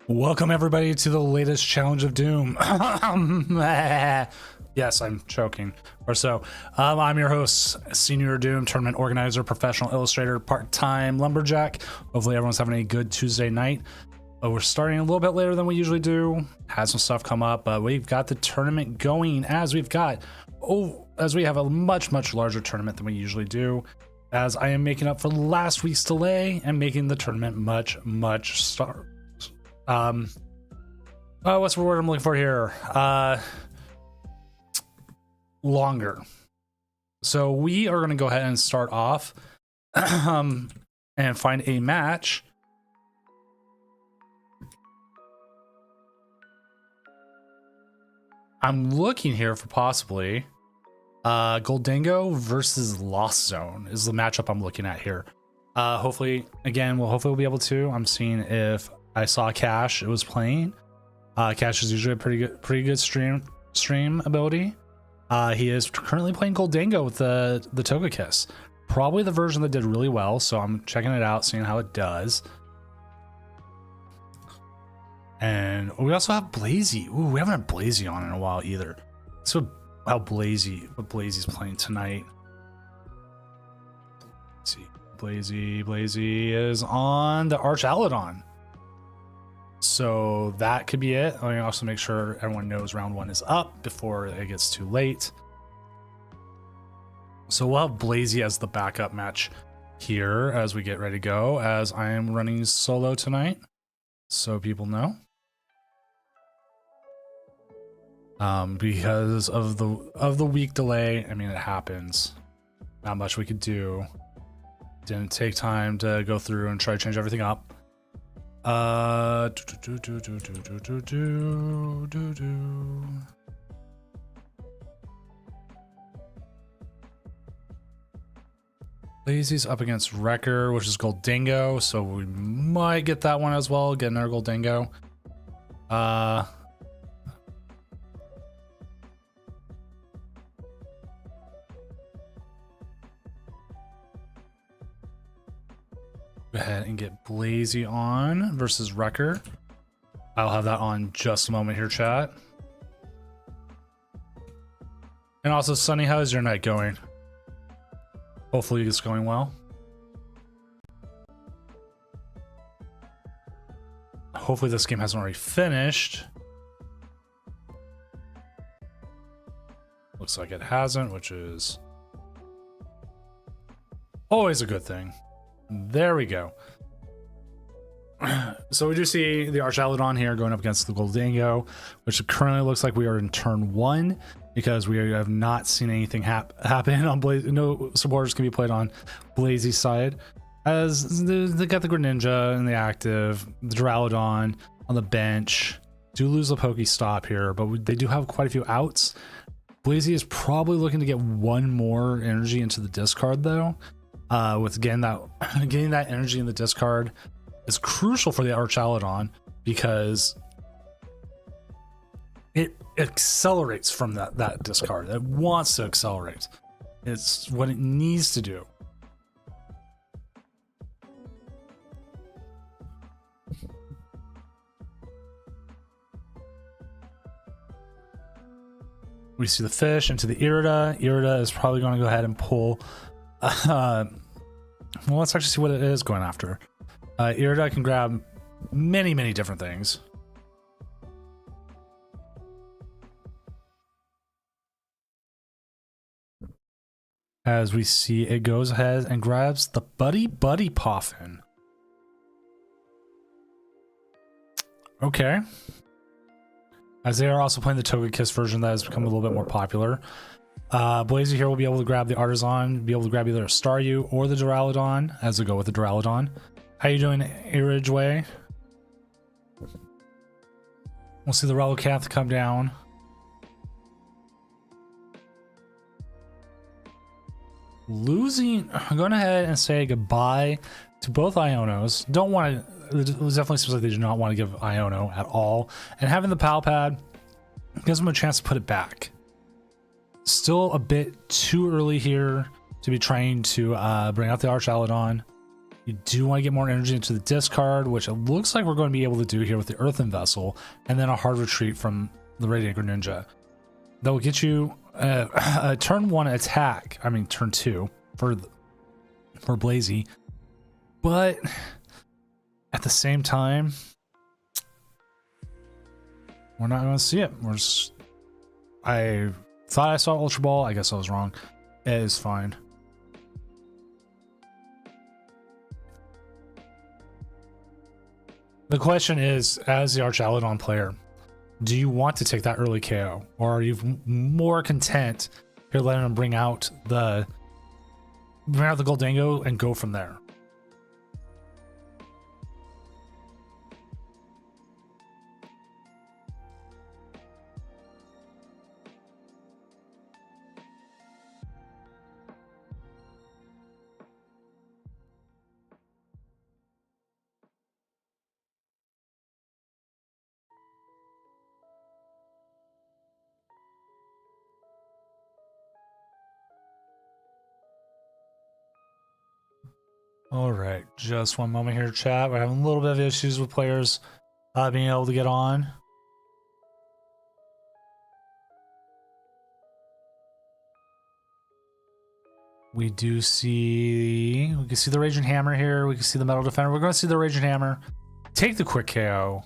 Welcome everybody to the latest challenge of doom. Yes, I'm choking or so. I'm your host, Senior Doom, tournament organizer, professional illustrator, part-time lumberjack. Hopefully everyone's having a good Tuesday night. We're starting a little bit later than we usually do. Had some stuff come up, but we've got the tournament going as we have a much larger tournament than we usually do, as I am making up for last week's delay and making the tournament much what's the word I'm looking for here? Longer. So we are going to go ahead and start off and find a match. I'm looking here for possibly Goldango versus Lost Zone is the matchup I'm looking at here. Hopefully we'll be able to. I'm seeing if I saw Cash it was playing. Cash is usually a pretty good stream ability. He is currently playing Goldango with the Togekiss, probably the version that did really well, so I'm checking it out, seeing how it does. And we also have Blazy. Ooh, we haven't had Blazy on in a while either. So what Blazy's playing tonight. Let's see. Blazy is on the Arch Aladon. So that could be it. I also make sure everyone knows round one is up before it gets too late. So we'll have Blazy as the backup match here as we get ready to go, as I am running solo tonight, so people know. Because of the week delay, I mean, it happens. Not much we could do. Didn't take time to go through and try to change everything up. Blazy's up against Wrecker, which is Goldango, so we might get that one as well. Get another Goldango. Go ahead and get Blazy on versus Wrecker. I'll have that on just a moment here, chat. And also, Sunny, how is your night going? Hopefully it's going well. Hopefully this game hasn't already finished. Looks like it hasn't, which is always a good thing. There we go. So we do see the Arch Aladon here going up against the Goldango, which currently looks like we are in turn one, because we have not seen anything happen on Blazy. No supporters can be played on Blazy's side, as they got the Greninja in the active, the Duraludon on the bench. Do lose a Pokestop here, but they do have quite a few outs. Blazy is probably looking to get one more energy into the discard though. With getting that energy in the discard is crucial for the Arch Aladon, because it accelerates from that discard. It wants to accelerate. It's what it needs to do. We see the fish into the Irida. Irida is probably going to go ahead and pull. Well, let's actually see what it is going after. Irida can grab many different things. As we see, it goes ahead and grabs the Buddy Poffin. Okay. As they are also playing the Togekiss version that has become a little bit more popular. Blazy here will be able to grab the Artisan, be able to grab either a Staryu or the Duraludon, as we go with the Duraludon. How you doing, Iridgeway? We'll see the Relocath come down. I'm going ahead and say goodbye to both Ionos. Don't want to, it definitely seems like they do not want to give Iono at all. And having the Pal Pad gives them a chance to put it back. Still a bit too early here to be trying to bring out the Arch Aladon. You do want to get more energy into the discard, which it looks like we're going to be able to do here with the Earthen Vessel, and then a hard retreat from the Radiant Greninja. That will get you a turn 1 attack. I mean, turn 2 for Blazy. But at the same time, we're not going to see it. I thought I saw Ultra Ball. I guess I was wrong. It is fine. The question is, as the Archaludon player, do you want to take that early KO, or are you more content here letting him bring out the Goldango and go from there? All right, just one moment here, chat. We're having a little bit of issues with players being able to get on. We can see the Raging Hammer here. We can see the Metal Defender. We're going to see the Raging Hammer. Take the quick KO.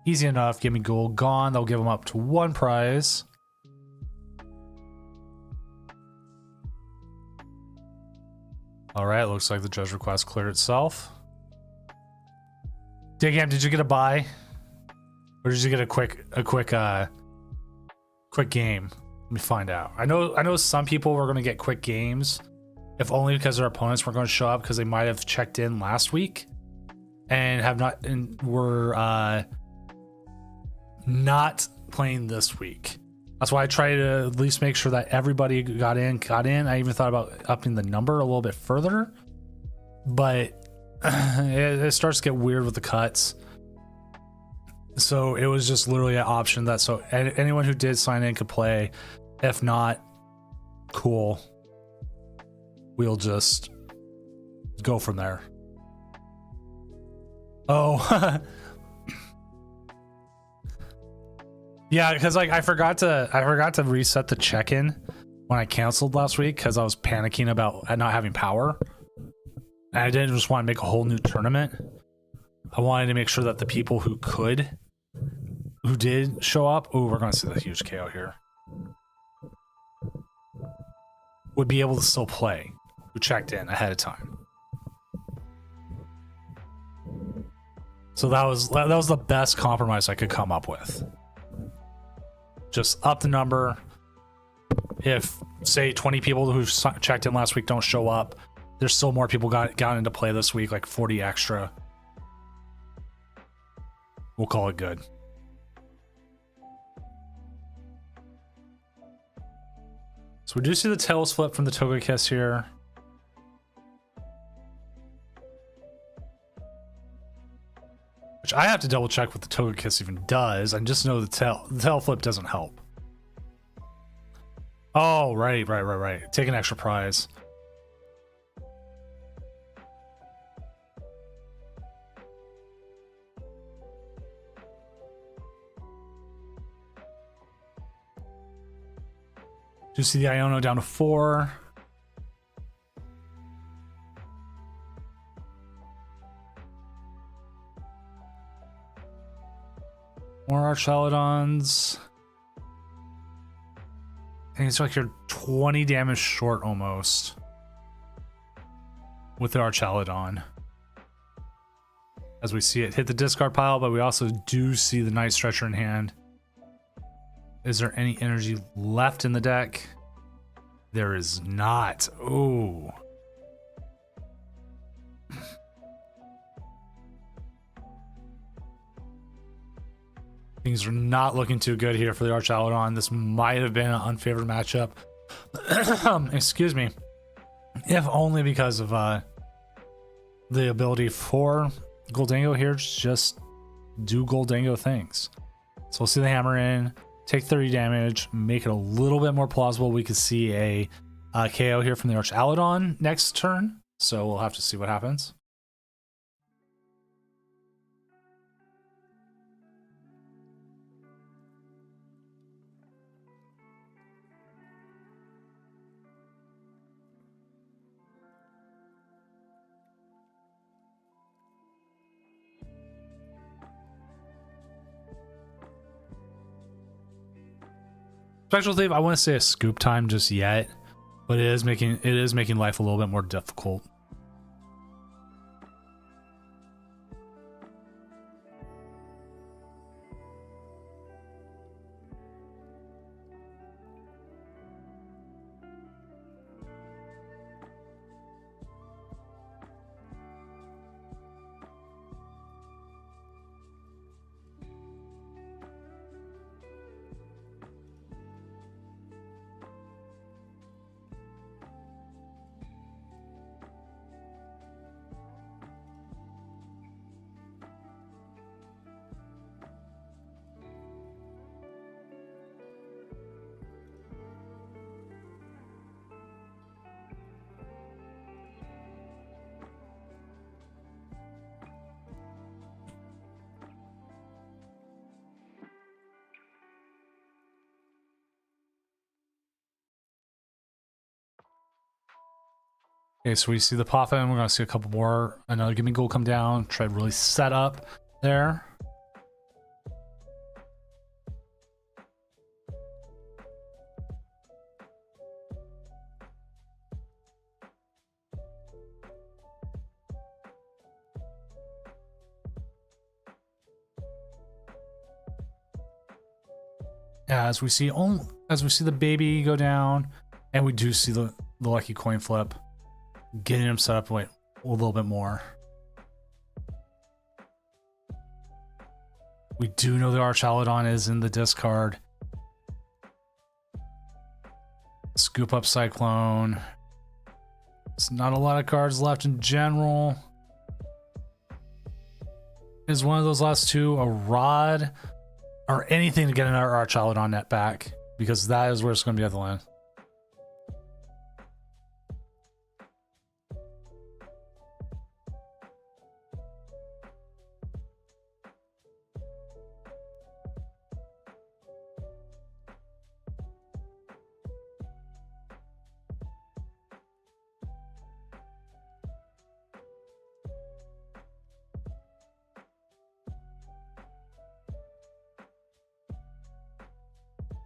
Easy enough. Give me gold. Gone. They'll give him up to 1 prize. All right, looks like the judge request cleared itself. Digam, did you get a buy, or did you get a quick game? Let me find out. I know some people were going to get quick games, if only because their opponents weren't going to show up because they might have checked in last week and were not playing this week. That's why I try to at least make sure that everybody got in. I even thought about upping the number a little bit further, but it starts to get weird with the cuts. So it was just literally an option that so anyone who did sign in could play. If not, cool. We'll just go from there. Oh. Yeah, because like I forgot to reset the check-in when I canceled last week because I was panicking about not having power. And I didn't just want to make a whole new tournament. I wanted to make sure that the people who did show up, oh, we're going to see the huge KO here, would be able to still play, who checked in ahead of time. So that was the best compromise I could come up with. Just up the number. If, say, 20 people who checked in last week don't show up, there's still more people got into play this week, like 40 extra. We'll call it good. So we do see the tails flip from the Togekiss here. Which I have to double check what the Togekiss even does. I just know the tail flip doesn't help. Oh, right. Take an extra prize. Do you see the Iono down to 4? More Archaludons. And it's like you're 20 damage short almost with the Archaludon. As we see it hit the discard pile, but we also do see the Night Stretcher in hand. Is there any energy left in the deck? There is not. Ooh. Things are not looking too good here for the Archaludon. This might have been an unfavored matchup. Excuse me. If only because of the ability for Goldango here to just do Goldango things. So we'll see the hammer in, take 30 damage, make it a little bit more plausible. We could see a KO here from the Archaludon next turn. So we'll have to see what happens. Spectral Thief, I want to say a scoop time just yet, but it is making life a little bit more difficult. Okay, so we see the pop in. We're gonna see a couple more. Another Gimme Gold come down. Try to really set up there. As we see the baby go down, and we do see the lucky coin flip, getting him set up a little bit more. We do know the Archaludon is in the discard. Scoop up Cyclone. It's not a lot of cards left in general. Is one of those last two a Rod or anything to get another Archaludon net back? Because that is where it's going to be at the land.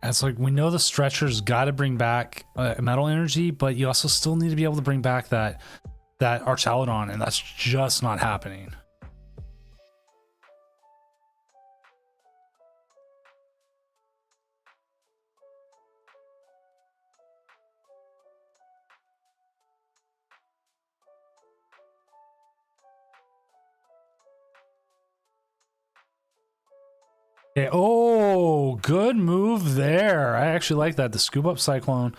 It's like, we know the stretcher's got to bring back metal energy, but you also still need to be able to bring back that Archaludon, and that's just not happening. Okay. Oh, good move there. I actually like that. The scoop up Cyclone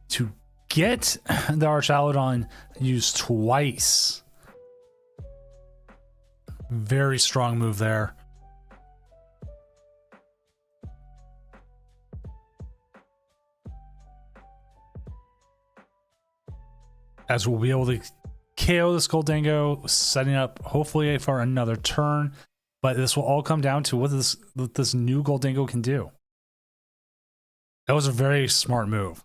to get the Archaludon used twice. Very strong move there. As we'll be able to KO this Goldango, setting up hopefully for another turn. But this will all come down to what this new Goldango can do. That was a very smart move.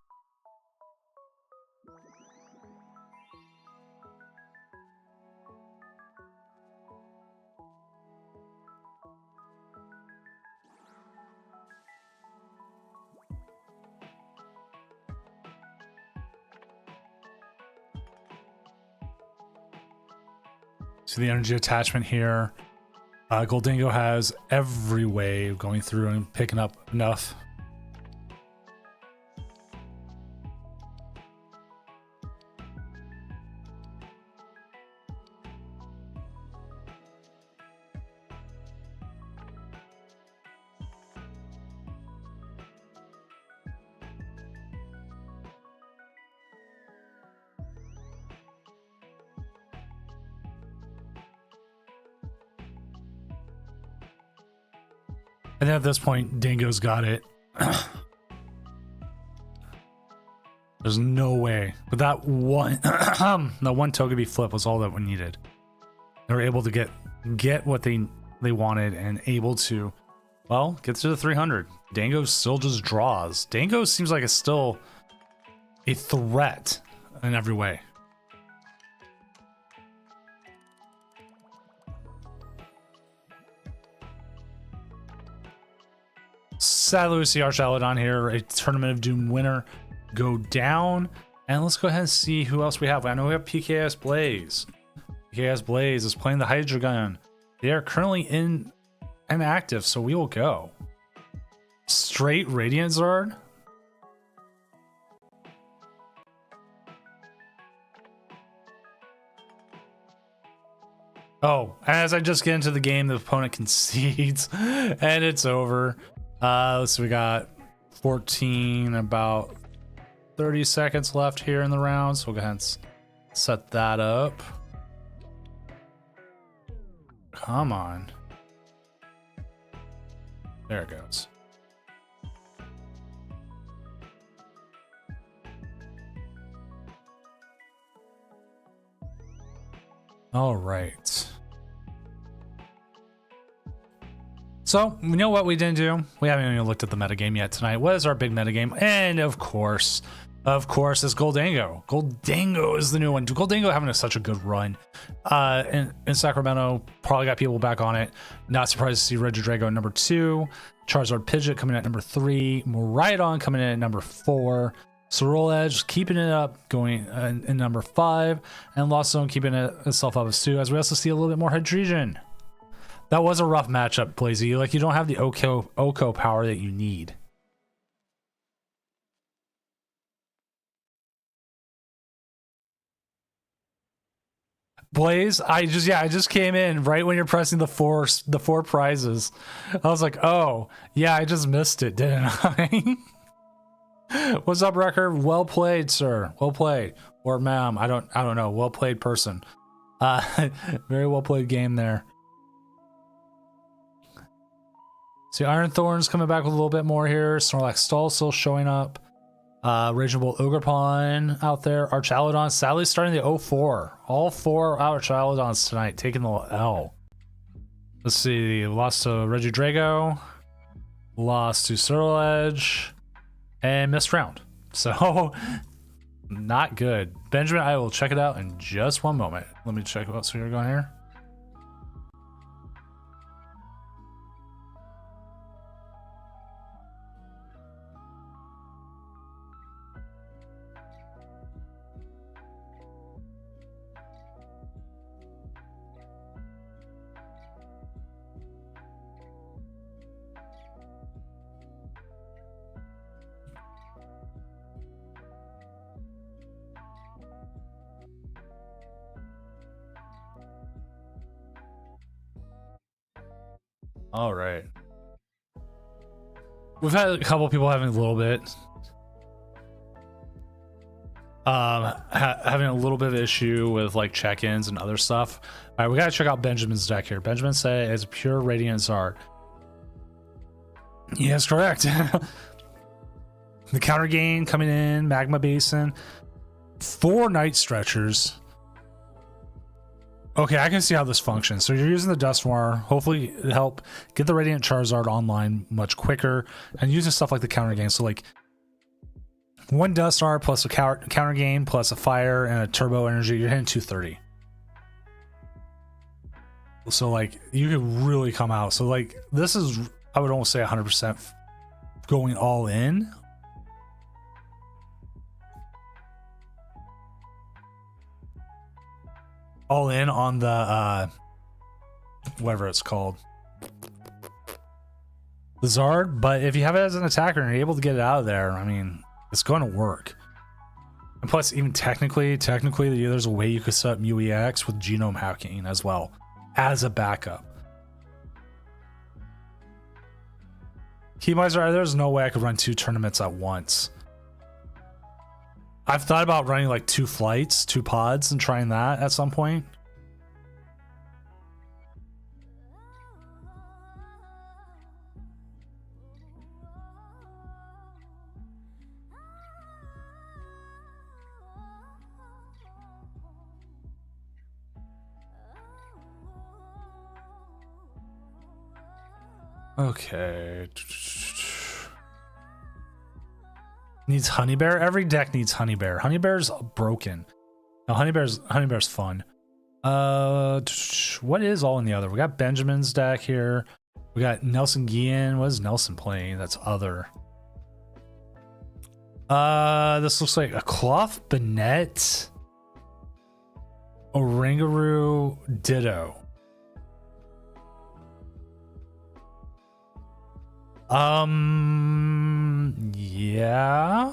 So the energy attachment here. Goldango has every way of going through and picking up enough. And then at this point, Dingo's got it. There's no way. But that one Togepi flip was all that we needed. They were able to get what they wanted and able to, well, get to the 300. Dango still just draws. Dango seems like it's still a threat in every way. sadly we see our Charlotte here, a Tournament of Doom winner, go down. And let's go ahead and see who else we have. I know we have PKS Blaze. PKS Blaze is playing the Hydra Gun. They are currently inactive, so we will go. Straight Radiant Zard. Oh, as I just get into the game, the opponent concedes and it's over. Let's see, we got 14, about 30 seconds left here in the round, so we'll go ahead and set that up. Come on. There it goes. All right. So, you know what we didn't do? We haven't even looked at the metagame yet tonight. What is our big metagame? And of course, is Goldango. Goldango is the new one. Goldango having such a good run. In Sacramento, probably got people back on it. Not surprised to see Regidrago at number 2. Charizard Pidgeot coming in at number 3. Miraidon coming in at number 4. Sorrel Edge keeping it up, going in number 5. And Lost Zone keeping itself up as 2. As we also see a little bit more Hydreigon. That was a rough matchup, Blazy. Like, you don't have the Oko power that you need. Blaze, I just came in right when you're pressing the four prizes. I was like, oh, yeah, I just missed it, didn't I? What's up, Wrecker? Well played, sir. Well played. Or ma'am, I don't know. Well played person. Very well played game there. See, Iron Thorn's coming back with a little bit more here. Snorlax Stall still showing up. Raging Bolt Ogerpon out there. Archaludon sadly starting the 0-4. All 4 Archaludons tonight taking the L. Let's see. Lost to Regidrago. Lost to Sorrel Edge. And missed round. So, not good. Benjamin, I will check it out in just one moment. Let me check what else we're going here. All right. We've had a couple people having a little bit having a little bit of issue with like check-ins and other stuff. All right, we gotta check out Benjamin's deck here. Benjamin said it's pure Radiant Zard. Yes, correct. The counter gain coming in, Magma Basin, 4 Night Stretchers. Okay, I can see how this functions. So you're using the Dusknoir, hopefully help get the Radiant Charizard online much quicker, and using stuff like the counter gain. So like 1 Dusknoir plus a counter gain plus a fire and a turbo energy, you're hitting 230. So like you could really come out. So like this is, I would almost say 100% going all in. All in on the whatever it's called, the Zard. But if you have it as an attacker and you're able to get it out of there, I mean, it's going to work. And plus, even technically there's a way you could set up MUEX with genome hacking as well as a backup. Keymiser, there's no way I could run 2 tournaments at once. I've thought about running like 2 flights, 2 pods, and trying that at some point. Okay. Needs Honey Bear. Every deck needs Honey Bear. Honey Bear's broken. No, Honey Bear's fun. What is all in the other? We got Benjamin's deck here. We We got Nelson Guillen. What is Nelson playing? That's other. This looks like a Cloth Bennett. Orangaroo Ditto. Yeah.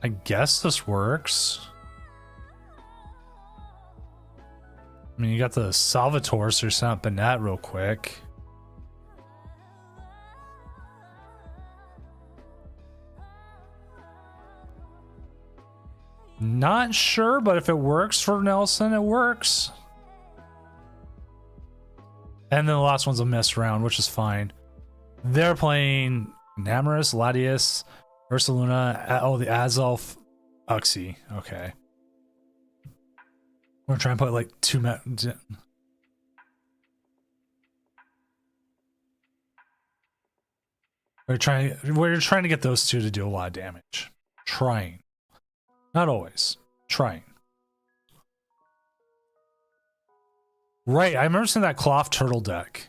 I guess this works. I mean, you got the Salvatore, so you're setting up Bennett real quick. Not sure, but if it works for Nelson, it works. And then the last one's a missed round, which is fine. They're playing Namarus, Latias, Ursaluna. Oh, the Azelf Uxie. Okay. We're trying to put like we're trying to get those two to do a lot of damage. Trying. Not always. Trying. Right, I remember seeing that cloth turtle deck.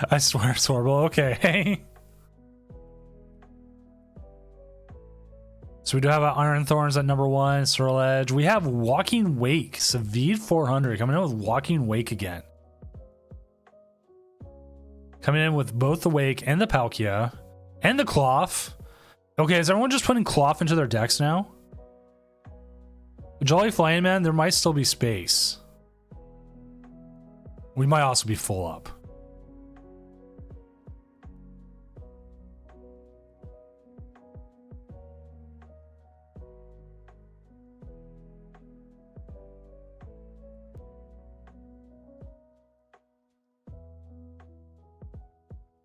I swear it's horrible. Okay. So we do have Iron Thorns at number 1, Swirl Edge. We have Walking Wake, Savid 400 coming in with Walking Wake again. Coming in with both the Wake and the Palkia and the Cloth. Okay, is everyone just putting Cloth into their decks now? Jolly Flying Man, there might still be space. We might also be full up.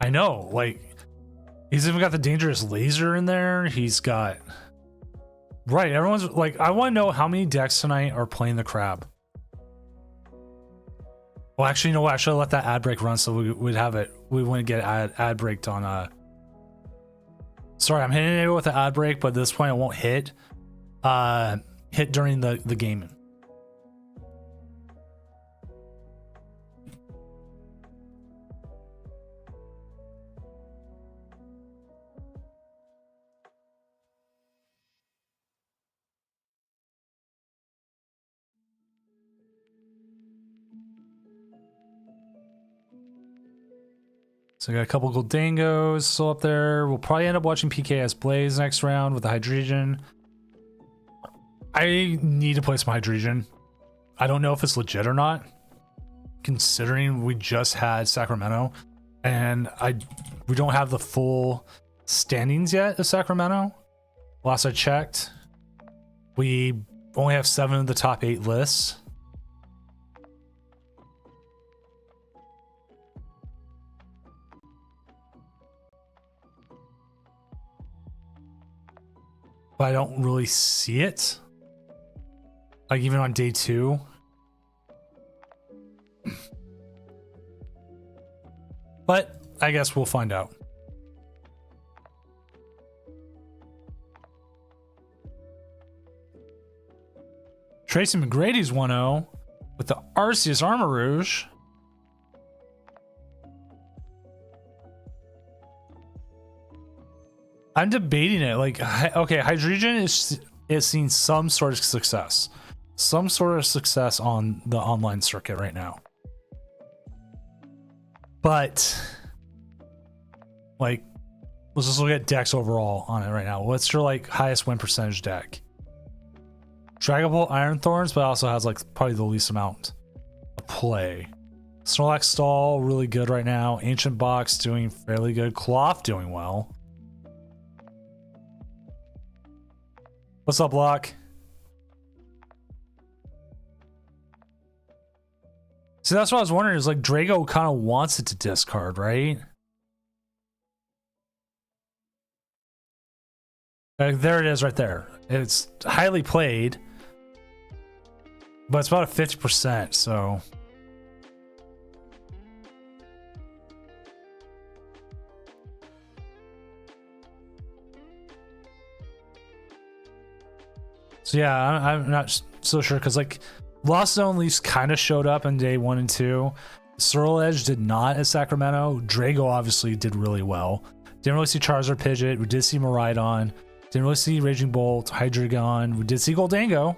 I know, like, he's even got the dangerous laser in there. He's got... Right, everyone's like, I want to know how many decks tonight are playing the crab. Well, actually, you know what? I should have let that ad break run so we'd have it. We wouldn't get ad breaked on... Sorry, I'm hitting it with the ad break, but at this point it won't hit. Hit during the gaming. So we got a couple Goldangos still up there. We'll probably end up watching PKS Blaze next round with the Hydreigon. I need to play some Hydreigon. I don't know if it's legit or not, considering we just had Sacramento, and we don't have the full standings yet of Sacramento. Last I checked, we only have 7 of the top 8 lists. But I don't really see it. Like even on day 2. But I guess we'll find out. Tracy McGrady's 1-0 with the Arceus Armor Rouge. I'm debating it. Like, okay, Hydreigon is seeing some sort of success. Some sort of success on the online circuit right now. But, like, let's just look at decks overall on it right now. What's your, like, highest win percentage deck? Dragapult, Iron Thorns, but also has, like, probably the least amount of play. Snorlax Stall, really good right now. Ancient Box doing fairly good. Cloth doing well. What's up, Locke? See, that's what I was wondering. Is like Drago kind of wants it to discard, right? There it is right there. It's highly played, but it's about a 50%, so... So yeah, I'm not so sure because like Lost Zone Leafs kind of showed up in day 1 and 2. Swirl Edge did not at Sacramento. Drago obviously did really well. Didn't really see Charizard Pidgeot. We did see Miraidon. Didn't really see Raging Bolt, Hydreigon. We did see Goldango.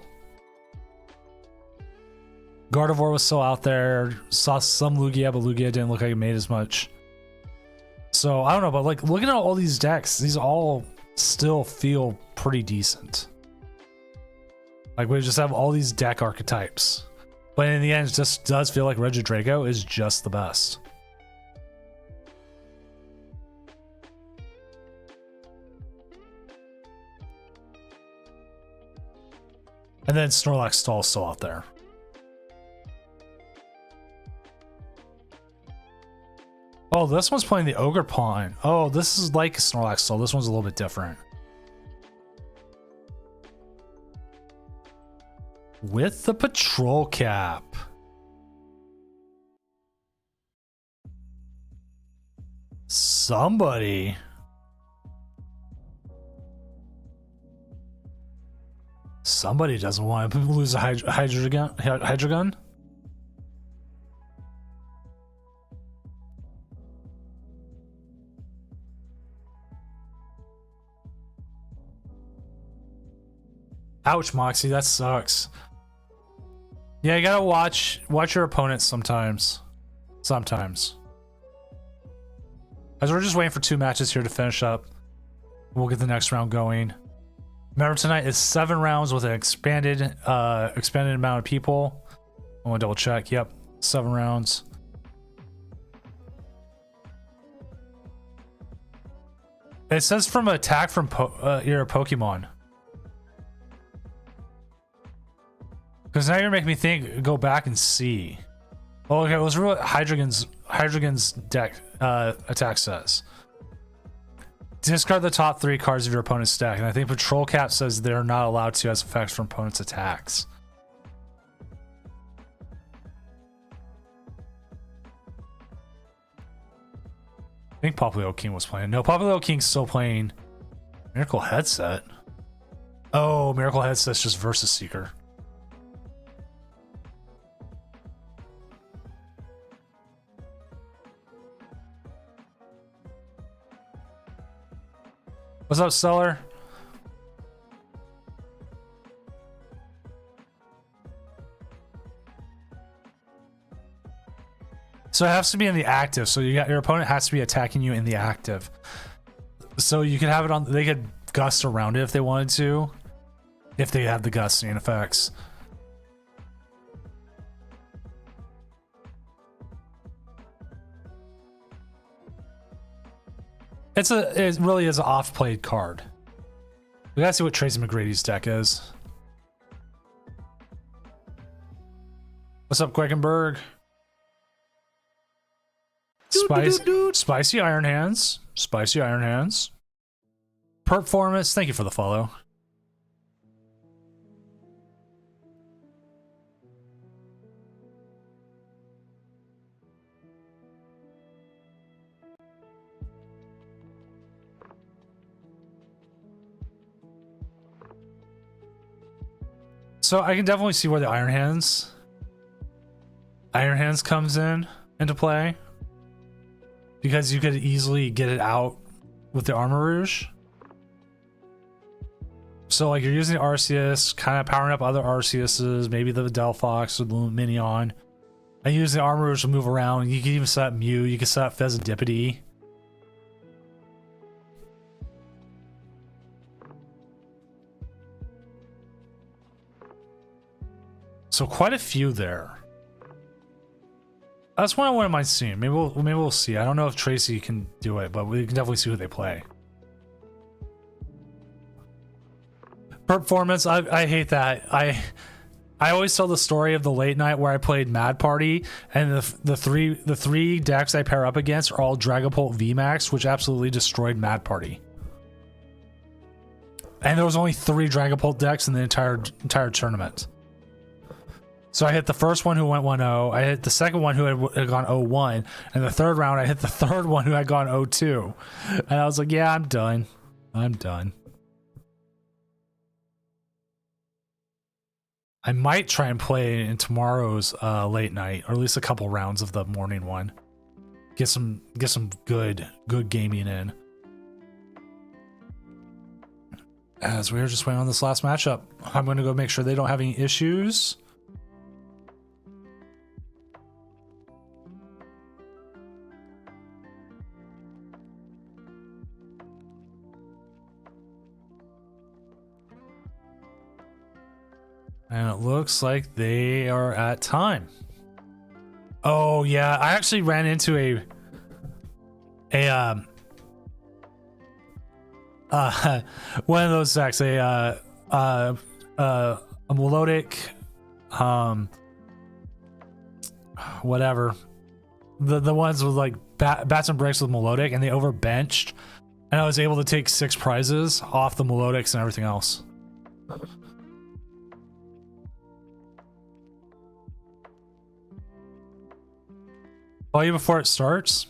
Gardevoir was still out there. Saw some Lugia, but Lugia didn't look like it made as much. So I don't know, but like looking at all these decks, these all still feel pretty decent. Like we just have all these deck archetypes. But in the end, it just does feel like Regidrago is just the best. And then Snorlax Stall is still out there. Oh, this one's playing the Ogre Pawn. Oh, this is like Snorlax Stall. This one's a little bit different. With the Patrol Cap. Somebody doesn't want to lose a Hydreigon. Ouch, Moxie, that sucks. Yeah, you gotta watch your opponents sometimes. As we're just waiting for 2 matches here to finish up. We'll get the next round going. Remember, tonight is 7 rounds with an expanded amount of people. I want to double check. Yep, 7 rounds. It says from attack from your Pokemon. Because now you're making me think. Go back and see. Oh, okay. It was really Hydreigon's deck attack says. Discard the top 3 cards of your opponent's deck, and I think Patrol Cap says they're not allowed to as effects from opponent's attacks. I think Popplio King was playing. No, Popplio King's still playing Miracle Headset. Oh, Miracle Headset's just Versus Seeker. What's up, Stellar? So it has to be in the active. So your opponent has to be attacking you in the active. So you can have it on. They could gust around it if they wanted to, if they have the gusting effects. It really is an off-played card. We gotta see what Tracy McGrady's deck is. What's up, Quakenberg? Spicy Iron Hands. Spicy Iron Hands. Performance, thank you for the follow. So I can definitely see where the Iron Hands comes into play, because you could easily get it out with the Armor Rouge. So like you're using the Arceus, kind of powering up other Arceuses, maybe the Delphox or the Minion, and use the Armor Rouge to move around. You can even set up Mew, you can set up Pheasantipity. So quite a few there. That's one I wouldn't mind seeing. Maybe we'll see. I don't know if Tracy can do it, but we can definitely see who they play. Performance, I hate that. I always tell the story of the late night where I played Mad Party, and the three decks I pair up against are all Dragapult VMAX, which absolutely destroyed Mad Party. And there was only 3 Dragapult decks in the entire tournament. So I hit the first one who went 1-0, I hit the second one who had gone 0-1, and the third round I hit the third one who had gone 0-2. And I was like, yeah, I'm done. I might try and play in tomorrow's late night, or at least a couple rounds of the morning one. Get some good gaming in. As we're just waiting on this last matchup, I'm going to go make sure they don't have any issues. And it looks like they are at time. Oh yeah, I actually ran into one of those decks, a melodic, whatever, the ones with like bats and bricks with melodic, and they overbenched, and I was able to take 6 prizes off the melodics and everything else. Call you before it starts.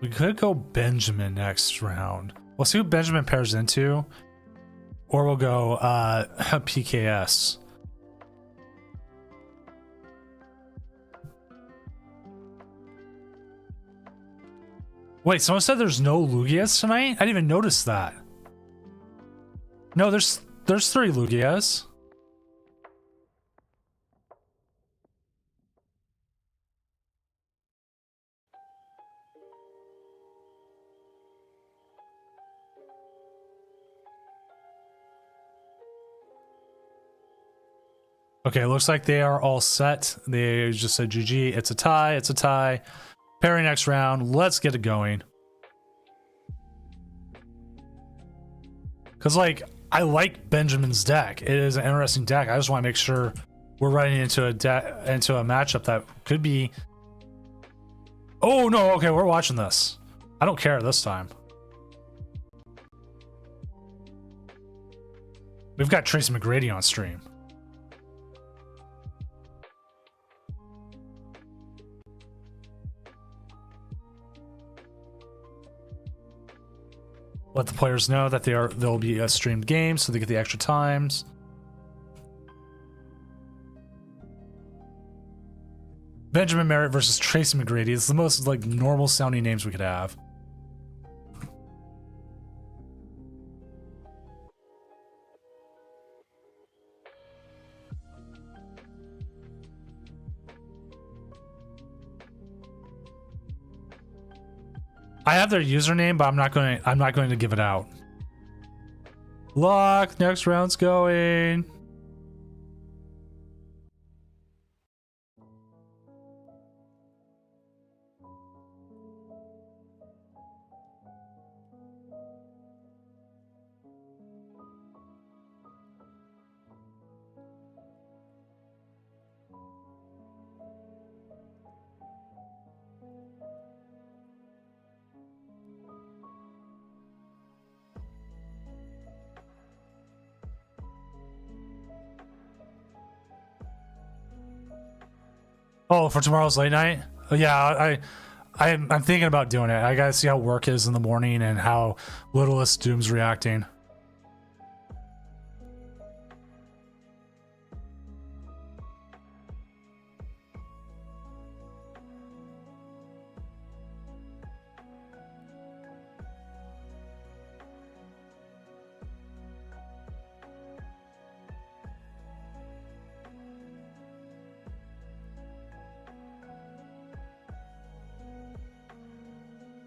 We could go Benjamin next round. We'll see who Benjamin pairs into, or we'll go PKS. Wait, someone said there's no Lugias tonight? I didn't even notice that. No, there's 3 Lugias. Okay, it looks like they are all set. They just said GG. It's a tie. It's a tie. Pairing next round. Let's get it going. Because, like, I like Benjamin's deck. It is an interesting deck. I just want to make sure we're running into a matchup that could be... Oh, no. Okay, we're watching this. I don't care this time. We've got Tracy McGrady on stream. Let the players know that there'll be a streamed game, so they get the extra times. Benjamin Merritt versus Tracy McGrady. It's the most like normal sounding names we could have. I have their username, but I'm not going to give it out. Lock, next round's going. Oh, for tomorrow's late night? Yeah, I'm thinking about doing it. I gotta see how work is in the morning and how Littlest Doom's reacting.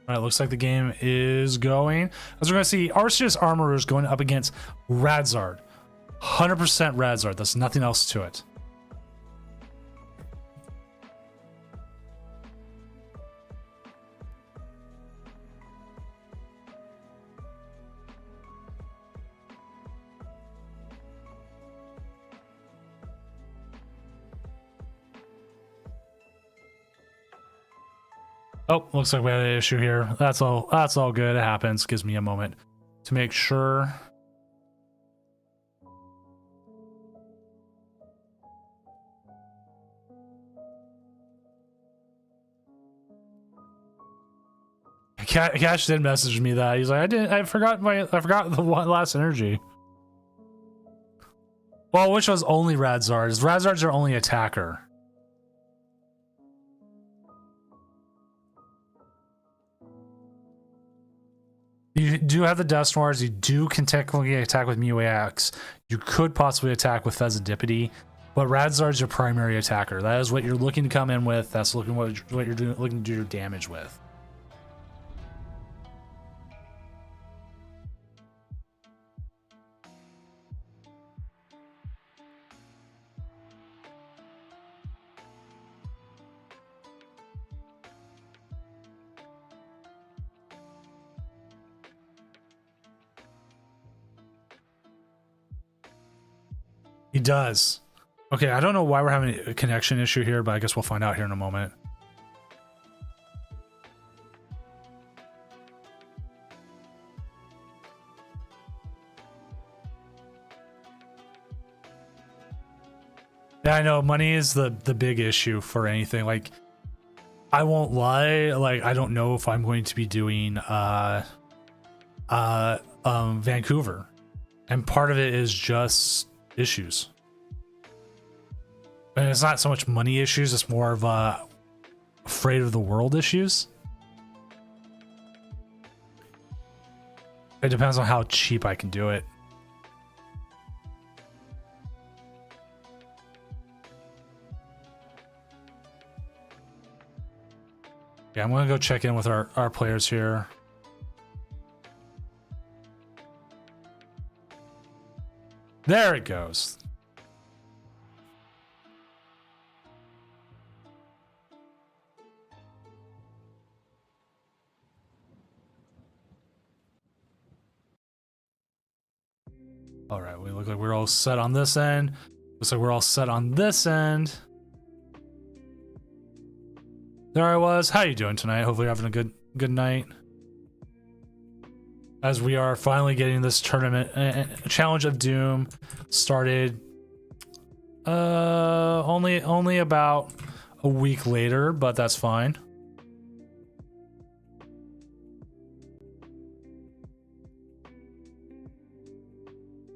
All right, looks like the game is going. As we're going to see, Arceus Armorers going up against Radzard. 100% Radzard. There's nothing else to it. Oh, looks like we had an issue here. That's all good. It happens. Gives me a moment to make sure. Cash did message me that. He's like, I forgot the last energy. Well, which was only Radzards. Radzards are only attacker. You do have the Dust Wars. You can technically attack with Mew Axe. You could possibly attack with Fezzidipity, but Radzard's your primary attacker. That is what you're looking to come in with. That's what you're doing, looking to do your damage with. He does. Okay, I don't know why we're having a connection issue here, but I guess we'll find out here in a moment. Yeah, I know money is the big issue for anything. Like, I won't lie, like I don't know if I'm going to be doing Vancouver. And part of it is just issues. And it's not so much money issues, it's more of afraid of the world issues. It depends on how cheap I can do it. Yeah, I'm gonna go check in with our players here. There it goes. All right, we look like we're all set on this end. Looks like we're all set on this end. There I was. How you doing tonight? Hopefully you're having a good night. As we are finally getting this tournament Challenge of Doom started only about a week later, but that's fine.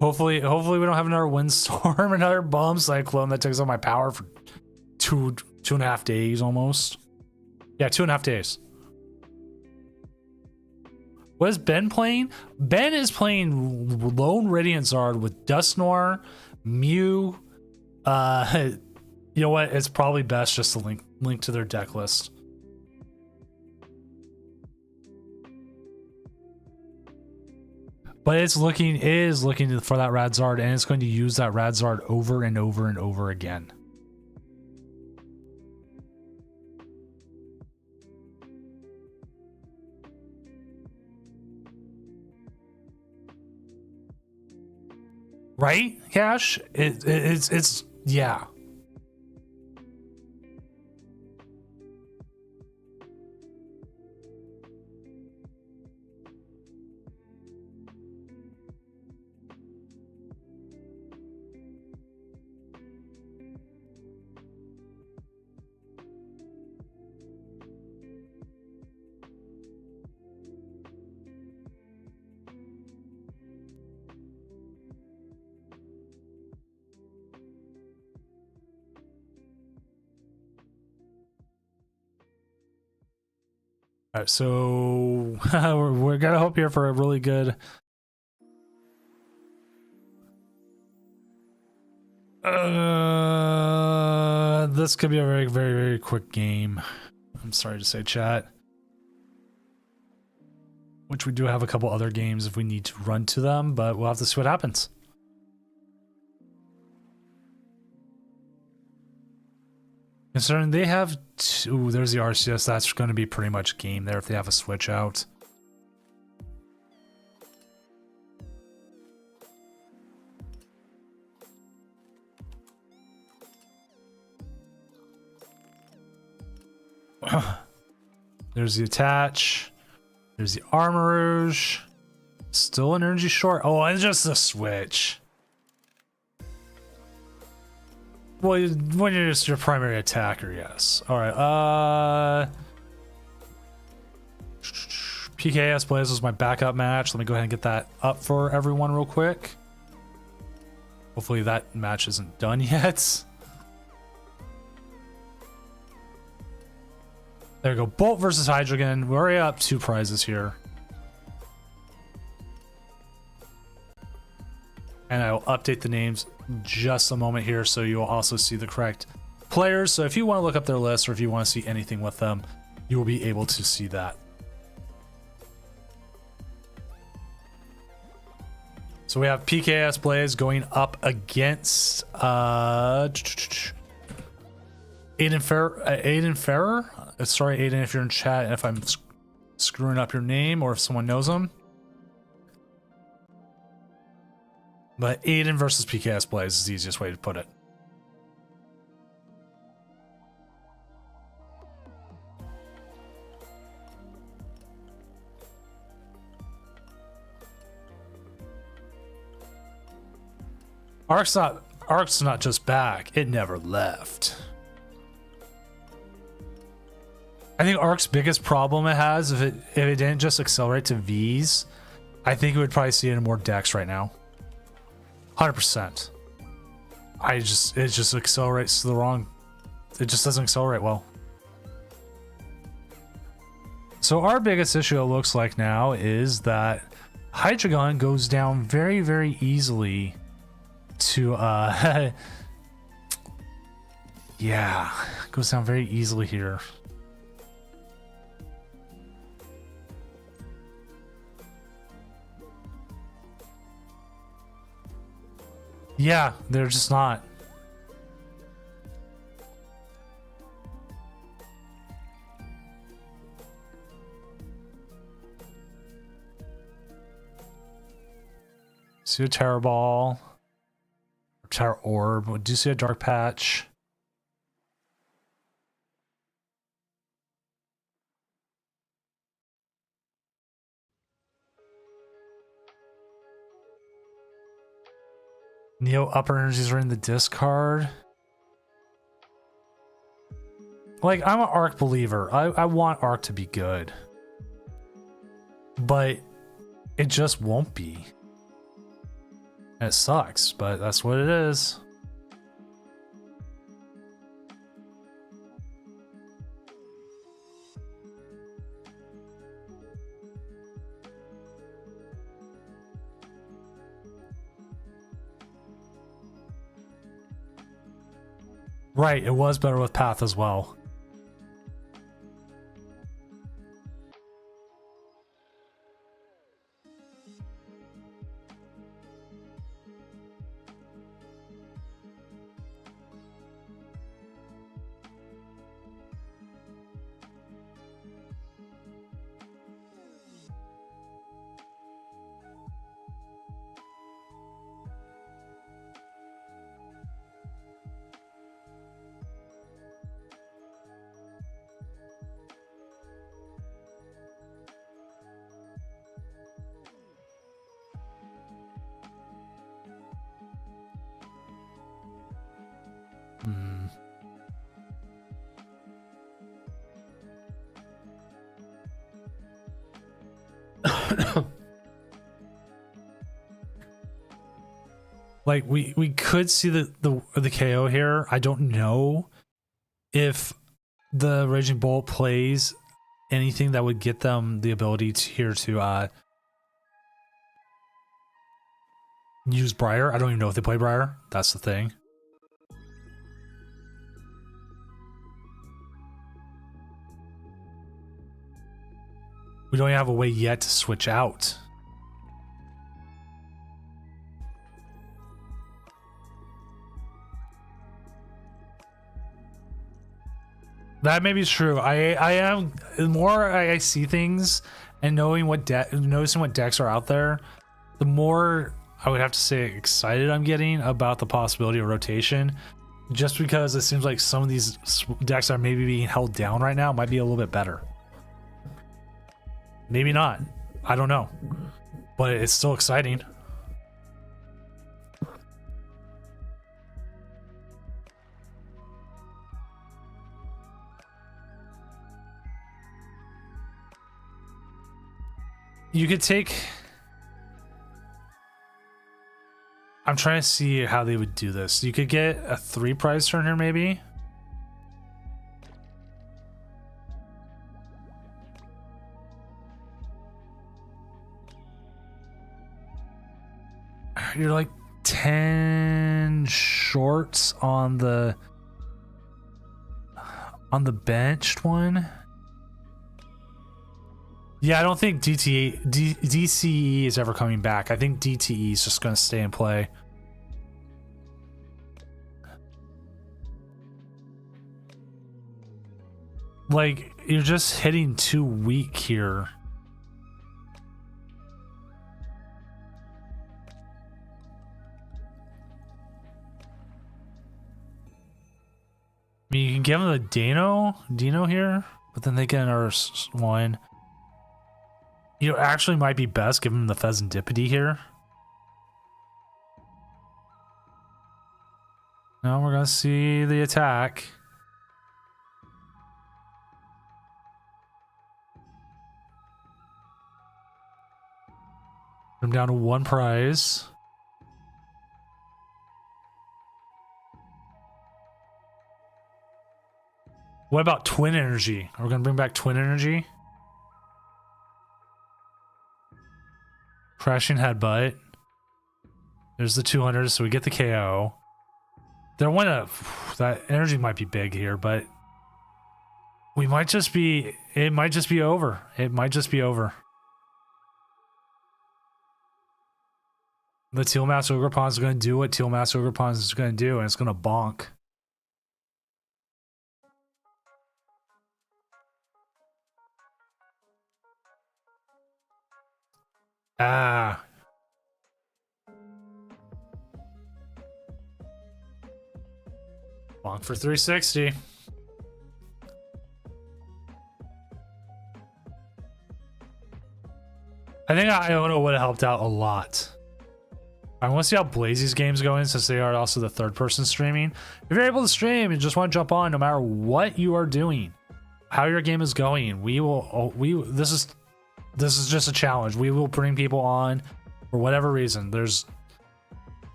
Hopefully we don't have another windstorm, another bomb cyclone that takes all my power for two and a half days almost. Yeah, 2.5 days. What is Ben playing? Ben is playing Lone Radiant Zard with Dusknoir, Mew. You know what? It's probably best just to link to their deck list. But it is looking for that Radzard, and it's going to use that Radzard over and over and over again. Right, Cash? It's yeah. All right, so we're gonna hope here for a really good this could be a very, very, very quick game. I'm sorry to say, chat. Which we do have a couple other games if we need to run to them, but we'll have to see what happens. Considering they have two, there's the RCS, that's going to be pretty much game there if they have a switch out. There's the attach. There's the Armourouge. Still an energy short. Oh, it's just the switch. Well, when you're just your primary attacker, yes. All right. PKS Blaze was my backup match. Let me go ahead and get that up for everyone real quick. Hopefully that match isn't done yet. There we go. Bolt versus Hydreigon. We're already up 2 prizes here. And I will update the names just a moment here so you'll also see the correct players. So if you want to look up their list or if you want to see anything with them, you will be able to see that. So we have PKS Blaze going up against Aiden Ferrer. Sorry, Aiden, if you're in chat, if I'm screwing up your name or if someone knows him. But Aiden versus PKS Blaze is the easiest way to put it. Arc's not just back, it never left. I think Arc's biggest problem it has, if it didn't just accelerate to V's, I think we would probably see it in more decks right now. 100%. It just accelerates to the wrong. It just doesn't accelerate well. So our biggest issue, it looks like now, is that Hydreigon goes down very, very easily to yeah, goes down very easily here. Yeah, they're just not. See a Terra Ball. Or Terra Orb. Do you see a Dark Patch? Neo upper energies are in the discard. Like, I'm an Arc believer. I want Arc to be good. But it just won't be. And it sucks, but that's what it is. Right, it was better with Path as well. Like we could see the KO here. I don't know if the Raging Bolt plays anything that would get them the ability to use Briar. I don't even know if they play Briar. That's the thing. We don't even have a way yet to switch out. That may be true. I am, the more I see things and noticing what decks are out there, the more I would have to say excited I'm getting about the possibility of rotation. Just because it seems like some of these decks that are maybe being held down right now might be a little bit better. Maybe not. I don't know. But it's still exciting. You could take... I'm trying to see how they would do this. You could get a 3 prize turn here, maybe. You're like 10 shorts on the benched one. Yeah, I don't think DCE is ever coming back. I think DTE is just going to stay in play. Like, you're just hitting too weak here. I mean, you can give them the Dino here, but then they get another one. You know, actually might be best give them the Pheasantipede here. Now we're gonna see the attack. I'm down to 1 prize. What about Twin Energy? Are we gonna bring back Twin Energy? Crashing Headbutt. There's the 200, so we get the KO. There went a... That energy might be big here, but... We might just be... It might just be over. It might just be over. The Teal Master Ogerpon is going to do what Teal Master Ogerpon is going to do, and it's going to bonk. Ah. Bonk for 360. I think Iona would have helped out a lot. I want to see how Blazy's game's going, since they are also the third person streaming. If you're able to stream and just want to jump on, no matter what you are doing, how your game is going, this is just a challenge. We will bring people on for whatever reason. There's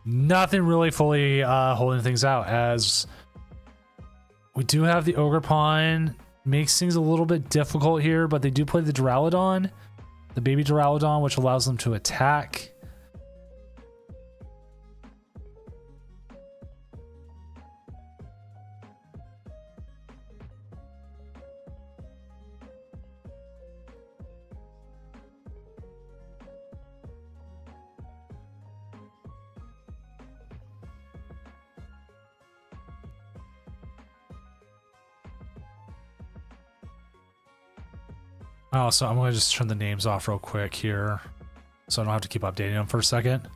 nothing really fully holding things out, as we do have the Ogerpon. Makes things a little bit difficult here, but they do play the Duraludon, the baby Duraludon, which allows them to attack. Oh, so I'm going to just turn the names off real quick here, so I don't have to keep updating them for a second.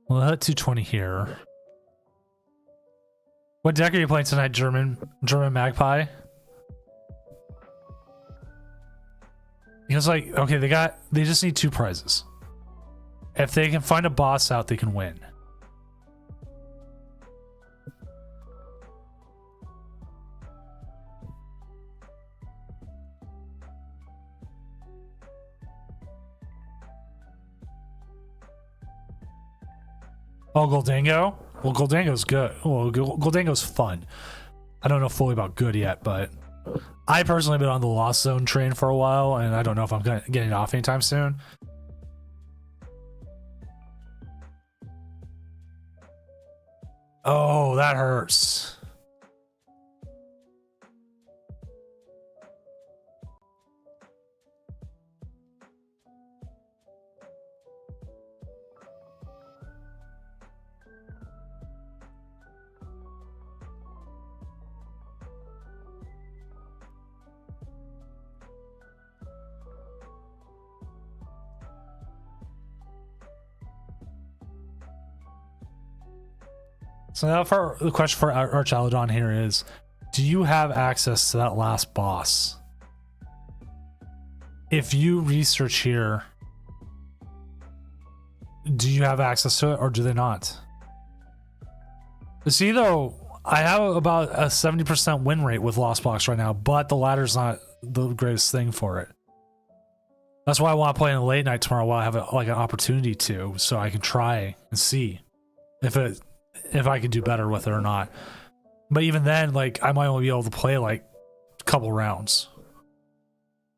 We'll hit 220 here. What deck are you playing tonight, German Magpie? He was like, okay, they just need 2 prizes. If they can find a boss out, they can win. Oh, Goldango? Well, Goldango's good. Well, Goldango's fun. I don't know fully about good yet, but I personally have been on the Lost Zone train for a while, and I don't know if I'm getting off anytime soon. Oh, that hurts. So now for the question for Archaludon here is, do you have access to that last boss? if you research here, do you have access to it or do they not? See, though, I have about a 70% win rate with Lost Box right now, but the ladder's not the greatest thing for it. That's why I want to play in the late night tomorrow while I have like an opportunity to, so I can try and see if I can do better with it or not. But even then, like, I might only be able to play like a couple rounds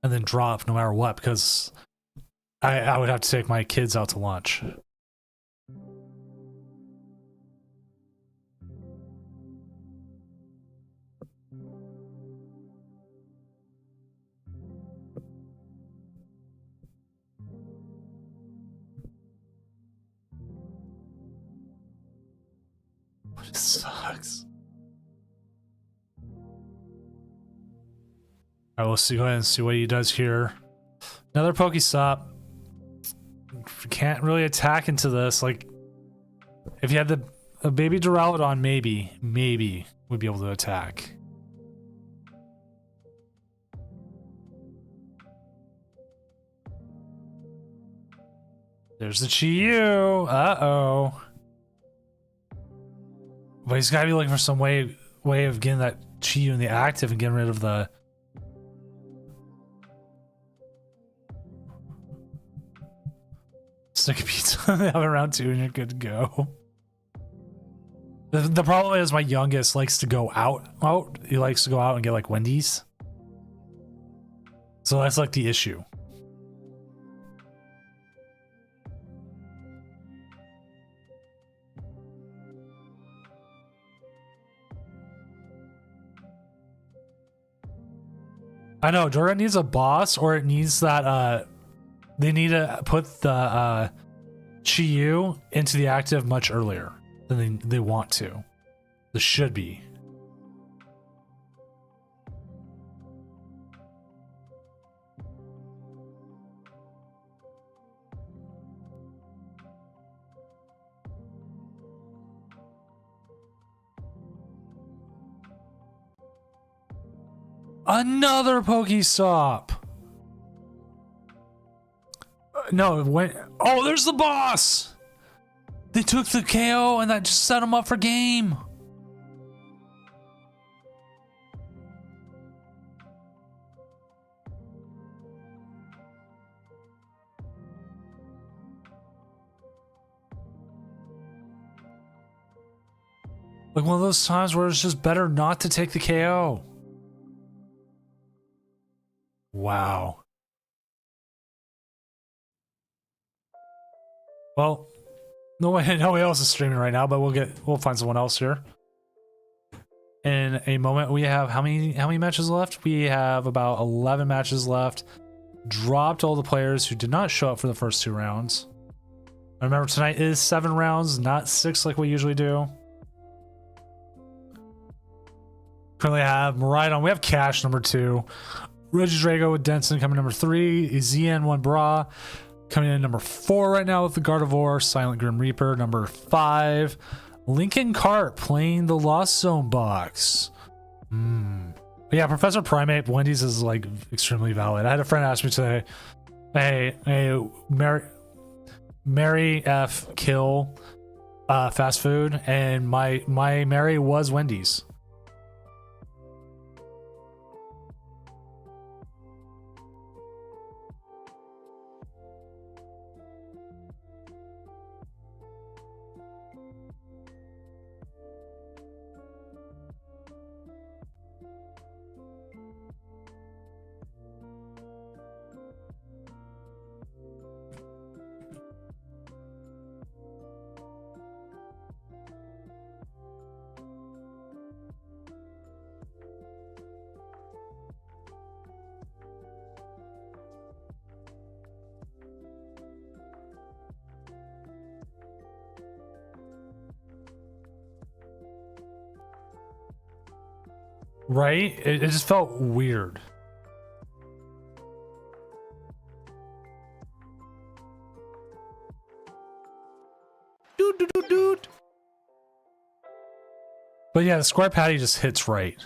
and then drop no matter what, because I would have to take my kids out to lunch. It sucks. Alright, let's go ahead and see what he does here. Another Pokestop. Can't really attack into this. Like, if you had a baby Duraludon, maybe would be able to attack. There's the Chi-Yu. Uh-oh. But he's got to be looking for some way of getting that Chi-Yu in the active and getting rid of the... Stick a pizza. Have it round 2 and you're good to go. The problem is my youngest likes to go out. He likes to go out and get like Wendy's. So that's like the issue. I know, Jordan needs a boss, or it needs that, they need to put the, Chi-Yu into the active much earlier than they want to. This should be. Another Pokestop. No, oh, there's the boss. They took the KO and that just set him up for game. Like one of those times where it's just better not to take the KO. Wow. Well, nobody else is streaming right now, but we'll find someone else here. In a moment, we have how many matches left? We have about 11 matches left. Dropped all the players who did not show up for the first 2 rounds. Remember, tonight is 7 rounds, not 6 like we usually do. Currently have Maridon. We have Cash number 2. Regidrago with Denson coming number 3. ZN1 Bra coming in number 4 right now with the Gardevoir. Silent Grim Reaper number 5. Lincoln Cart playing the Lost Zone box. But yeah, Professor Primate Wendy's is like extremely valid. I had a friend ask me today, hey, Mary F kill fast food, and my Mary was Wendy's. Right? It just felt weird. Dude. But yeah, the square patty just hits right.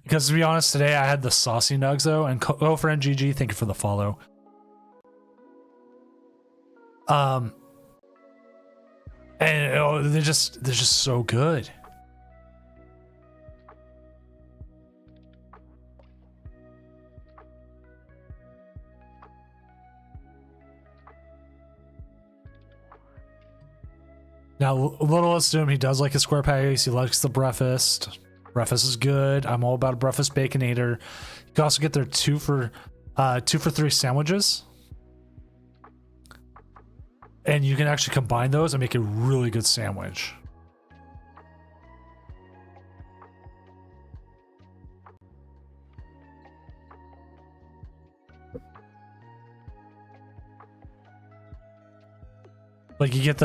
Because to be honest, today I had the saucy nugs though, and friend GG, thank you for the follow. And they're just so good. Now, little assume he does like his square patties. He likes the breakfast. Breakfast is good. I'm all about a breakfast baconator. You can also get their 2 for 3 sandwiches. And you can actually combine those and make a really good sandwich. Like you get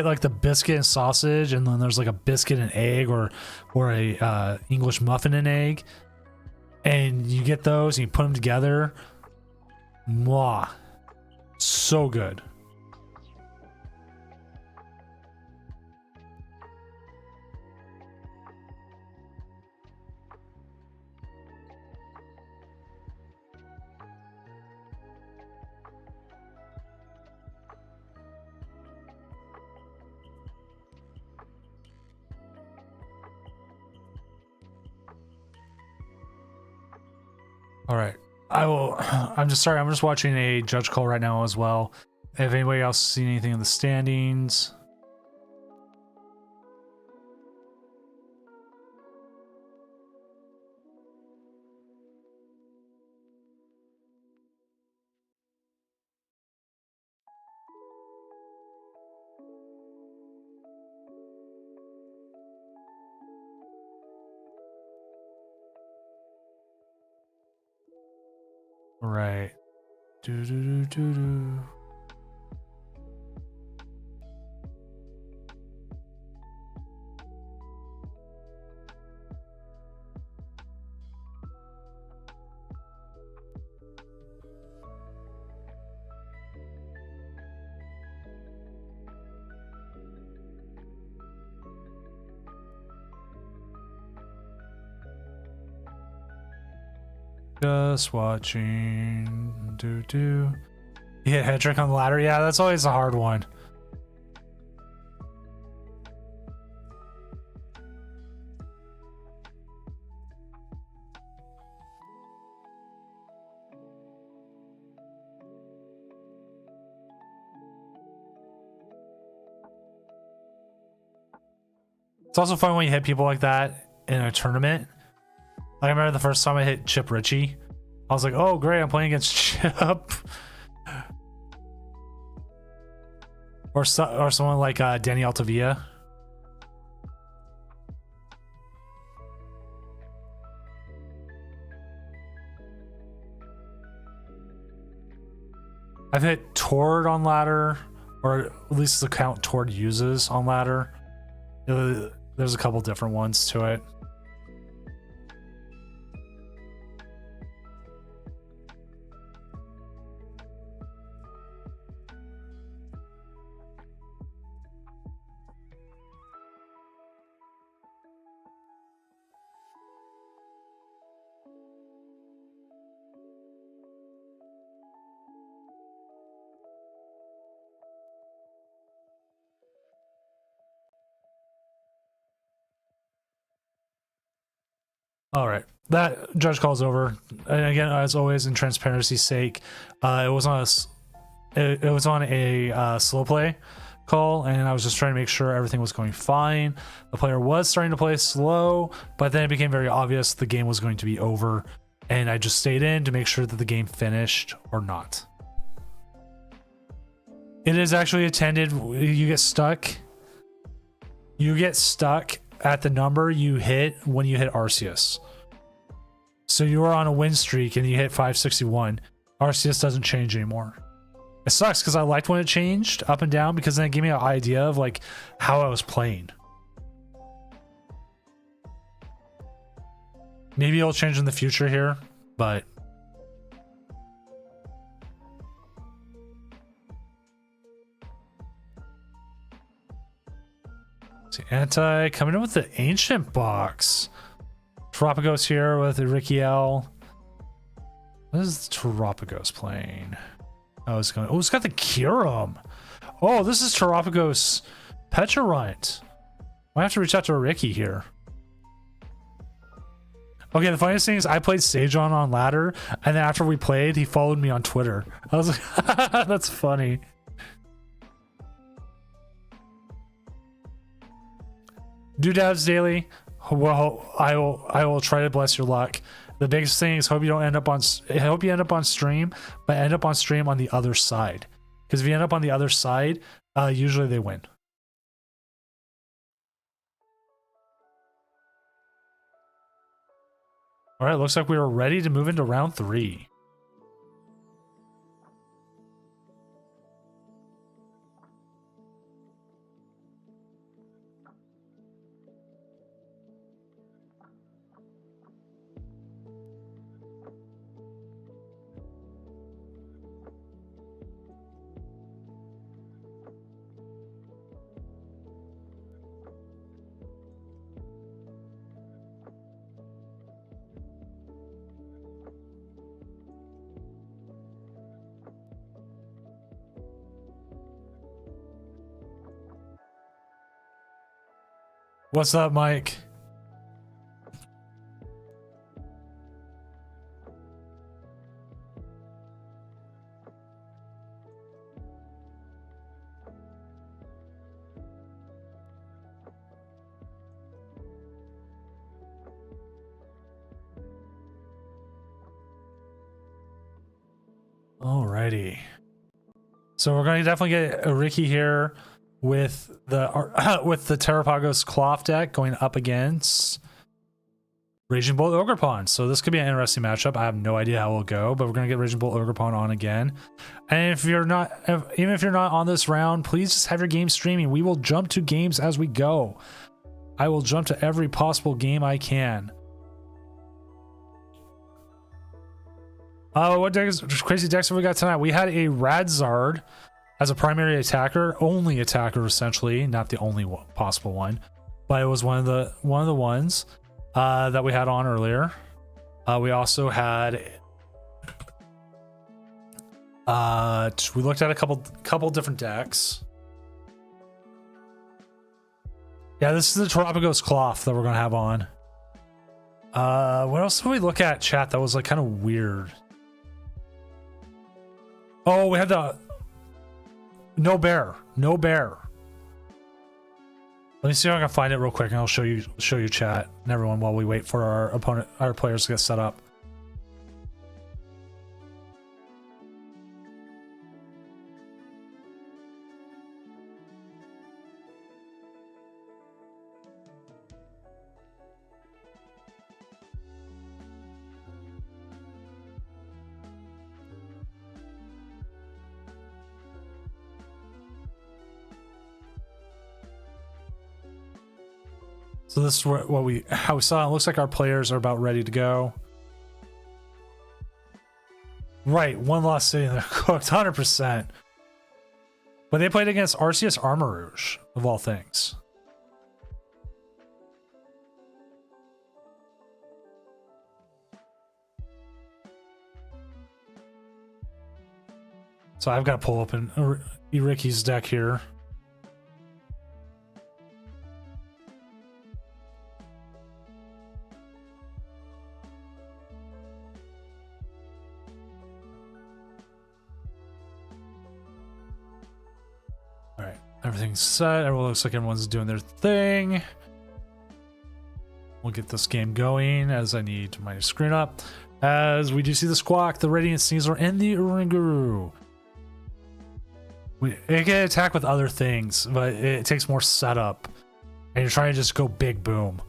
like the biscuit and sausage, and then there's like a biscuit and egg, or a English muffin and egg, and you get those and you put them together. Mwah, so good. All right. I'm just watching a judge call right now as well. If anybody else seen anything in the standings. Right. Do do do do do. Just watching. Do do. You hit head trick on the ladder. Yeah, that's always a hard one. It's also fun when you hit people like that in a tournament. Like I remember the first time I hit Chip Ritchie, I was like, "Oh, great! I'm playing against Chip." or someone like Danny Altavia. I've hit Tord on ladder, or at least the account Tord uses on ladder. There's a couple different ones to it. All right, that judge call's over. And again, as always, in transparency's sake, it was on a slow play call, and I was just trying to make sure everything was going fine. The player was starting to play slow, but then it became very obvious the game was going to be over, and I just stayed in to make sure that the game finished or not. It is actually attended. You get stuck. You get stuck at the number you hit when you hit Arceus. So you were on a win streak and you hit 561. Arceus doesn't change anymore. It sucks because I liked when it changed up and down, because then it gave me an idea of like how I was playing. Maybe it'll change in the future here, but see, Anti coming in with the ancient box Terapagos here with Irikiel. What is Terapagos playing? Oh, it's going. Oh, it's got the Kyurem. Oh, this is Terapagos Pecharunt. I have to reach out to Ricky here. Okay, the funniest thing is I played Sajon on ladder, and then after we played, he followed me on Twitter. I was like, that's funny. Doodads Daily. Well, I will try to bless your luck. The biggest thing is hope you end up on stream, but end up on stream on the other side. Because if you end up on the other side, usually they win. All right, looks like we are ready to move into round 3. What's up, Mike? Alrighty. So we're going to definitely get a Ricky here with the Terapagos Cloth deck going up against Raging Bolt Ogerpon. So this could be an interesting matchup. I have no idea how it will go, but we're going to get Raging Bolt Ogerpon on again. And if you're not, even if you're not on this round, please just have your game streaming. We will jump to games as we go. I will jump to every possible game I can. What crazy decks have we got tonight? We had a Radzard as a primary attacker, only attacker essentially, not the only possible one, but it was one of the ones that we had on earlier. We also had we looked at a couple different decks. Yeah, this is the Terapagos Cloth that we're gonna have on. What else did we look at, chat, that was like kind of weird? Oh, we had the no bear. Let me see if I can find it real quick, and I'll show you chat and everyone while we wait for our players to get set up. So this is how we saw it. It looks like our players are about ready to go. Right, one loss sitting there cooked, 100%. But they played against Arceus Armarouge, of all things. So I've got to pull open Ricky's deck here. Everything's set. Everyone looks like everyone's doing their thing. We'll get this game going as I need my screen up. As we do see the Squawk, the Radiant Sneasler, and the Oranguru. It can attack with other things, but it takes more setup. And you're trying to just go big boom.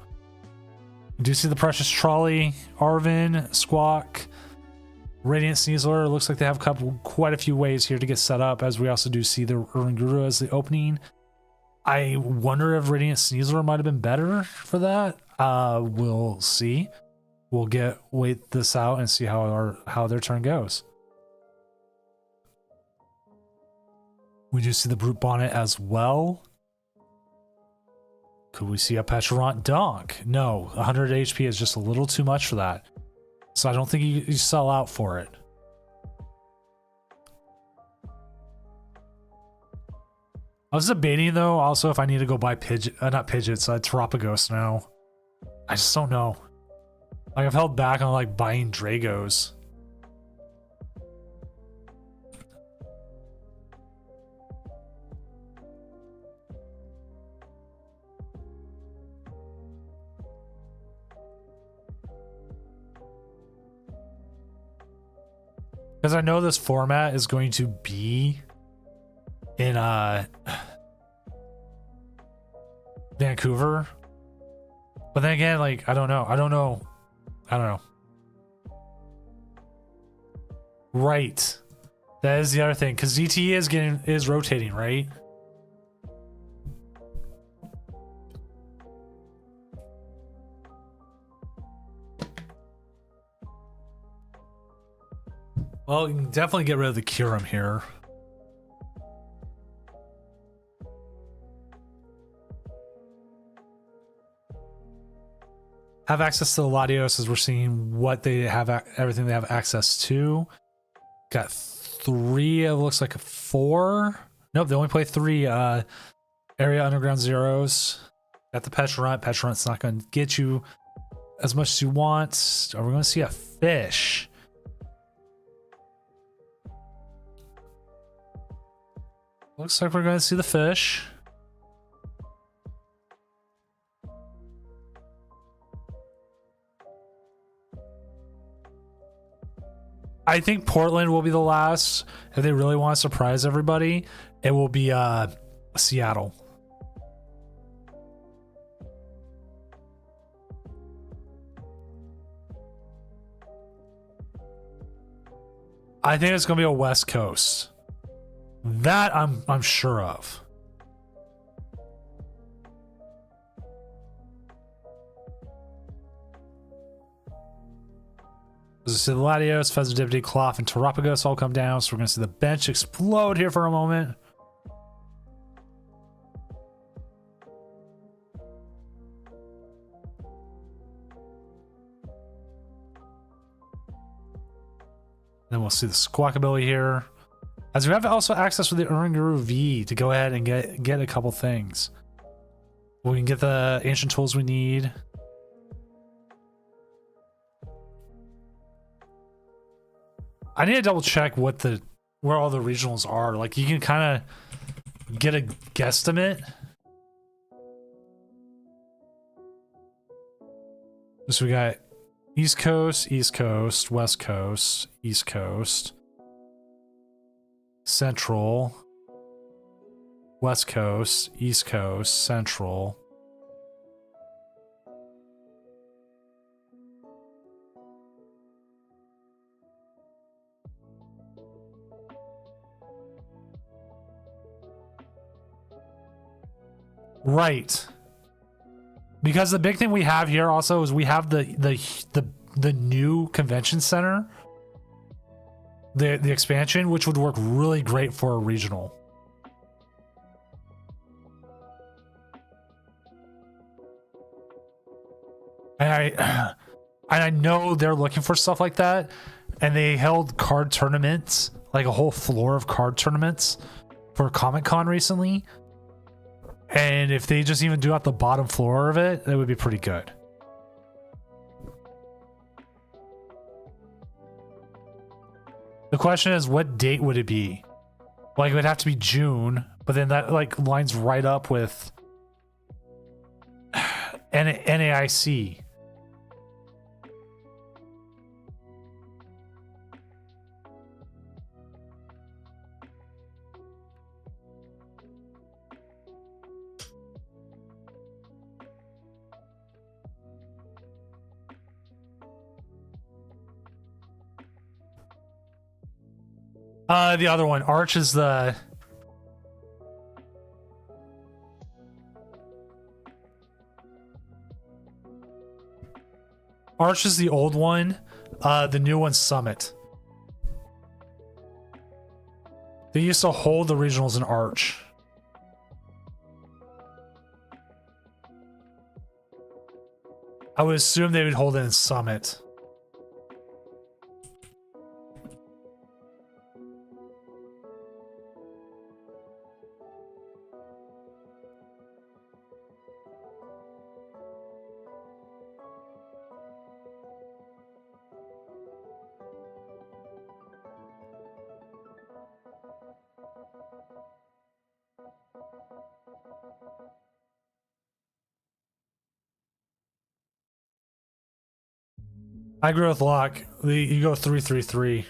You do see the Precious Trolley, Arven, Squawk, Radiant Sneasler. It looks like they have quite a few ways here to get set up, as we also do see the Oranguru as the opening. I wonder if Radiant Sneasler might have been better for that. We'll see. We'll wait this out and see how their turn goes. We do see the Brute Bonnet as well. Could we see a Petrant Dunk? No, 100 HP is just a little too much for that. So I don't think you sell out for it. I was debating though, also if I need to go buy Terapagos now. I just don't know. Like I've held back on like buying Dragos. Because I know this format is going to be in Vancouver. But then again, like I don't know. Right. That is the other thing. Because ZTE is rotating, right? Well, you can definitely get rid of the Kyurem here. Have access to the Latios as we're seeing what they have, everything they have access to. Got 3, it looks like 4. Nope, they only play 3 area underground zeros. Got the Petrant. Petrant's not going to get you as much as you want. Are we going to see a fish? Looks like we're going to see the fish. I think Portland will be the last. If they really want to surprise everybody, it will be Seattle. I think it's going to be a West Coast. That I'm sure of. So the Latios, Fezidipity, Cloth, and Terapagos all come down, so we're going to see the bench explode here for a moment. Then we'll see the Squawkabilly here. As we have also access with the Uranguru V to go ahead and get a couple things. We can get the ancient tools we need. I need to double check where all the regionals are. Like you can kind of get a guesstimate. So we got East Coast, West Coast, East Coast, Central, West Coast, East Coast, Central. Right. Because the big thing we have here also is we have the new convention center, the expansion, which would work really great for a regional. And I know they're looking for stuff like that, and they held card tournaments, like a whole floor of card tournaments for Comic-Con recently. And if they just even do out the bottom floor of it, that would be pretty good. The question is, what date would it be? Like, it would have to be June, but then that like lines right up with NAIC. The other one, Arch is the... Arch is the old one. The new one's Summit. They used to hold the regionals in Arch. I would assume they would hold it in Summit. High growth lock. You go 3-3-3.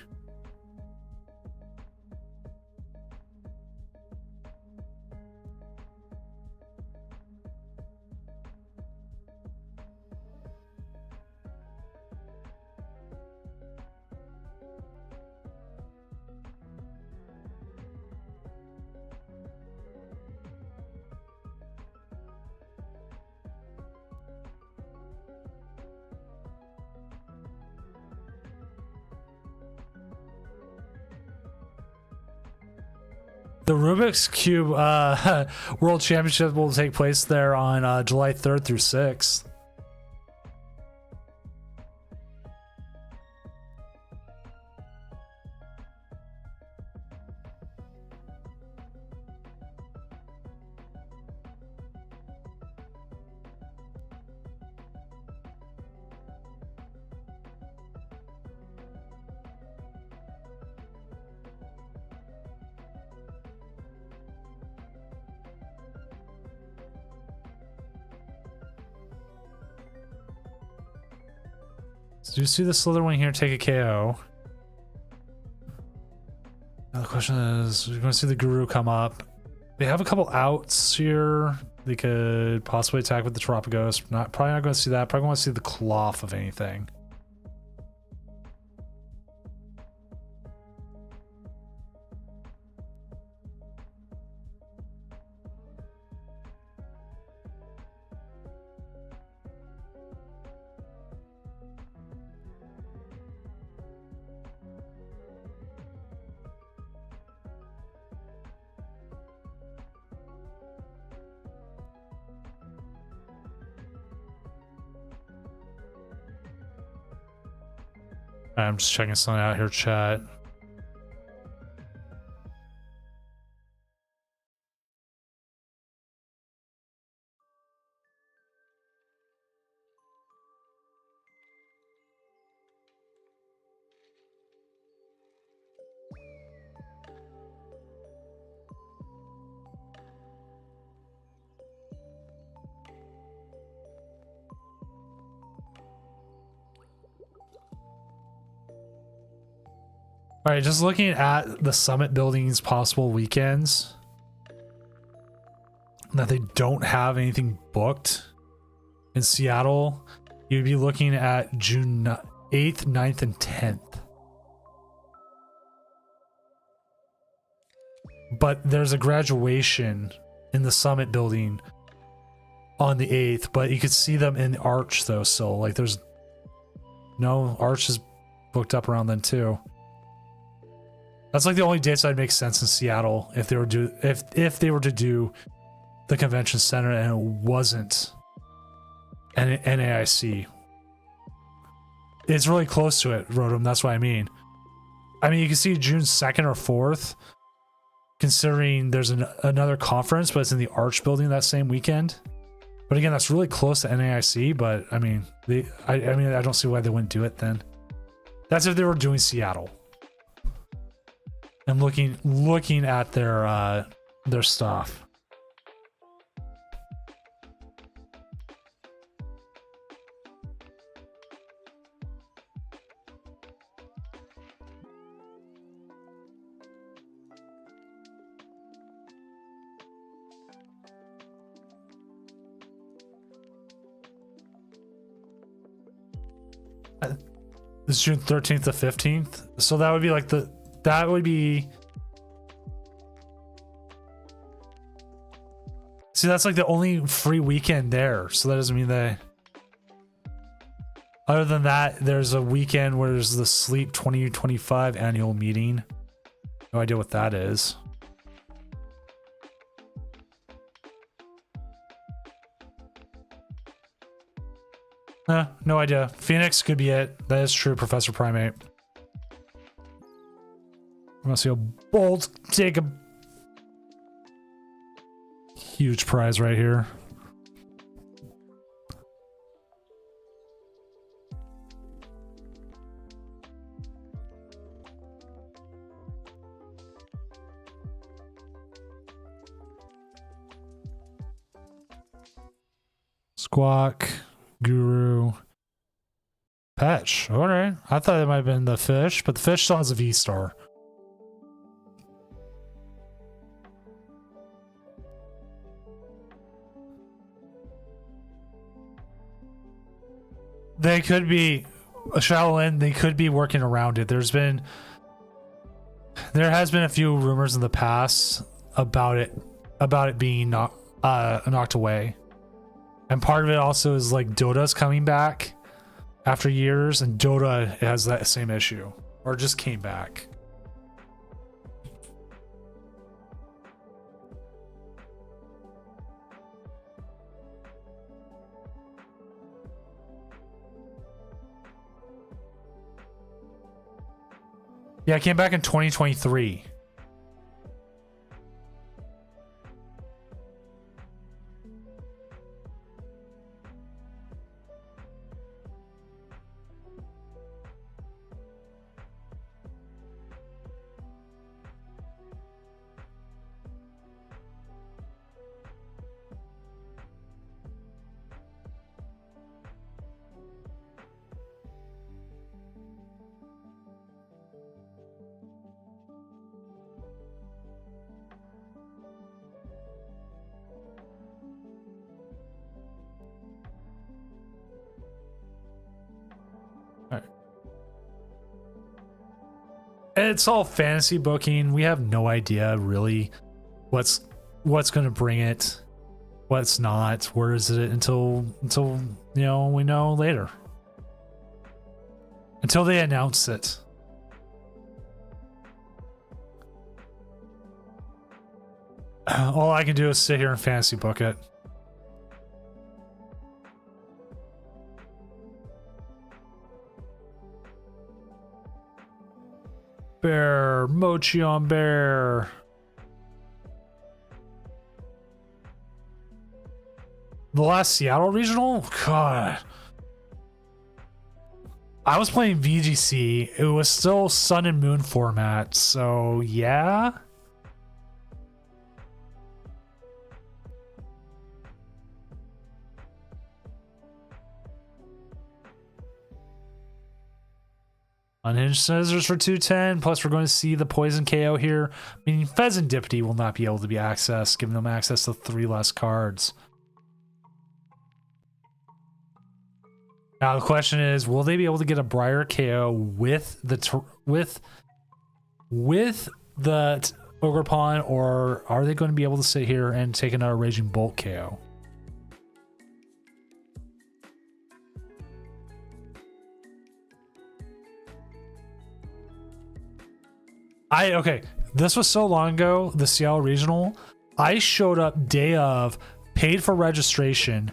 The Rubik's Cube World Championship will take place there on July 3rd through 6th. Do you see the Slither Wing here take a KO? Now the question is, you're going to see the Guru come up. They have a couple outs here. They could possibly attack with the Tropicos. Probably not going to see that. Probably want to see the Cloth of anything. I'm just checking something out here, chat. All right, just looking at the Summit building's possible weekends that they don't have anything booked in Seattle, you'd be looking at June 8th, 9th, and 10th. But there's a graduation in the Summit building on the 8th, but you could see them in the Arch though, so like there's no Arch is booked up around then too. That's like the only dates that'd make sense in Seattle if they were if they were to do the convention center and it wasn't an NAIC. It's really close to it, Rotom. That's what I mean. I mean, you can see June 2nd or 4th, considering there's another conference, but it's in the Arch building that same weekend. But again, that's really close to NAIC. But I mean, I don't see why they wouldn't do it then. That's if they were doing Seattle. And looking at their stuff. This is June 13th to 15th. So that would be like that would be. See, that's like the only free weekend there. So that doesn't mean they. Other than that, there's a weekend where there's the Sleep 2025 annual meeting. No idea what that is. No idea. Phoenix could be it. That is true, Professor Primate. I'm gonna see a Bolt take a huge prize right here. Squawk, Guru, Patch. All right. I thought it might have been the fish, but the fish still has a V-star. They could be a Shaolin. They could be working around it. There has been a few rumors in the past about it being knocked away. And part of it also is like Dota's coming back after years, and Dota has that same issue, or just came back. Yeah, it came back in 2023. It's all fantasy booking. We have no idea really what's going to bring it, what's not. Where is it until you know, we know later. Until they announce it. All I can do is sit here and fantasy book it. Bear, Mochi on Bear. The last Seattle regional? God. I was playing VGC. It was still Sun and Moon format, so yeah. Unhinged Scissors for 210, plus we're going to see the Poison KO here, meaning Pheasant Dipty will not be able to be accessed, giving them access to 3 less cards. Now the question is, will they be able to get a Briar KO with the Ogre Pawn, or are they going to be able to sit here and take another Raging Bolt KO? Okay, this was so long ago, the Seattle Regional. I showed up day of, paid for registration,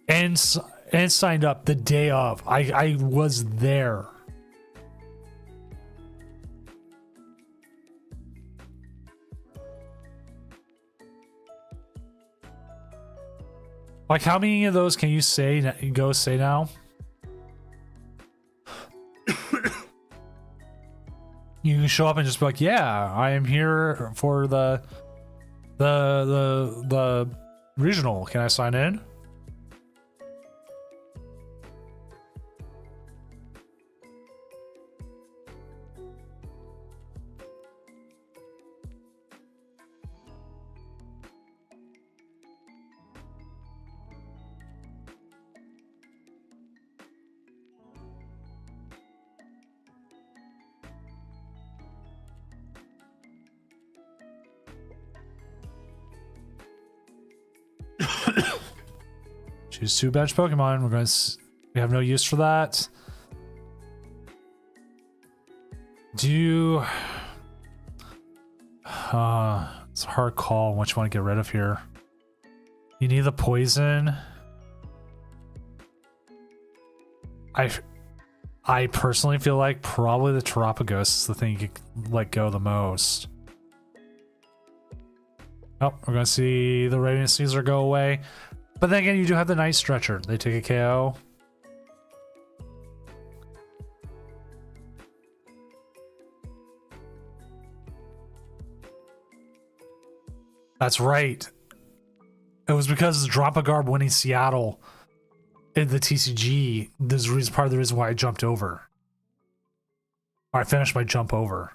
and signed up the day of. I was there. Like, how many of those can you say now? You can show up and just be like, yeah, I am here for the regional. Can I sign in? Choose 2 bench Pokemon. We have no use for that. It's a hard call. What you want to get rid of here? You need the poison. I personally feel like probably the Terapagos is the thing you could let go the most. Oh, we're gonna see the Radiant Caesar go away. But then again, you do have the Night Stretcher. They take a KO. That's right. It was because Dropagarb winning Seattle in the TCG. This is part of the reason why I jumped over. Or I finished my jump over.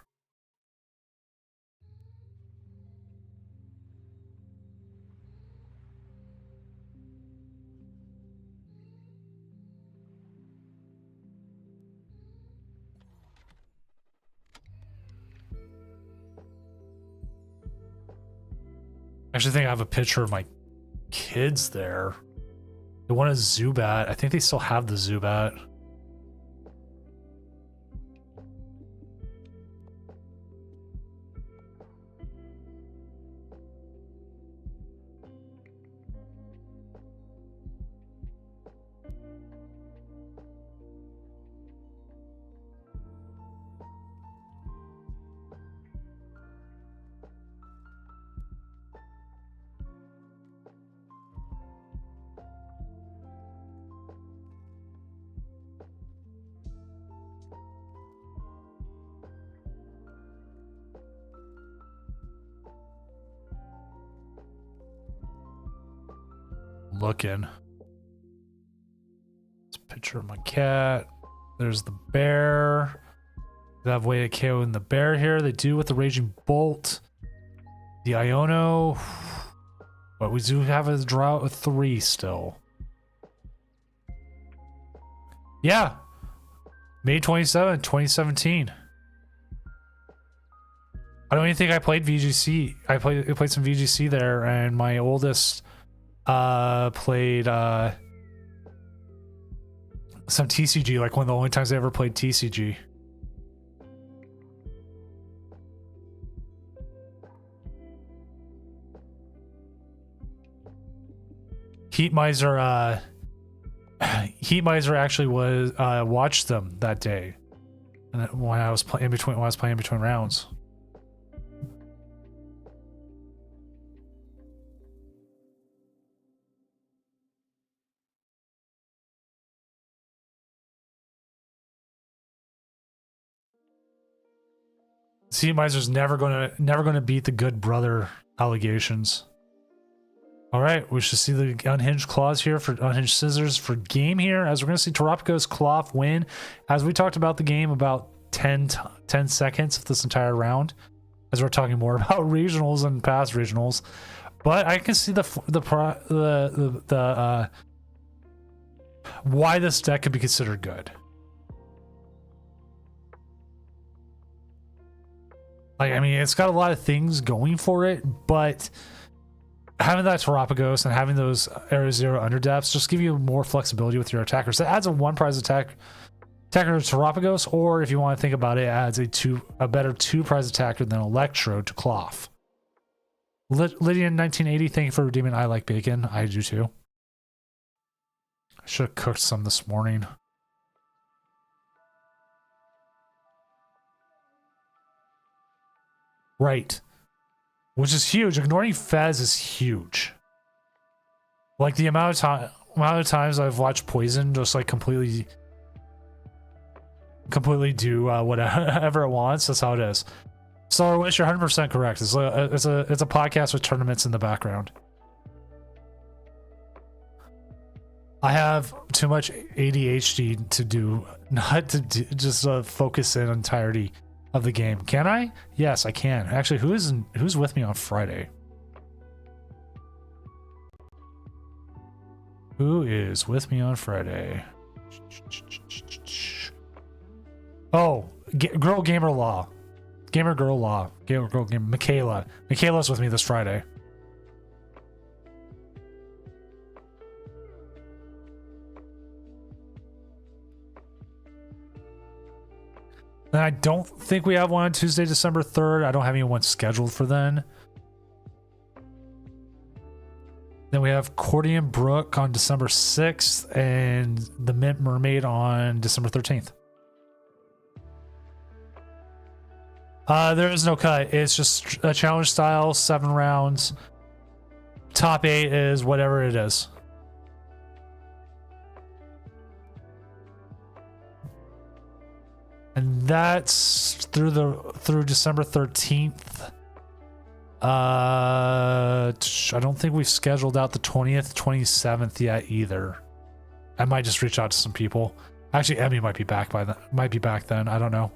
I actually think I have a picture of my kids there. They want a Zubat. I think they still have the Zubat. Looking. It's a picture of my cat. There's the bear. They have way to KO in the bear here. They do with the Raging Bolt. The Iono. But we do have a drought of 3 still. Yeah. May 27, 2017. I don't even think I played VGC. I played some VGC there, and my oldest played some TCG, like one of the only times I ever played TCG. Heat Miser actually was watched them that day, and when I was playing in between rounds. Sea Miser's never gonna beat the good brother allegations. All right, we should see the Unhinged Claws here for Unhinged Scissors for game here, as we're gonna see Terapagos Cloth win. As we talked about the game about 10 seconds of this entire round, as we're talking more about regionals and past regionals, but I can see the why this deck could be considered good. Like, I mean, it's got a lot of things going for it, but having that Terapagos and having those Area Zero underdepths just give you more flexibility with your attackers. That adds a 1 prize attacker to Terapagos, or if you want to think about it, it adds a better 2 prize attacker than Electrode to Cloth. Lydian 1980, thank you for redeeming I Like Bacon. I do too. I should have cooked some this morning. Right. Which is huge. Ignoring Fez is huge. Like the amount of times I've watched Poison just like completely do whatever it wants. That's how it is. So Wish, you're 100% correct. It's a podcast with tournaments in the background. I have too much ADHD to do, not to do, just focus in entirety of the game. Can I? Yes, I can. Actually, who's with me on Friday? Who is with me on Friday? Oh, Girl Gamer Law. Gamer Girl Law. Gamer Girl Gamer. Michaela. Michaela's with me this Friday. And I don't think we have one on Tuesday, December 3rd. I don't have anyone scheduled for then. Then we have Cordian Brook on December 6th and the Mint Mermaid on December 13th. There is no cut. It's just a challenge style, 7 rounds. Top 8 is whatever it is. And that's through December 13th. I don't think we've scheduled out the 20th, 27th yet either. I might just reach out to some people. Actually, Emmy might be back by then. Might be back then. I don't know.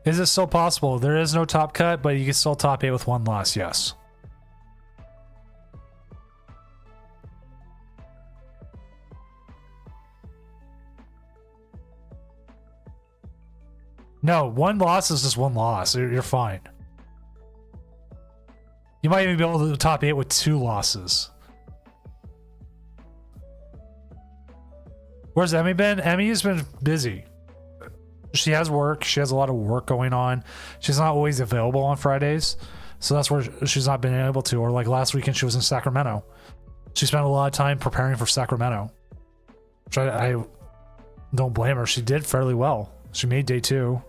Is it still possible? There is no top cut, but you can still top 8 with 1 loss, yes. No, 1 loss is just 1 loss. You're fine. You might even be able to top 8 with 2 losses. Where's Emmy been? Emmy's been busy. She has work. She has a lot of work going on. She's not always available on Fridays. So that's where she's not been able to. Or like last weekend, she was in Sacramento. She spent a lot of time preparing for Sacramento. Which I don't blame her. She did fairly well. She made day 2.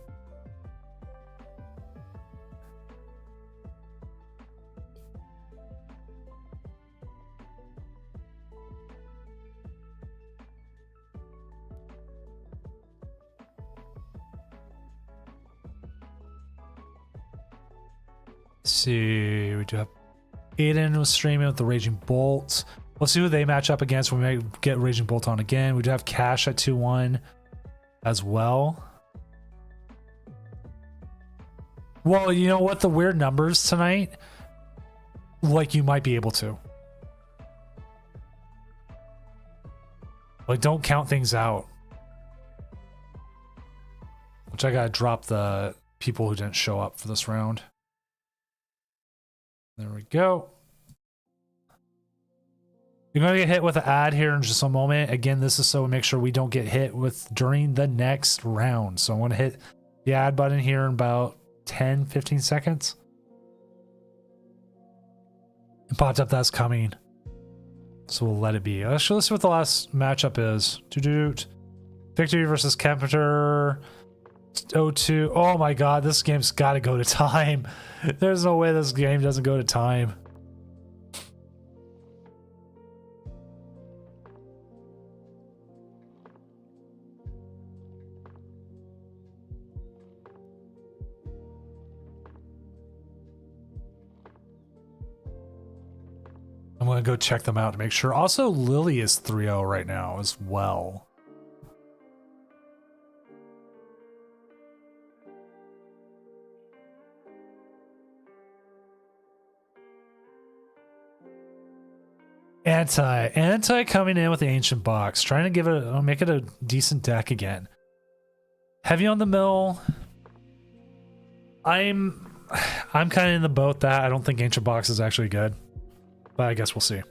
Let's see, we do have Aiden was streaming with the Raging Bolt. Let's see who they match up against. We may get Raging Bolt on again. We do have Cash at 2-1 as well. Well, you know what? The weird numbers tonight, like you might be able to. Like, don't count things out. Which I gotta drop the people who didn't show up for this round. There we go. You're going to get hit with an ad here in just a moment. Again, this is so we make sure we don't get hit with during the next round. So I'm going to hit the ad button here in about 10, 15 seconds. It popped up that's coming. So we'll let it be. Actually, let's see what the last matchup is. Victory versus Kempter. 0-2. Oh my god, this game's got to go to time. There's no way this game doesn't go to time. I'm going to go check them out to make sure. Also, Lily is 3-0 right now as well. Anti coming in with the Ancient Box, trying to give it make it a decent deck again. Heavy on the mill. I'm kind of in the boat that I don't think Ancient Box is actually good, but I guess we'll see.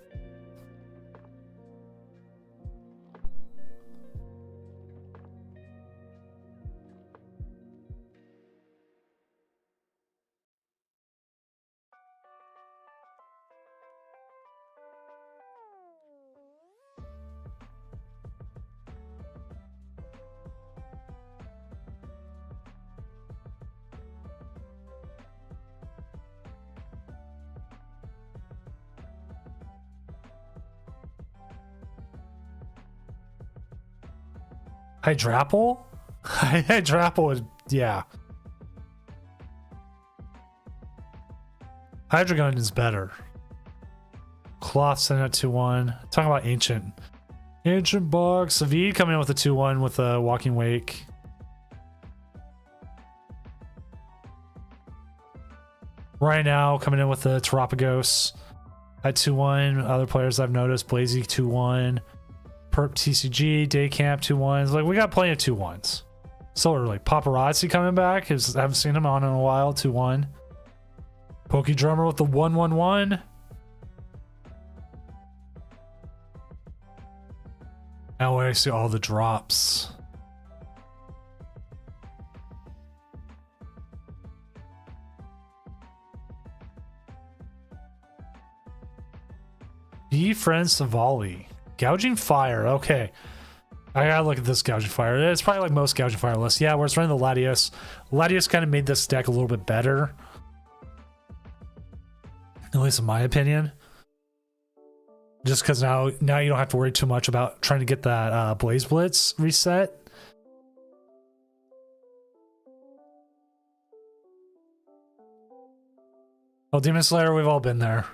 Hydrapple? Hydrapple is, yeah. Hydreigon is better. Cloth sent at 2-1. Talking about Ancient. Ancient Box. Savid coming in with a 2-1 with a Walking Wake. Right now, coming in with a Terapagos at 2-1. Other players I've noticed, Blazy 2-1. Perp TCG, Day Camp 2-1s. Like, we got plenty of 2-1s. So early. Paparazzi coming back. I haven't seen him on in a while. 2-1. Poke Drummer with the 1-1-1. Now I see all the drops. Befriend Savali. Gouging Fire. Okay. I gotta look at this Gouging Fire. It's probably like most Gouging Fire lists. Yeah, we're running the Latios. Latios kind of made this deck a little bit better. At least in my opinion. Just because now you don't have to worry too much about trying to get that Blaze Blitz reset. Oh, Demon Slayer, we've all been there.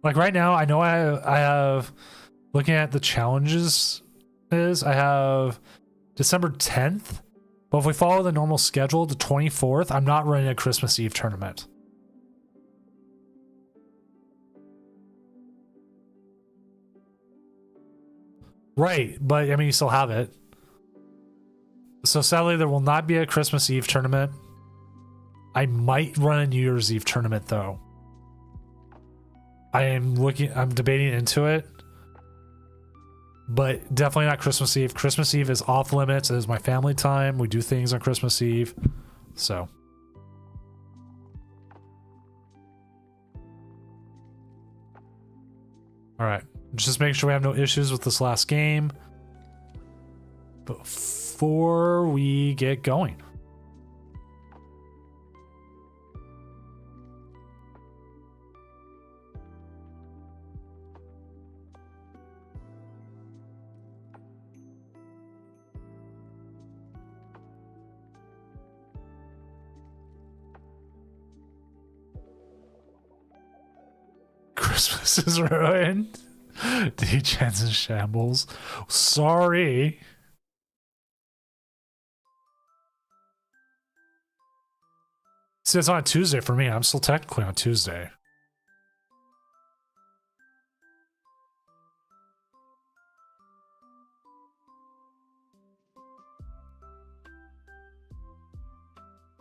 Like right now, I know I have looking at the challenges I have December 10th, but if we follow the normal schedule, the 24th, I'm not running a Christmas Eve tournament. Right, but I mean, you still have it. So sadly, there will not be a Christmas Eve tournament. I might run a New Year's Eve tournament though. I'm debating into it. But definitely not Christmas Eve. Christmas Eve is off limits. It is my family time. We do things on Christmas Eve. So. Alright. Just make sure we have no issues with this last game before we get going. Christmas is ruined. D-Chan's in shambles. Sorry. See, it's on a Tuesday for me. I'm still technically on Tuesday.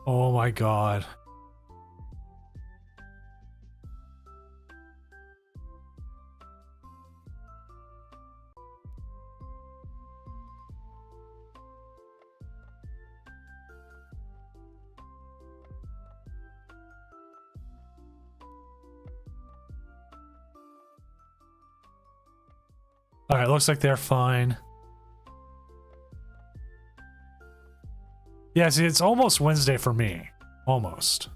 Oh my god. All right, looks like they're fine. Yeah, see, it's almost Wednesday for me. Almost.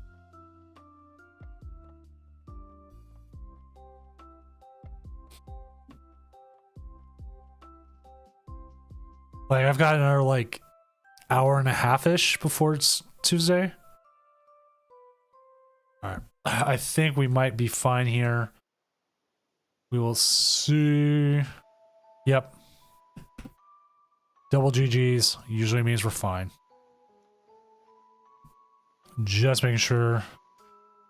Like, I've got another, like, hour and a half-ish before it's Tuesday. All right. I think we might be fine here. We will see. Yep. Double GGs usually means we're fine. Just making sure.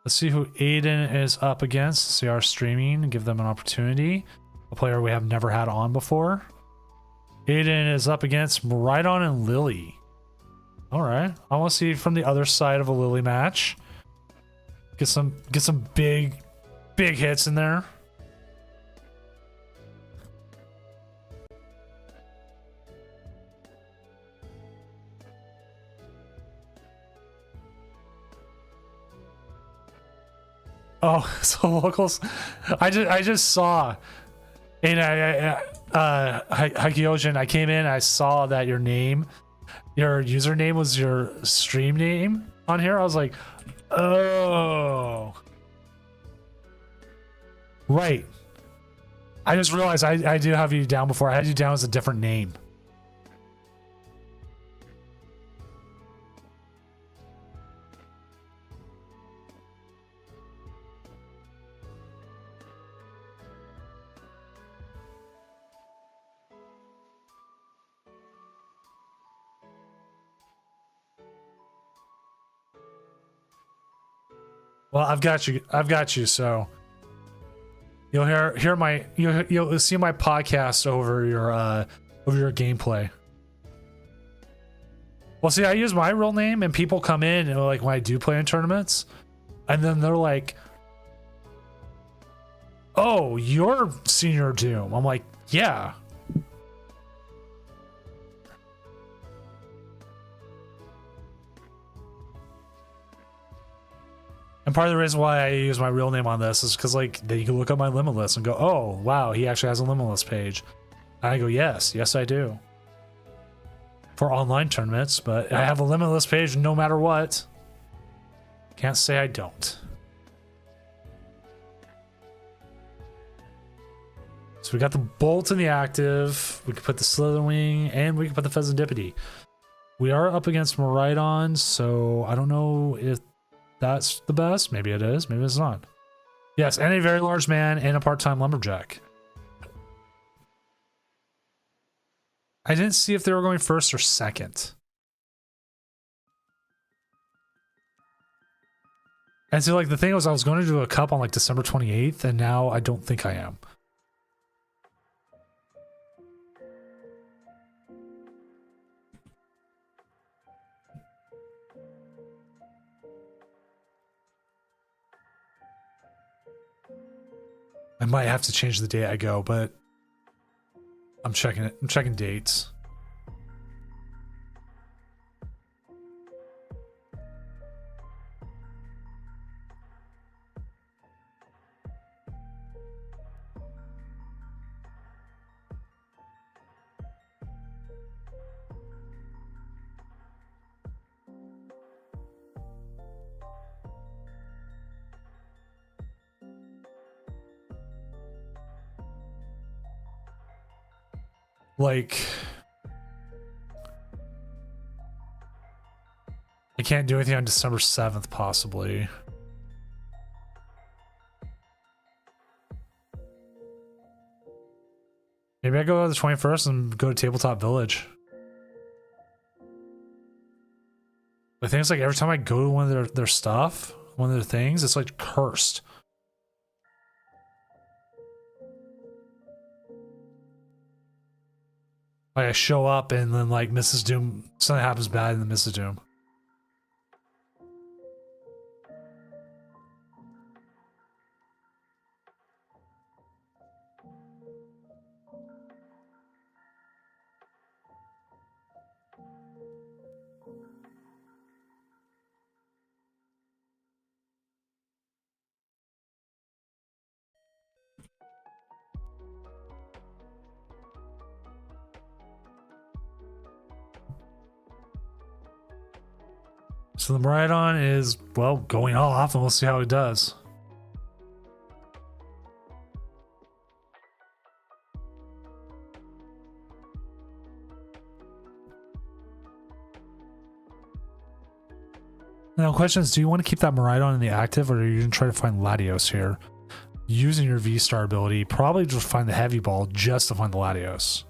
Let's see who Aiden is up against. See our streaming and give them an opportunity. A player we have never had on before. Aiden is up against Maridon and Lily. All right. I want to see from the other side of a Lily match. Get some big hits in there. Oh, so locals. I just saw, and Hakiojin, I came in, I saw that your username was your stream name on here. I was like, oh, right. I just realized I do have you down before. I had you down as a different name. Well, I've got you. So you'll hear my you'll see my podcast over your gameplay. Well, see, I use my real name, and people come in and like when I do play in tournaments, and then they're like, "Oh, you're Senior Doom." I'm like, "Yeah." And part of the reason why I use my real name on this is because like you can look up my Limitless and go, "Oh, wow, he actually has a Limitless page." And I go, "Yes, I do." For online tournaments, but I have a Limitless page no matter what. Can't say I don't. So we got the Bolt in the active. We can put the Slitherwing, and we can put the Pheasantipede. We are up against Miraidon, so I don't know if that's the best. Maybe it is. Maybe it's not. Yes, and a very large man and a part-time lumberjack. I didn't see if they were going first or second. And so, like, the thing was, I was going to do a cup on like December 28th, and now I don't think I am. I might have to change the day I go, but I'm checking it. I'm checking dates. Like, I can't do anything on December 7th, possibly. Maybe I go to the 21st and go to Tabletop Village. The thing is, like, every time I go to one of their stuff, one of their things, it's like cursed. Like, I show up and then, like, Mrs. Doom, something happens bad in the Mrs. Doom. So the Miraidon is, well, going off, and we'll see how it does. Now, question is, do you want to keep that Miraidon in the active, or are you going to try to find Latios here? Using your V-Star ability, probably just find the Heavy Ball just to find the Latios.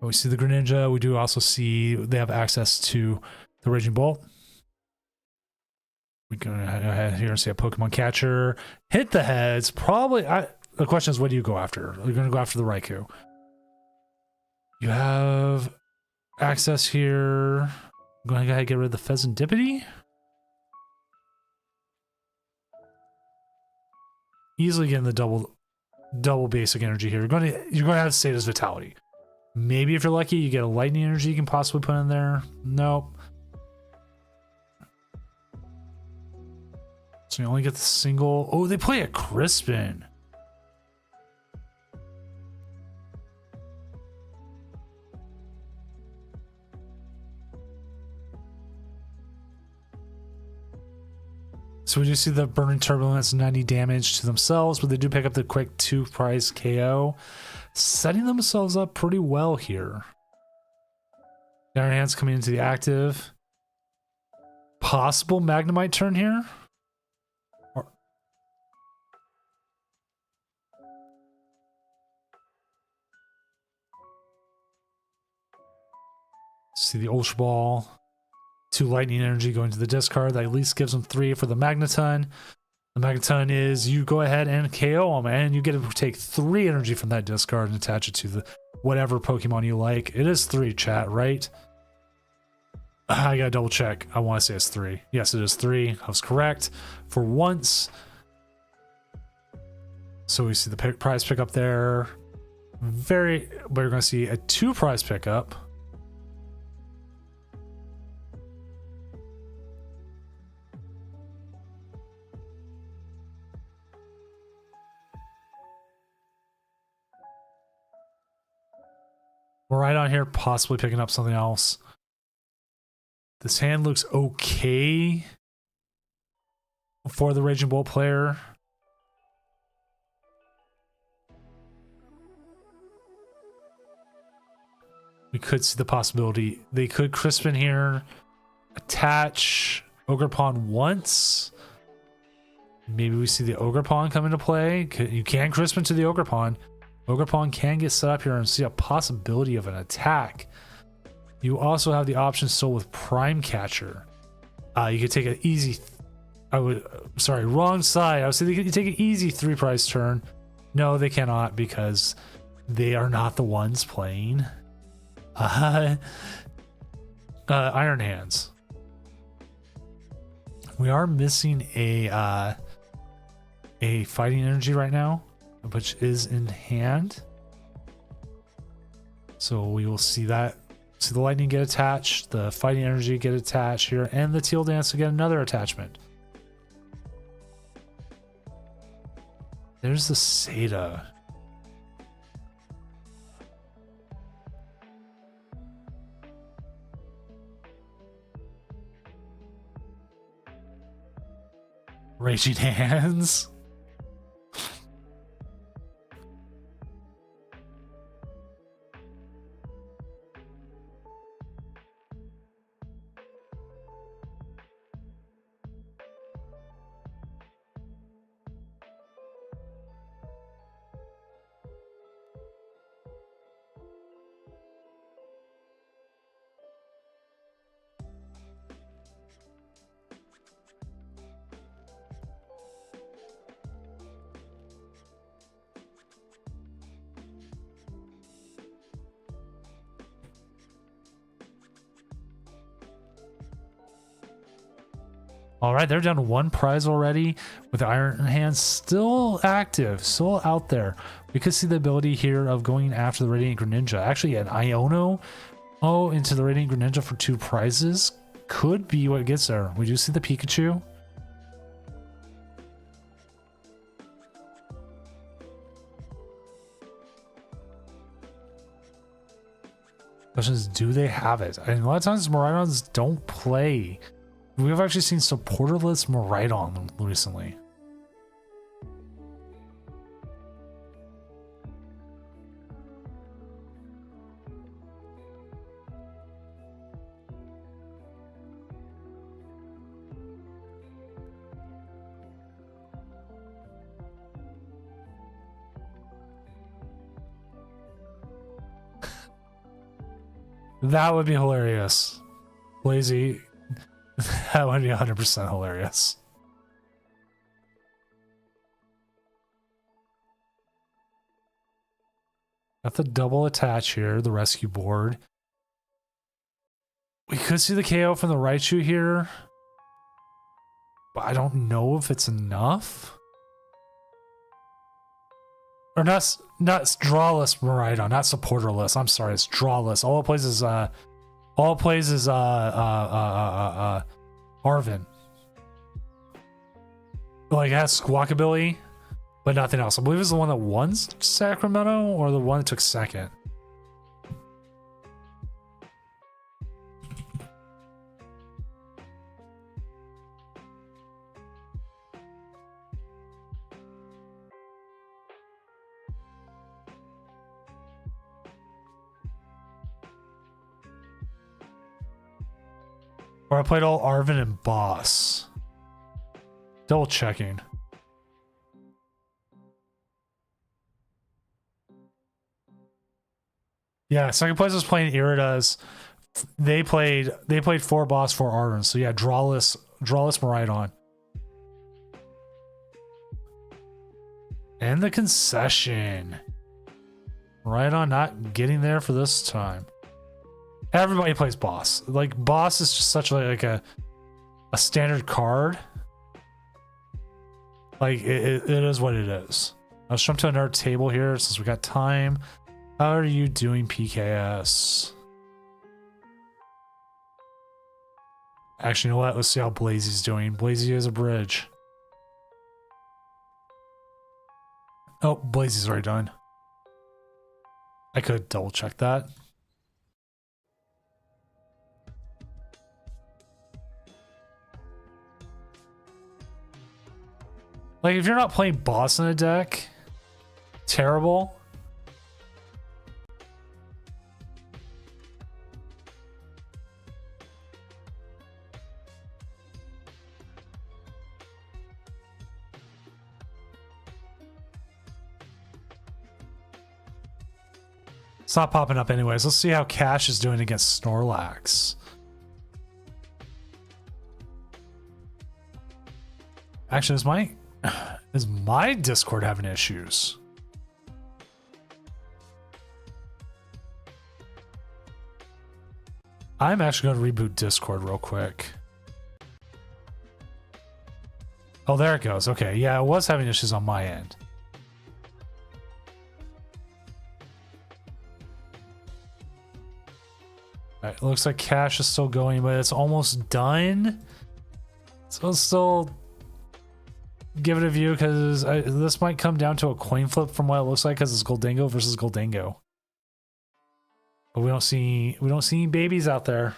We see the Greninja. We do also see they have access to the Raging Bolt. We go ahead here and see a Pokemon Catcher. Hit the heads. Probably. The question is, what do you go after? Are you going to go after the Raikou? You have access here. I'm going to go ahead and get rid of the Pheasantipede. Easily getting the double basic energy here. You're going to have Status Vitality. Maybe if you're lucky, you get a lightning energy you can possibly put in there. Nope. So you only get the single. Oh, they play a Crispin. So we do see the Burning Turbulence 90 damage to themselves, but they do pick up the quick 2-price KO, setting themselves up pretty well here. Iron Hands coming into the active. Possible Magnemite turn here? See the Ultra Ball. 2 Lightning Energy going to the discard. That at least gives them 3 for the Magneton. The Magneton is you go ahead and KO them, and you get to take 3 energy from that discard and attach it to the whatever Pokemon you like. It is 3, chat, right? I gotta double check. I want to say it's 3. Yes, it is 3. I was correct for once. So we see the prize pickup there. We're going to see a 2 prize pickup. We're right on here, possibly picking up something else. This hand looks okay for the Raging Bolt player. We could see the possibility. They could Crispin here, attach Ogerpon once. Maybe we see the Ogerpon come into play. You can Crispin to the Ogerpon. Ogerpon can get set up here and see a possibility of an attack. You also have the option still with Prime Catcher. You could take an easy... sorry, wrong side. I would say they could take an easy 3-price turn. No, they cannot because they are not the ones playing Iron Hands. We are missing a Fighting Energy right now, which is in hand. So we will see that. See the Lightning get attached, the Fighting Energy get attached here, and the Teal Dance to get another attachment. There's the Seda. Raging Hands. All right, they're down to 1 prize already with Iron Hands still active, still out there. We could see the ability here of going after the Radiant Greninja. Actually, an Iono into the Radiant Greninja for 2 prizes could be what gets there. We do see the Pikachu. Question is, do they have it? And a lot of times Miraidons don't play. We've actually seen supporterless Miraidon recently. That would be hilarious. Lazy. That would be 100% hilarious. Got the double attach here, the rescue board. We could see the KO from the Raichu here, but I don't know if it's enough. Or not drawless Miraidon, not supporterless. I'm sorry, it's drawless. All it plays is Arvin. Like, it has Squawkabilly, but nothing else. I believe it's the one that won Sacramento or the one that took second. Or I played all Arvin and Boss. Double checking. Yeah, second place was playing Iridas. They played 4 Boss, 4 Arvin. So yeah, drawless Maridon. And the concession. Maridon not getting there for this time. Everybody plays Boss. Like, Boss is just such like a standard card. Like, it is what it is. Let's jump to another table here since we got time. How are you doing, PKS? Actually, you know what? Let's see how Blazy's doing. Blazy is a bridge. Oh, Blazy's already done. I could double check that. Like, if you're not playing Boss in a deck, terrible. It's not popping up anyways. Let's see how Cash is doing against Snorlax. Actually, is my Discord having issues? I'm actually going to reboot Discord real quick. Oh, there it goes. Okay, yeah, it was having issues on my end. Alright, it looks like Cash is still going, but it's almost done. So let's still give it a view because this might come down to a coin flip from what it looks like because it's Goldango versus Goldango. But we don't see any babies out there.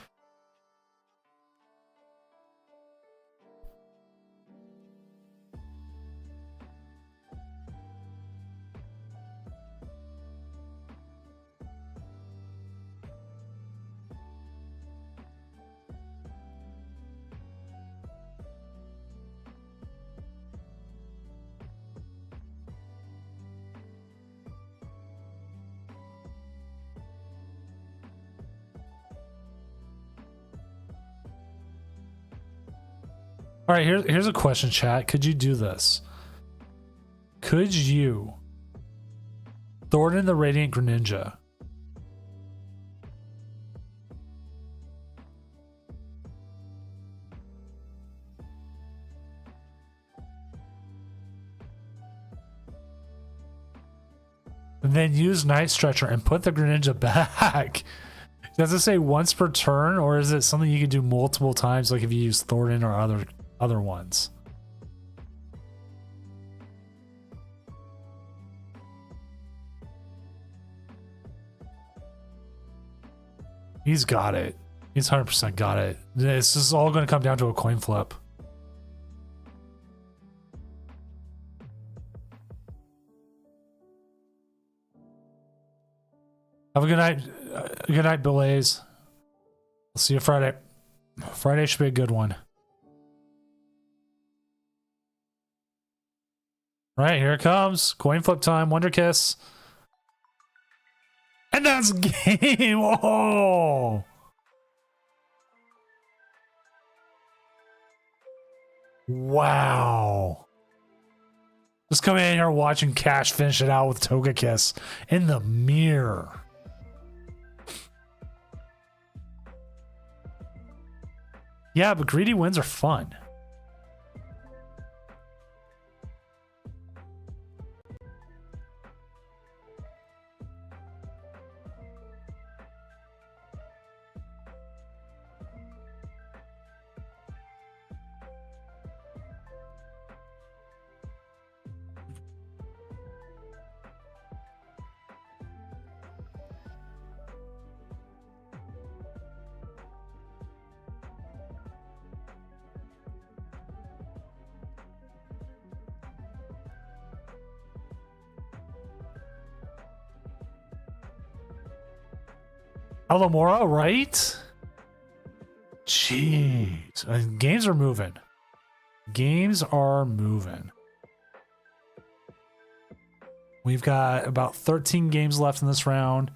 All right, here's a question, chat. Could you do this? Could you Thornton the Radiant Greninja and then use Night Stretcher and put the Greninja back? Does it say once per turn, or is it something you can do multiple times, like if you use Thornton or other ones? He's got it. He's 100% got it. This is all going to come down to a coin flip. Have a good night. Good night, Bill A's. I'll see you Friday. Friday should be a good one. Right, here it comes. Coin flip time. Wonder Kiss. And that's game. Oh. Wow. Just coming in here watching Cash finish it out with Togekiss in the mirror. Yeah, but greedy wins are fun. Alamora, right? Jeez. Jeez. Games are moving. Games are moving. We've got about 13 games left in this round.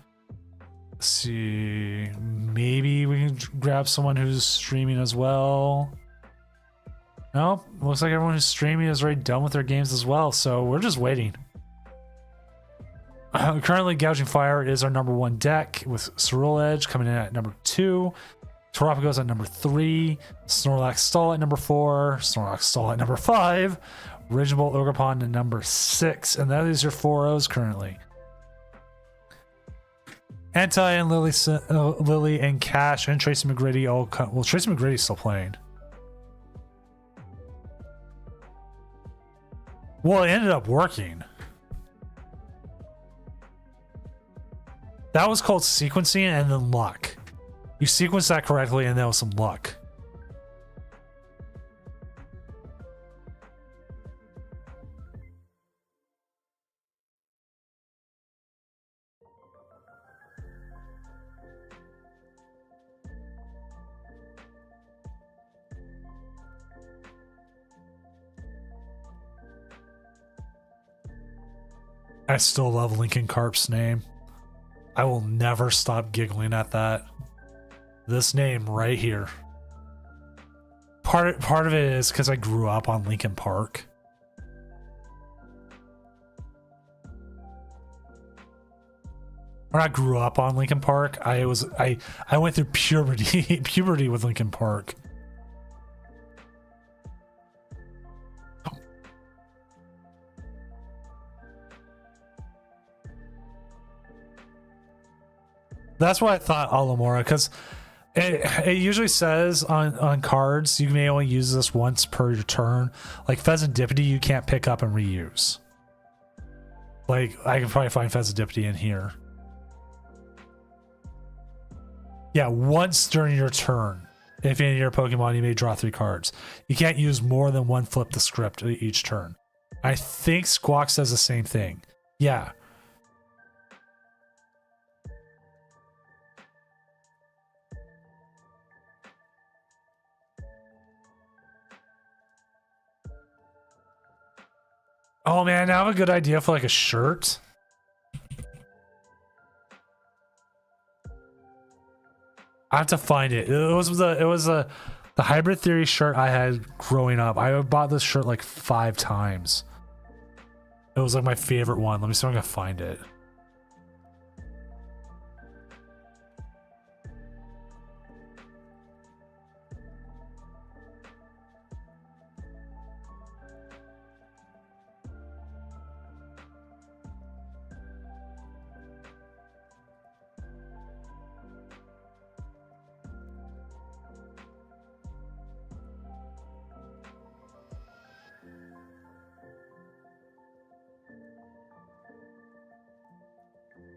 Let's see. Maybe we can grab someone who's streaming as well. Nope. Looks like everyone who's streaming is already done with their games as well. So we're just waiting. Currently, Gouging Fire is our #1 deck with Cerulean Edge coming in at #2. Terapagos at #3. Snorlax Stall at #4. Snorlax Stall at #5. Raging Bolt Ogerpon at #6. And that is your 4-0s currently. Anti and Lily and Cash and Tracy McGrady all come. Well, Tracy McGrady's still playing. Well, it ended up working. That was called sequencing and then luck. You sequenced that correctly and that was some luck. I still love Lincoln Carp's name. I will never stop giggling at that. This name right here. Part of it is because I grew up on Lincoln Park. Or I grew up on Lincoln Park. I went through puberty with Lincoln Park. That's why I thought Alamora, because it usually says on cards you may only use this once per your turn. Like Pheasantipity you can't pick up and reuse. Like I can probably find Pheasantipity in here. Yeah, once during your turn. If in your Pokemon you may draw 3 cards. You can't use more than one flip the script each turn. I think Squawk says the same thing. Yeah. Oh man, I have a good idea for like a shirt. I have to find it. It was the Hybrid Theory shirt I had growing up. I bought this shirt like 5 times. It was like my favorite one. Let me see if I can find it.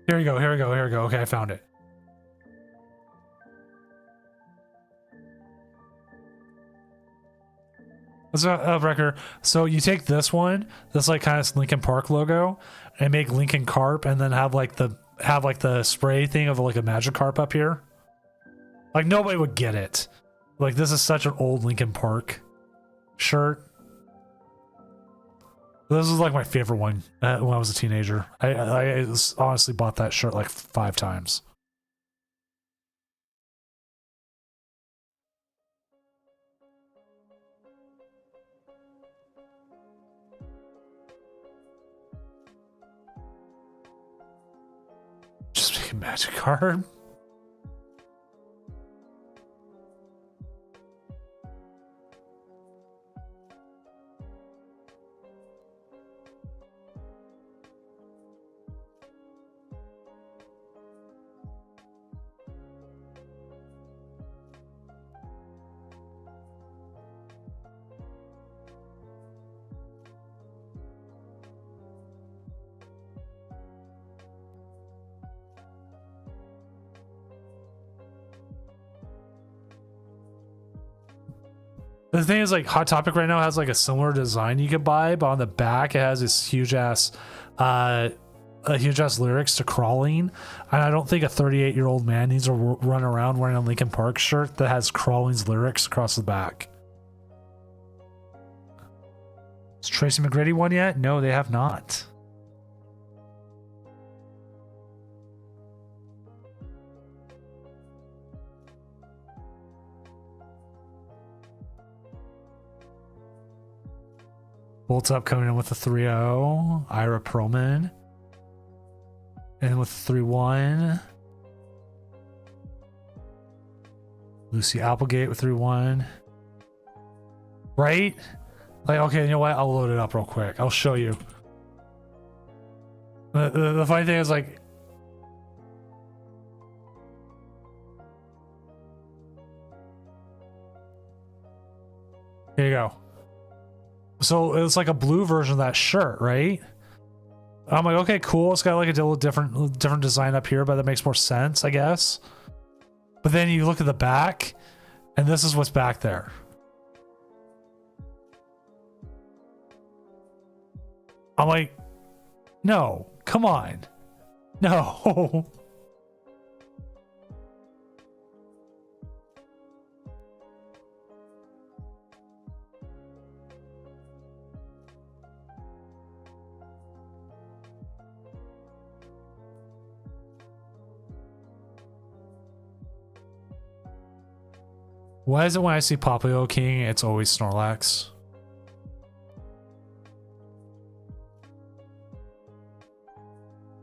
Here we go, here we go, here we go. Okay, I found it. Let's record. So you take this one, this like kind of Lincoln Park logo, and make Lincoln Carp, and then have like the spray thing of like a Magikarp up here. Like nobody would get it. Like this is such an old Lincoln Park shirt. This was like my favorite one when I was a teenager. I honestly bought that shirt like 5 times. Just make a Magikarp. The thing is, like, Hot Topic right now has like a similar design you could buy, but on the back it has this huge ass he adjusts lyrics to crawling, and I don't think a 38-year-old man needs to run around wearing a Linkin Park shirt that has crawling's lyrics across the back. Is Tracy McGrady one yet? No, they have not. Bolts Up coming in with a 3-0. Ira Perlman. And with 3-1. Lucy Applegate with 3-1. Right? Like, okay, you know what? I'll load it up real quick. I'll show you. The funny thing is, like, here you go. So it's like a blue version of that shirt, right? I'm like, okay, cool. It's got like a little different design up here, but that makes more sense, I guess. But then you look at the back, and this is what's back there. I'm like, no, come on. No. Why is it when I see Popplio King, it's always Snorlax?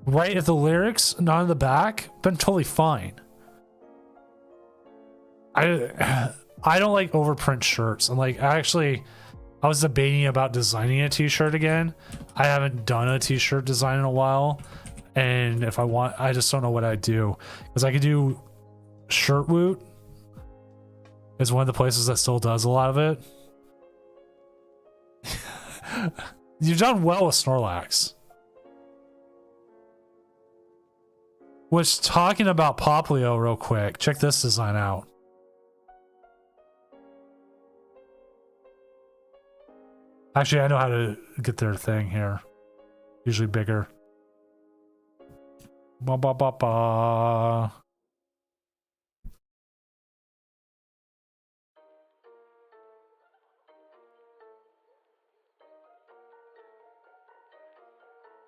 Right, if the lyrics not in the back, been totally fine. I don't like overprint shirts. And like, I was debating about designing a t-shirt again. I haven't done a t-shirt design in a while. And if I want, I just don't know what I'd do. Because I could do Shirtwoot. Is one of the places that still does a lot of it. You've done well with Snorlax. Which, talking about Popplio real quick, check this design out. Actually, I know how to get their thing here. Usually bigger. Ba ba ba ba.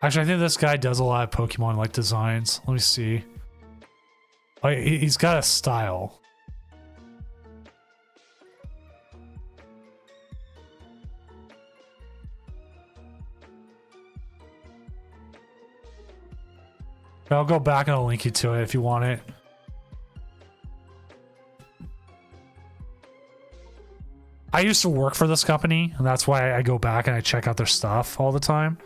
Actually, I think this guy does a lot of Pokemon like designs. Let me see. Like, he's got a style. I'll go back and I'll link you to it if you want it. I used to work for this company, and that's why I go back and I check out their stuff all the time.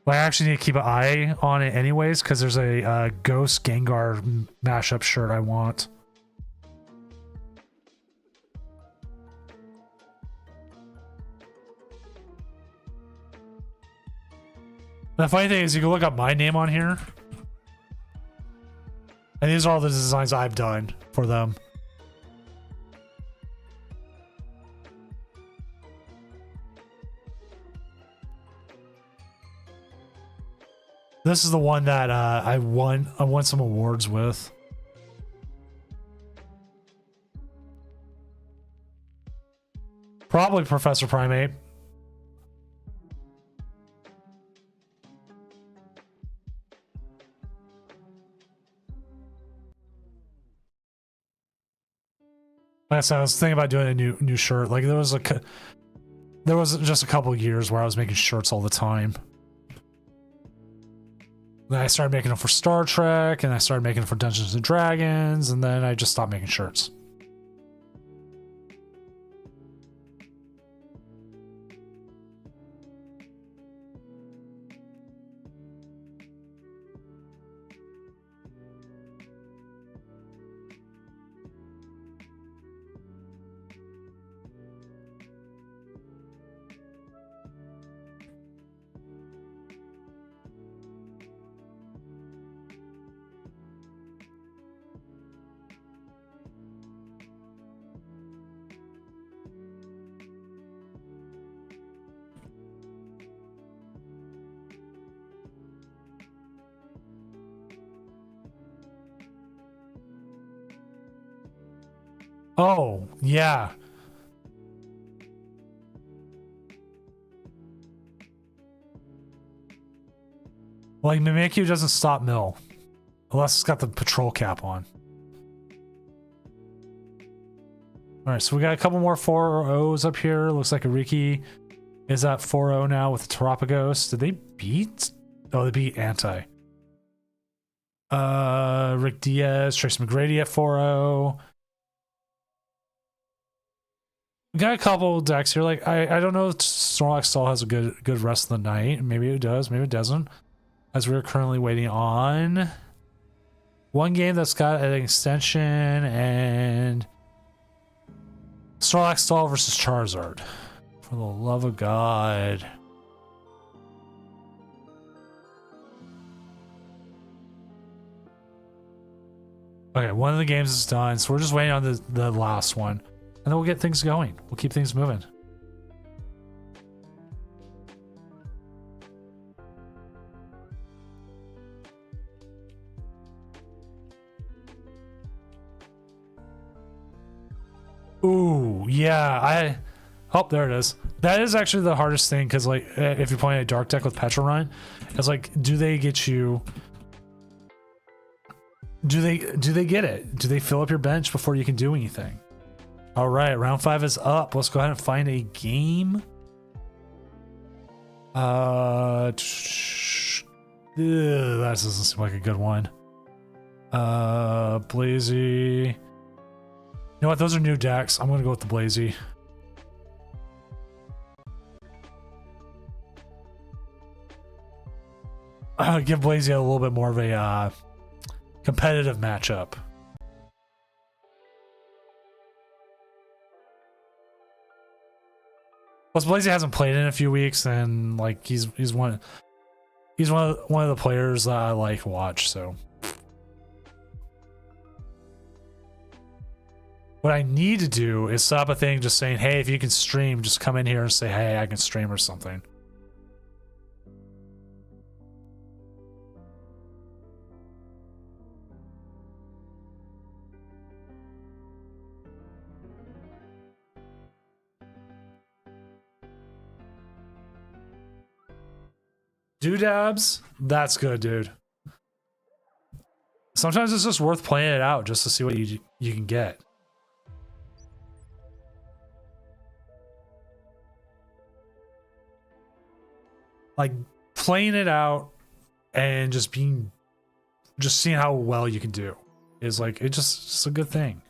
But I actually need to keep an eye on it anyways, because there's a Ghost Gengar mashup shirt I want. The funny thing is, you can look up my name on here. And these are all the designs I've done for them. This is the one that I won some awards with. Probably Professor Primate. Like I said, I was thinking about doing a new shirt. Like there was just a couple of years where I was making shirts all the time. Then I started making them for Star Trek, and I started making them for Dungeons and Dragons, and then I just stopped making shirts. Oh, yeah. Like, Mimikyu doesn't stop Mill. Unless it's got the patrol cap on. Alright, so we got a couple more 4-0s up here. Looks like Ariki is at 4-0 now with the Terapagos. Did they beat? Oh, they beat Anti. Rick Diaz, Trace McGrady at 4-0. We got a couple decks here. Like, I don't know if Snorlax still has a good rest of the night. Maybe it does, maybe it doesn't. As we're currently waiting on one game that's got an extension and Snorlax Stall versus Charizard. For the love of God. Okay, one of the games is done, so we're just waiting on the last one. And then we'll get things going. We'll keep things moving. Ooh, yeah, oh, there it is. That is actually the hardest thing, because like if you're playing a dark deck with Petra Run, it's like, do they get you? Do they get it? Do they fill up your bench before you can do anything? All right, round 5 is up. Let's go ahead and find a game. That doesn't seem like a good one. Blazy. You know what? Those are new decks. I'm gonna go with the Blazy. Give Blazy a little bit more of a competitive matchup. Plus, Blazy hasn't played in a few weeks, and like he's one of the players that I like to watch. So, what I need to do is set up a thing just saying, "Hey, if you can stream, just come in here and say, hey, I can stream,' or something." Doodabs, that's good, dude. Sometimes it's just worth playing it out just to see what you can get. Like playing it out and just seeing how well you can do is like it's just a good thing.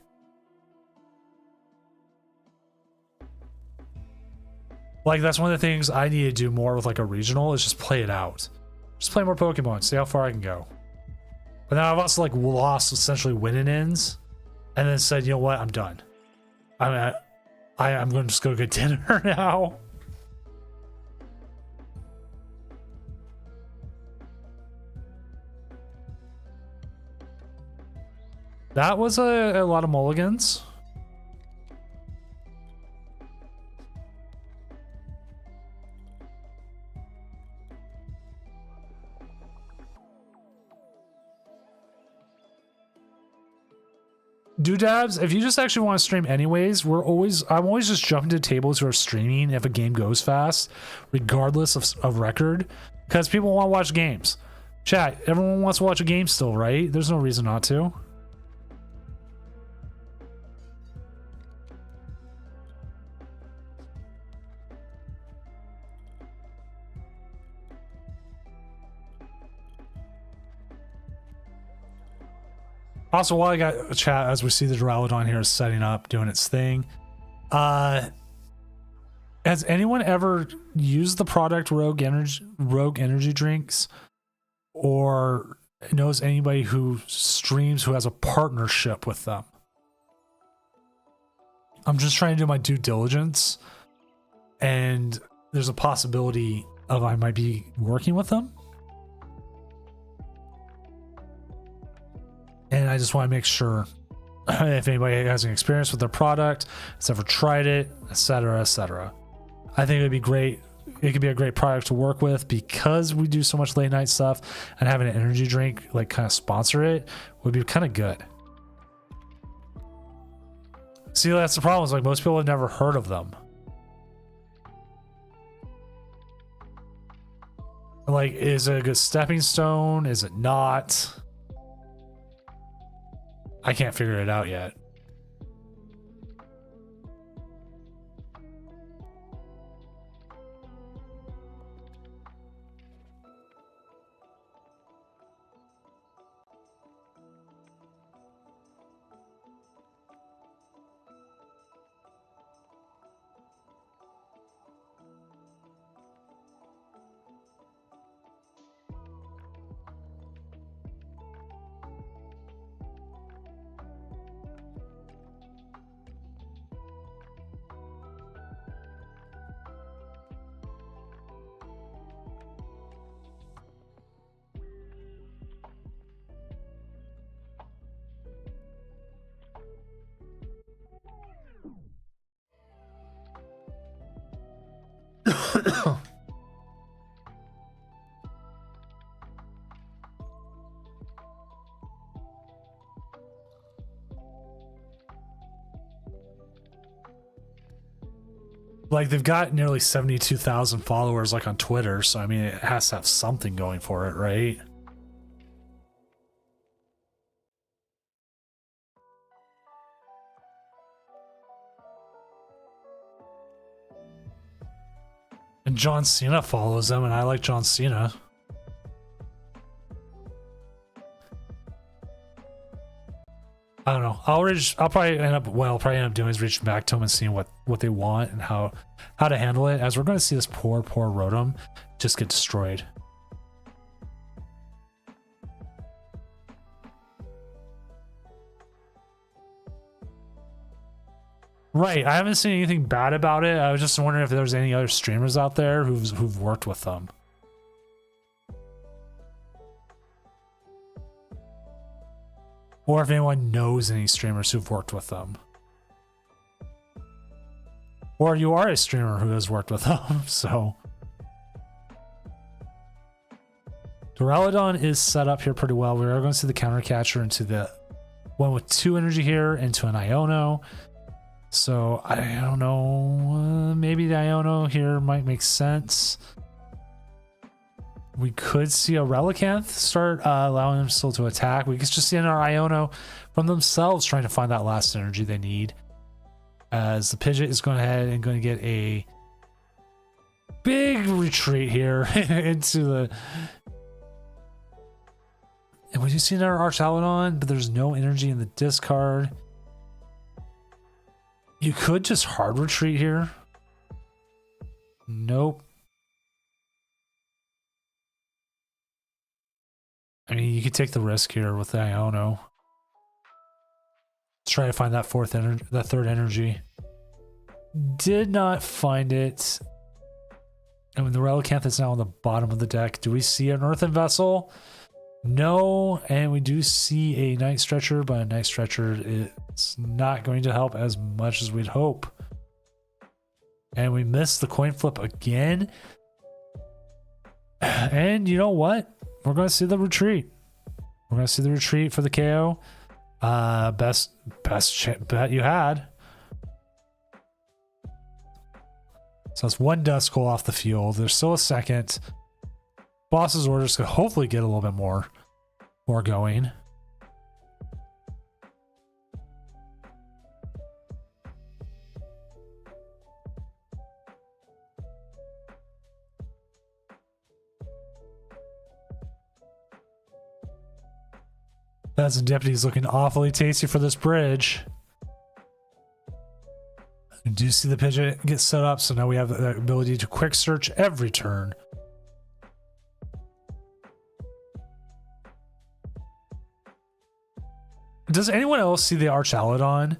Like, that's one of the things I need to do more with like a regional is just play it out. Just play more Pokemon, see how far I can go. But now I've also like lost essentially win-and-ends and then said, you know what, I'm done. I'm going to just go get dinner now. That was a lot of mulligans. Doodabs, if you just actually want to stream anyways, I'm always just jumping to tables who are streaming if a game goes fast, regardless of record, because people want to watch games. Chat, everyone wants to watch a game still, right? There's no reason not to. Also, while I got a chat, as we see the Duraludon here is setting up, doing its thing. Has anyone ever used the product Rogue Energy Drinks, or knows anybody who streams who has a partnership with them? I'm just trying to do my due diligence, and there's a possibility of I might be working with them. And I just want to make sure if anybody has any experience with their product, has ever tried it, etc., etc. I think it would be great. It could be a great product to work with because we do so much late night stuff, and having an energy drink like kind of sponsor it would be kind of good. See, that's the problem. Is like most people have never heard of them. Like, is it a good stepping stone? Is it not? I can't figure it out yet. Like, they've got nearly 72,000 followers, like, on Twitter, so I mean, it has to have something going for it, right? And John Cena follows them, and I like John Cena. I don't know. I'll probably end up doing is reaching back to them and seeing what they want and how to handle it, as we're going to see this poor Rotom just get destroyed. Right. I haven't seen anything bad about it. I was just wondering if there's any other streamers out there who've worked with them. Or if anyone knows any streamers who've worked with them. Or you are a streamer who has worked with them, so. Duraludon is set up here pretty well. We are going to see the counter catcher into the one with 2 energy here into an Iono. So I don't know, maybe the Iono here might make sense. We could see a Relicanth start allowing them still to attack. We could just see our Iono from themselves trying to find that last energy they need. As the Pidgeot is going ahead and going to get a big retreat here into the... And we do see another Archaludon, but there's no energy in the discard. You could just hard retreat here. Nope. I mean, you could take the risk here with the Iono. Let's try to find that third energy. Did not find it. And the Relicanth is now on the bottom of the deck. Do we see an Earthen Vessel? No, and we do see a Night Stretcher, but a Night Stretcher is not going to help as much as we'd hope. And we missed the coin flip again. And you know what? We're going to see the retreat. We're going to see the retreat for the KO. Best bet you had. So it's 1 Duskull off the field. There's still a second. Boss's orders could hopefully get a little bit more going. That's the deputy's looking awfully tasty for this bridge. We do see the Pidgeot get set up, so now we have the ability to quick search every turn. Does anyone else see the Archaludon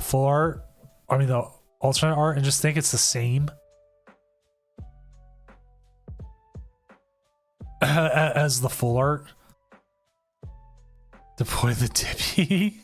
full art? I mean, the alternate art, and just think it's the same as the full art? Deploy the Dippy.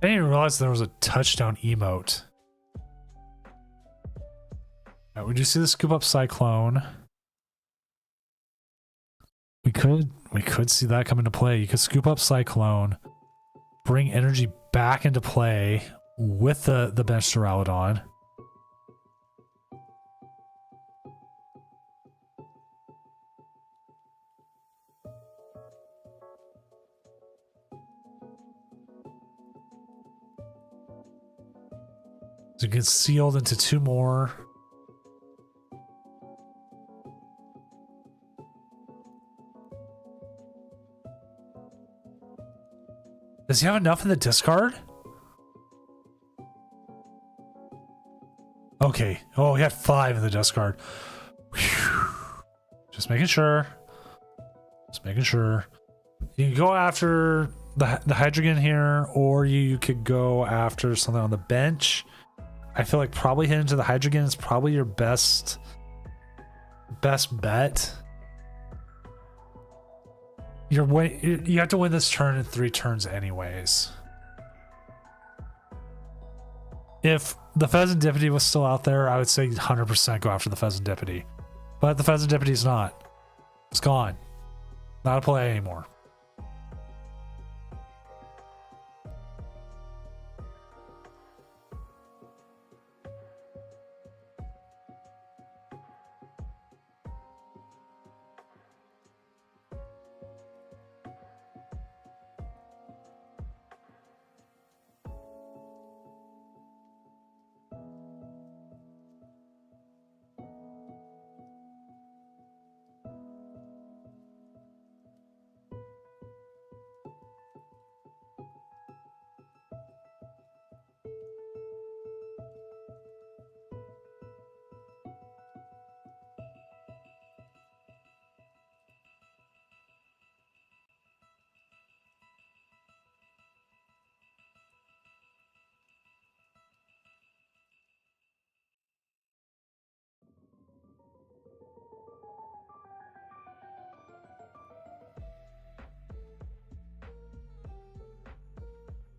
I didn't even realize there was a touchdown emote. Right, we do see the scoop up cyclone. We could see that come into play. You could scoop up cyclone, bring energy back into play with the bench Duraludon. So it gets sealed into 2 more. Does he have enough in the discard? Okay. Oh, he had 5 in the discard. Whew. Just making sure. Just making sure. You can go after the Hydreigon here, or you could go after something on the bench. I feel like probably hitting into the Hydreigon is probably your best bet. You have to win this turn in 3 turns anyways. If the Pheasantipede was still out there, I would say 100% go after the Pheasantipede. But the Pheasantipede is not. It's gone. Not a play anymore.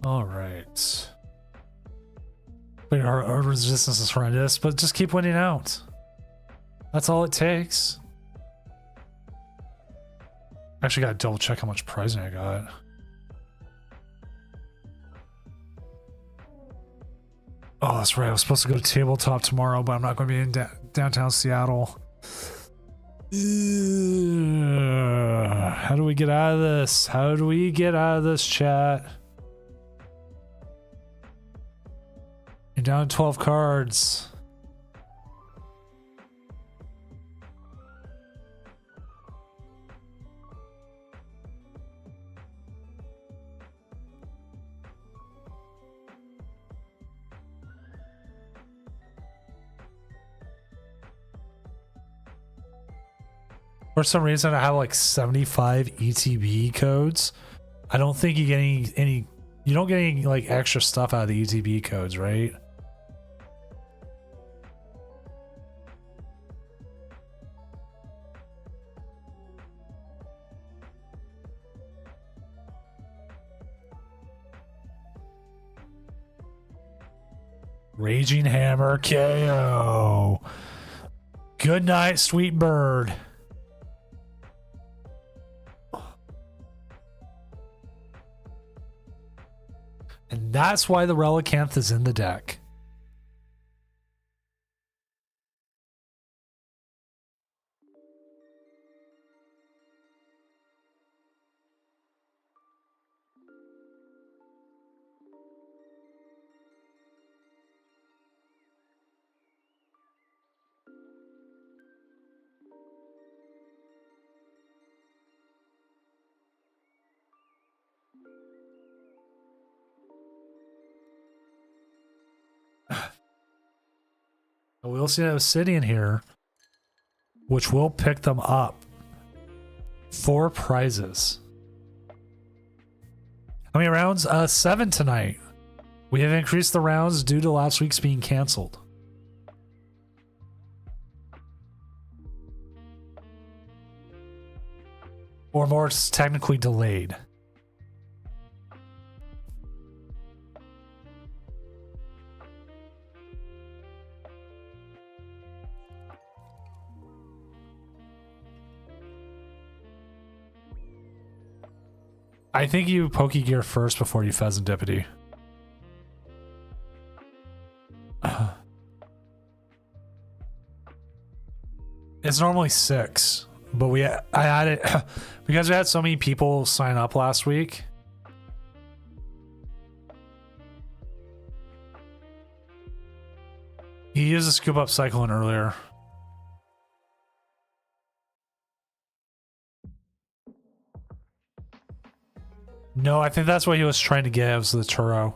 All right. Our resistance is horrendous, but just keep winning out. That's all it takes. Actually, gotta double check how much prizing I got. Oh, that's right. I was supposed to go to tabletop tomorrow, but I'm not going to be in downtown Seattle. How do we get out of this? How do we get out of this, chat? You're down 12 cards. For some reason, I have like 75 ETB codes. I don't think you get any. You don't get any like extra stuff out of the ETB codes, right? Raging Hammer KO. Good night, sweet bird. And that's why the Relicanth is in the deck. We'll see an Obsidian here, which will pick them up 4 prizes. How many rounds? 7 tonight. We have increased the rounds due to last week's being canceled. Or more technically delayed. I think you Pokegear first before you Pheasantipity. It's normally 6, but I had it because we had so many people sign up last week. He used a scoop up Cyclone earlier. No, I think that's what he was trying to get. It was the Turo.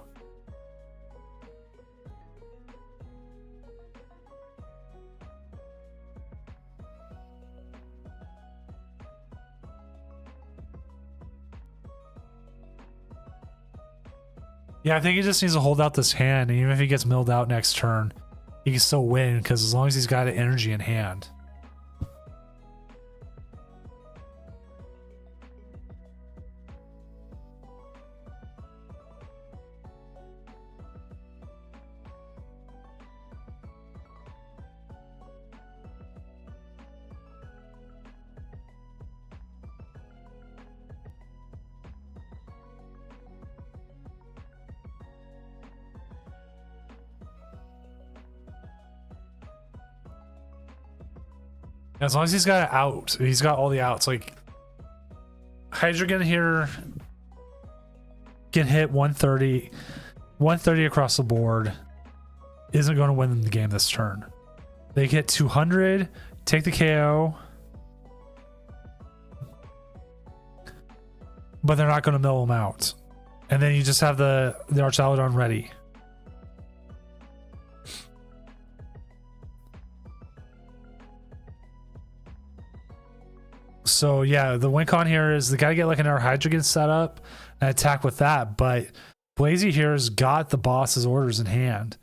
Yeah, I think he just needs to hold out this hand, and even if he gets milled out next turn, he can still win, because as long as he's got an energy in hand. As long as he's got it out, he's got all the outs. Like Hydreigon here can hit 130 across the board. Isn't going to win the game this turn. They get 200, take the KO, but they're not going to mill him out. And then you just have the Archaludon ready. So yeah, the win con here is they got to get like another Hydreigon set up and attack with that. But Blazy here has got the boss's orders in hand.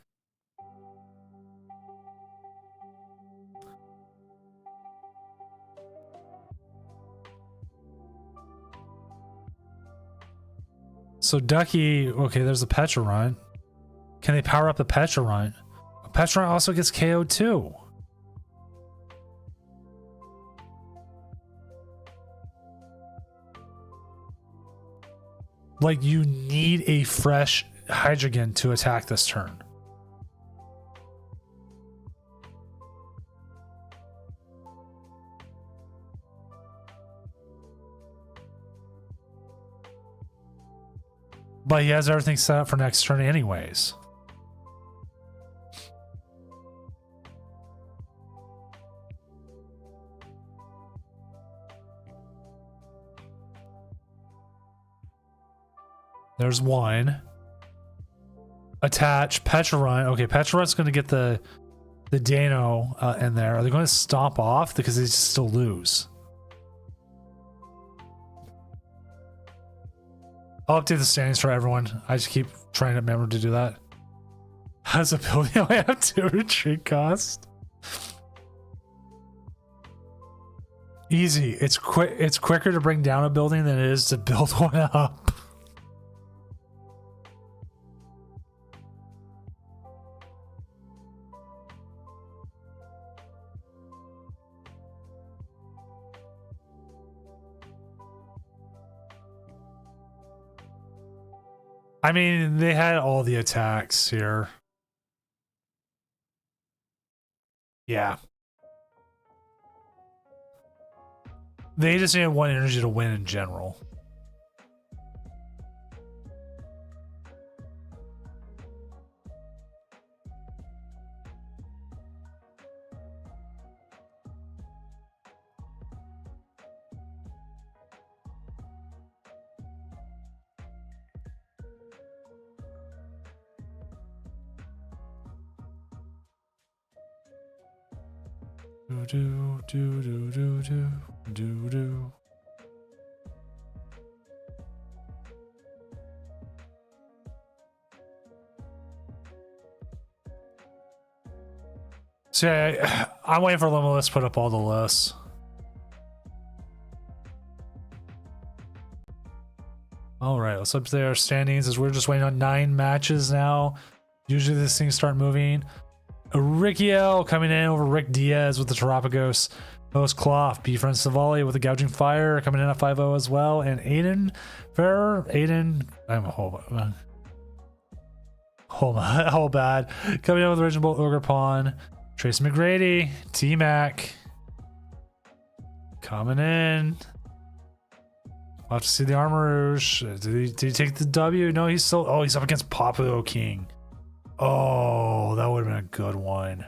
So Ducky, okay, there's a Pecharunt. Can they power up the Pecharunt? Pecharunt also gets KO'd too. Like, you need a fresh Hydreigon to attack this turn. But he has everything set up for next turn anyways. There's one. Attach Pecharunt. Okay, Pecharunt's going to get the Dano in there. Are they going to stomp off because they still lose? I'll update the standings for everyone. I just keep trying to remember to do that. How's ability only have 2 retreat cost? Easy. It's quick. It's quicker to bring down a building than it is to build one up. I mean, they had all the attacks here. Yeah. They just needed 1 energy to win in general. Do do do do do do do. So yeah, I'm waiting for Limitless to put up all the lists. All right, let's update our standings as we're just waiting on 9 matches now. Usually these things start moving. Ricky L coming in over Rick Diaz with the Terapagos. Host Cloth, B Friend Savali with a gouging fire coming in at 5-0 as well. And Aiden Ferrer, I'm a whole bad. Coming in with Original Ogre Pawn. Trace McGrady, T-Mac. Coming in. We'll have to see the Armor Rouge. Did he take the W? No, he's still. Oh, he's up against Papu King. Oh, that would have been a good one.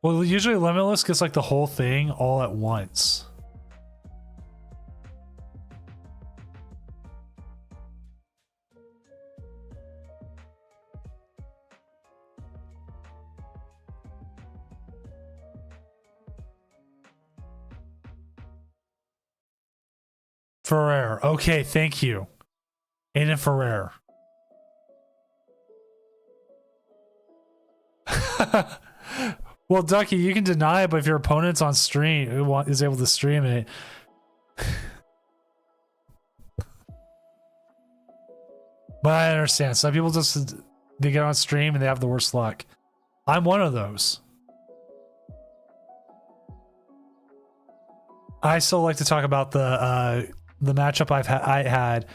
Well, usually Limitless gets like the whole thing all at once. Ferrer. Okay, thank you. Aiden Ferrer. Well, Ducky, you can deny it, but if your opponent's on stream is able to stream it. But I understand. Some people just they get on stream and they have the worst luck. I'm one of those. I still like to talk about the matchup I had.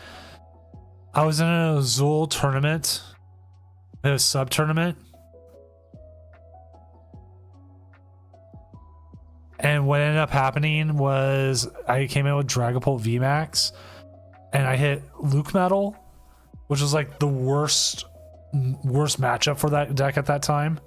I was in a Azul tournament, a sub tournament. And what ended up happening was I came in with Dragapult VMAX and I hit Luke Metal, which was like the worst matchup for that deck at that time.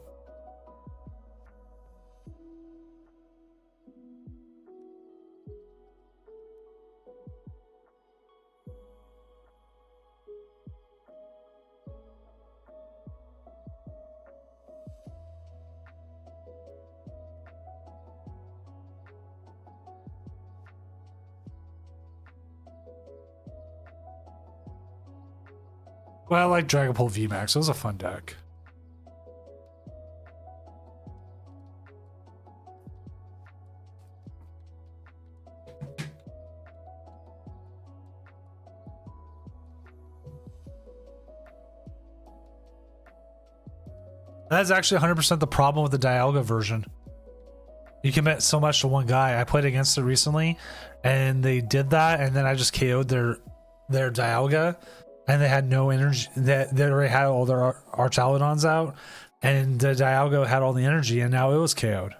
Well, I like Dragapult VMAX. It was a fun deck. That's actually 100% the problem with the Dialga version. You commit so much to one guy. I played against it recently, and they did that, and then I just KO'd their Dialga. And they had no energy. They already had all their Archaludons out, and the Dialga had all the energy, and now it was KO'd.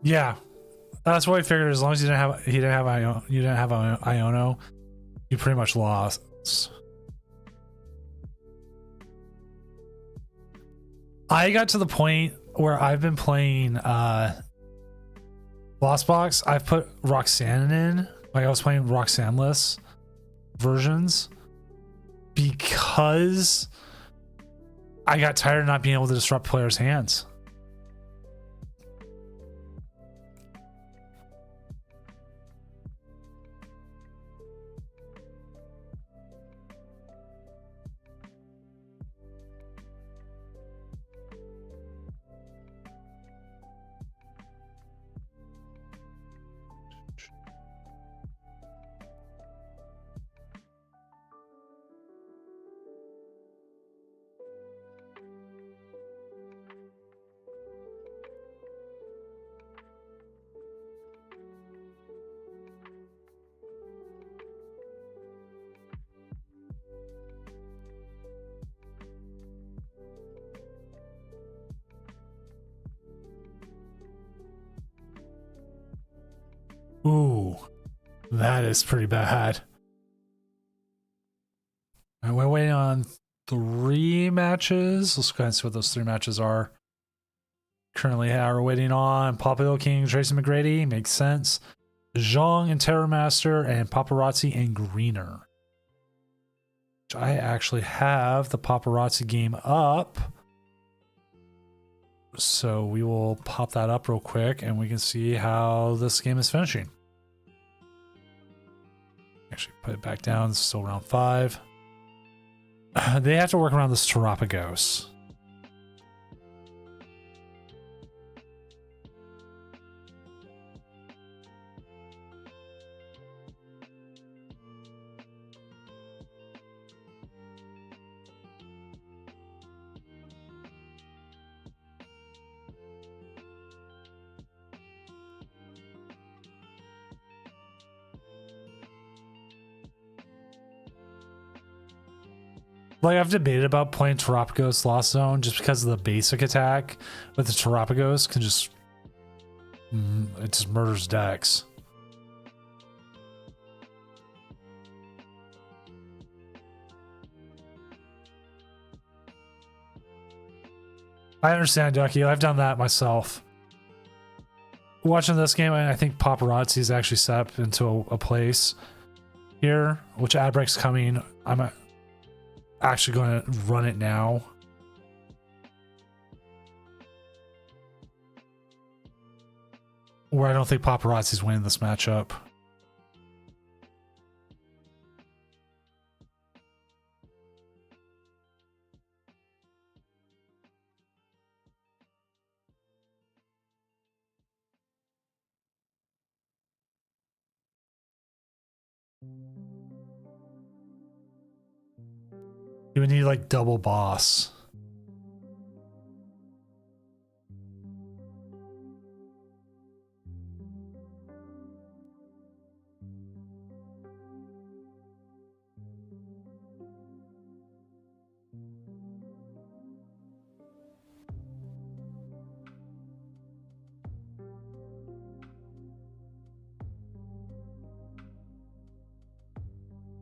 Yeah, that's what I figured. As long as you didn't have Iono, you pretty much lost. I got to the point where I've been playing Lost Box. I've put Roxanne in. Like I was playing Roxanne-less versions because I got tired of not being able to disrupt players' hands. Ooh, that is pretty bad. And we're waiting on 3 matches. Let's go ahead and see what those 3 matches are. Currently, we're waiting on Popular King, Tracy McGrady. Makes sense. Zhong and Terror Master, and Paparazzi and Greener. Which I actually have the Paparazzi game up. So we will pop that up real quick and we can see how this game is finishing. Actually, put it back down. It's still round 5. They have to work around this Terapagos. Like, I've debated about playing Terapagos Lost Zone just because of the basic attack, but the Terapagos can just... it just murders decks. I understand, Ducky. I've done that myself. Watching this game, I think Paparazzi is actually set up into a place here, which ad break's coming. I'm actually going to run it now. Where I don't think Paparazzi's winning this matchup. You would need like double boss.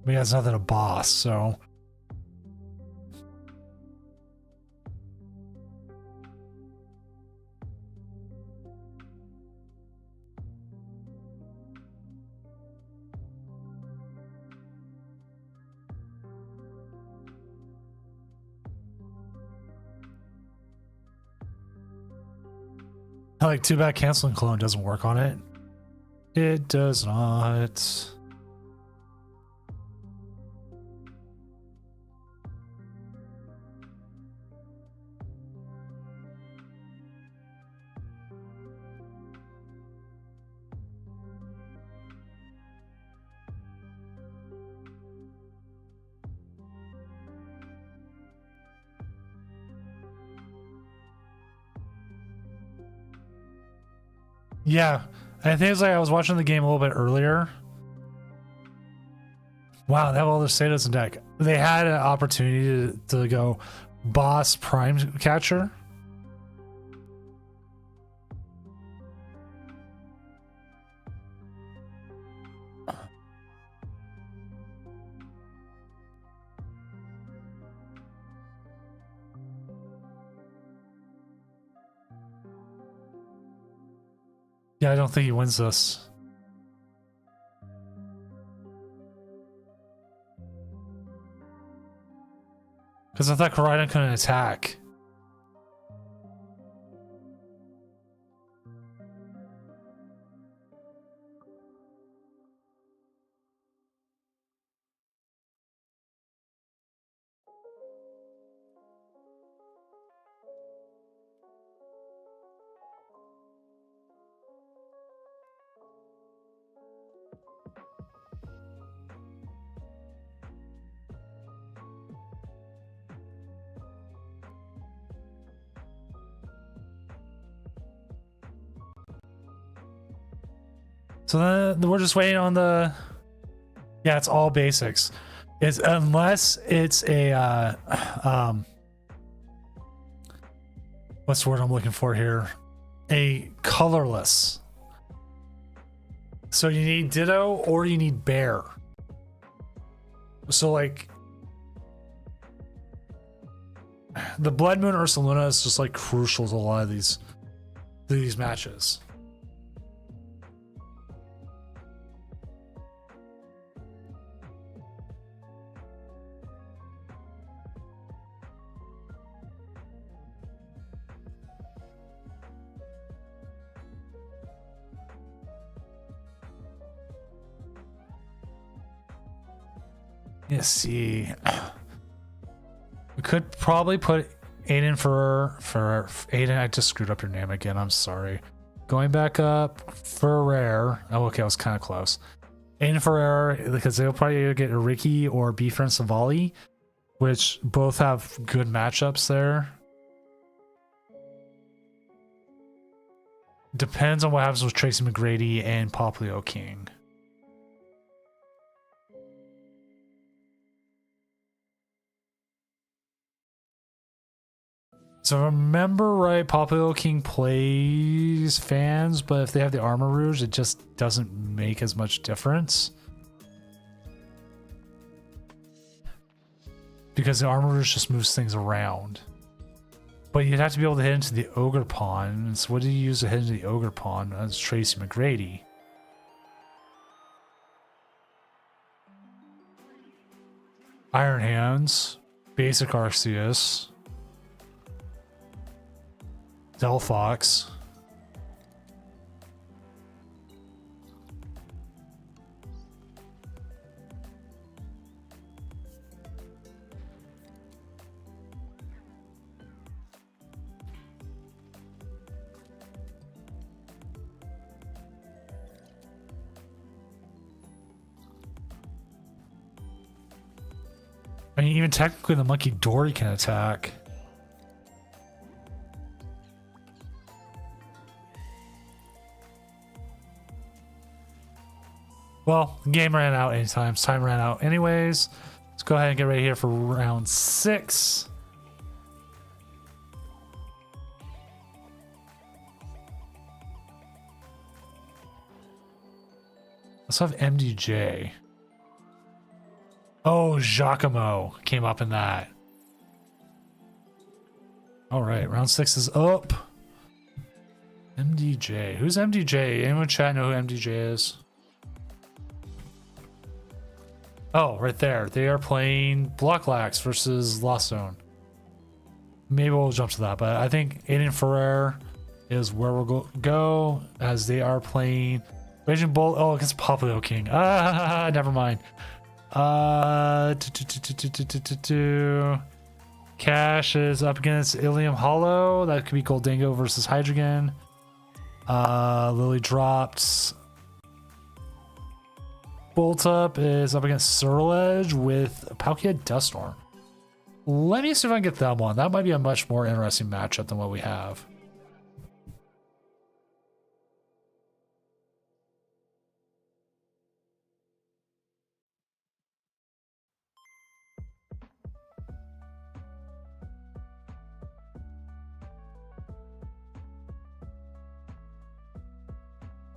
I mean, it's nothing a boss, so. Like, too bad canceling clone doesn't work on it. It does not. Yeah, I think it's like I was watching the game a little bit earlier. Wow, they have all their status in deck. They had an opportunity to go boss prime catcher. Yeah, I don't think he wins this. Because I thought Koraidon couldn't attack. So then we're just waiting on the... Yeah, it's all basics. It's unless it's a... what's the word I'm looking for here? A colorless. So you need Ditto or you need Bear. So like the Blood Moon Ursaluna is just like crucial to a lot of these matches. Let's see. We could probably put Aiden for Aiden. I just screwed up your name again. I'm sorry. Going back up for rare. Oh, okay, I was kind of close. Aiden for rare because they'll probably either get a Ricky or Beef and Savali, which both have good matchups there. Depends on what happens with Tracy McGrady and Poplio King. So if I remember right, Poplio King plays fans, but if they have the Armor Rouge, it just doesn't make as much difference. Because the Armor Rouge just moves things around. But you'd have to be able to hit into the Ogre Pawn. So what do you use to hit into the Ogre Pawn? That's Tracy McGrady. Iron Hands. Basic Arceus. Delphox. I mean, even technically the Monkey Dory can attack. Well, the game ran out anytime. Time ran out anyways. Let's go ahead and get ready here for round 6. Let's have MDJ. Oh, Giacomo came up in that. All right, round 6 is up. MDJ. Who's MDJ? Anyone in chat know who MDJ is? Oh, right there. They are playing Blocklax versus Lost Zone. Maybe we'll jump to that, but I think Aiden Ferrer is where we'll go as they are playing Raging Bolt. Oh, against Poplio King. Ah, never mind. Cash is up against Ilium Hollow. That could be Goldango versus Hydreigon. Lily dropped. Bolt Up is up against Surledge with Palkia Duststorm. Let me see if I can get that one. That might be a much more interesting matchup than what we have.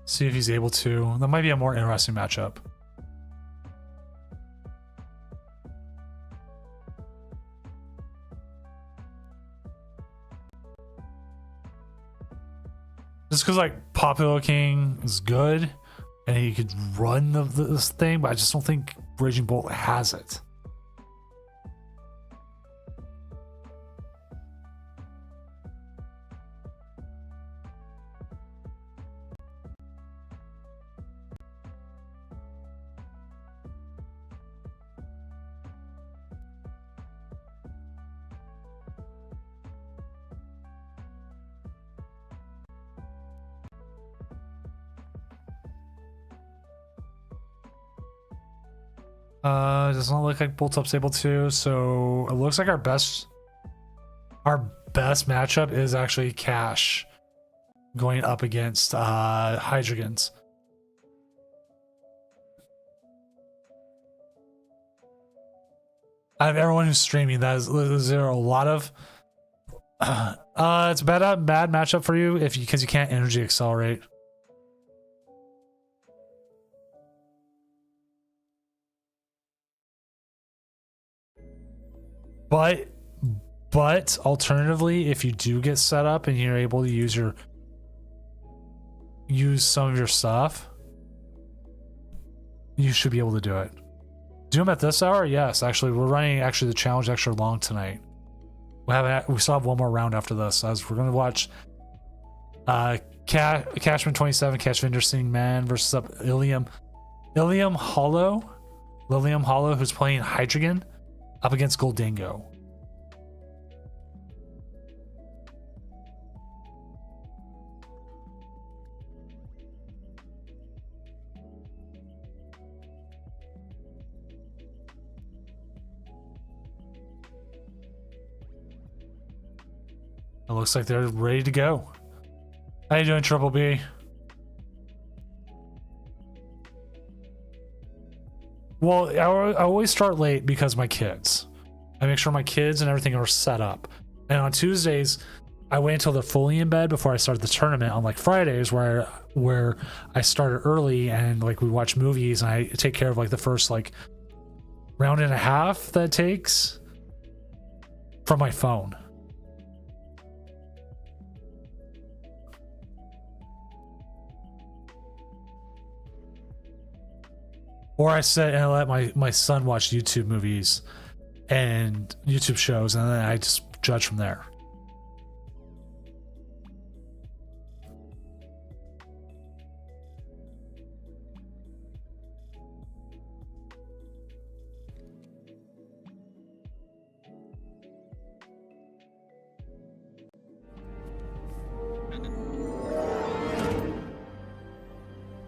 See if he's able to. That might be a more interesting matchup. Just because like Popular King is good and he could run this thing, but I just don't think Raging Bolt has it. Does not look like Bolt Up's able to, so it looks like our best matchup is actually Cash going up against Hydreigons. Out of everyone who's streaming, is there a lot of it's a bad matchup for you because you can't energy accelerate. But But alternatively, if you do get set up and you're able to use some of your stuff, you should be able to do it. Doom at this hour? Yes, actually, we're running the challenge extra long tonight. We still have one more round after this, as we're going to watch Cashman 27, Catch Vendor Sing Man versus up Lilium Hollow, who's playing Hydreigon, up against Goldango. It looks like they're ready to go. How you doing, Triple B? Well, I always start late because my kids. I make sure my kids and everything are set up. And on Tuesdays, I wait until they're fully in bed before I start the tournament. On like Fridays, where I started early and like we watch movies and I take care of like the first like round and a half that it takes from my phone. Or I sit and I let my son watch YouTube movies and YouTube shows, and then I just judge from there.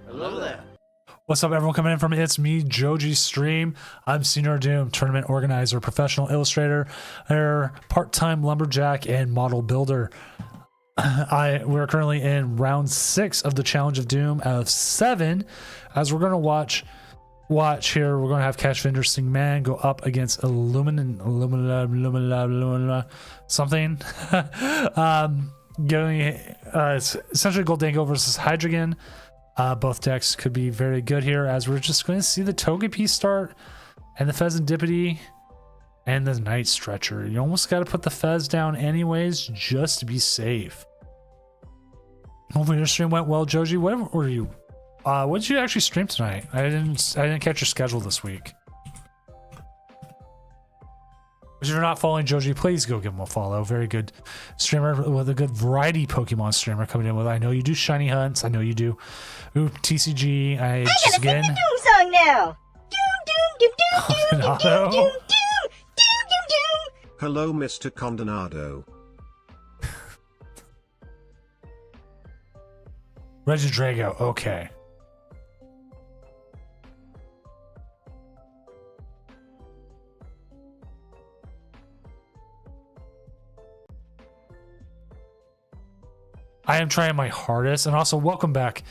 Hello there. What's up, everyone coming in from It's Me, Joji Stream. I'm Senior Doom, tournament organizer, professional illustrator, part-time lumberjack, and model builder. We're currently in round 6 of the Challenge of Doom out of 7. As we're going to watch here, we're going to have Catch Vendor Sing Man go up against Illumina something. It's essentially Goldango versus Hydreigon. Both decks could be very good here, as we're just going to see the Togepi start and the Fezandipity and the Night Stretcher. You almost got to put the Fez down anyways just to be safe. Hopefully your stream went well, Joji. What were you? What did you actually stream tonight? I didn't catch your schedule this week. If you're not following Joji, please go give him a follow. Very good streamer with a good variety Pokemon streamer coming in with. I know you do shiny hunts. I know you do. Ooh, TCG. I just again. Doom song now. Doom. Hello, Mr. Condonado. Regidrago. Okay. I am trying my hardest, and also welcome back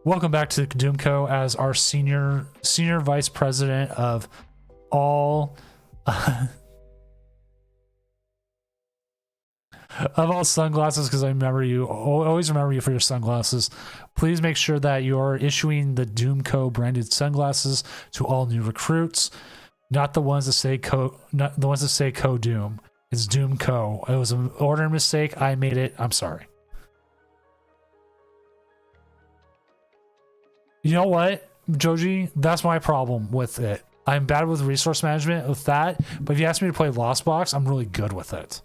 to Doomco as our senior vice president of all of all sunglasses, because I always remember you for your sunglasses. Please make sure that you are issuing the Doomco branded sunglasses to all new recruits, not the ones that say Co Doom. It's Doomco. It was an order mistake. I made it. I'm sorry. You know what, Joji? That's my problem with it. I'm bad with resource management with that, but if you ask me to play Lost Box, I'm really good with it.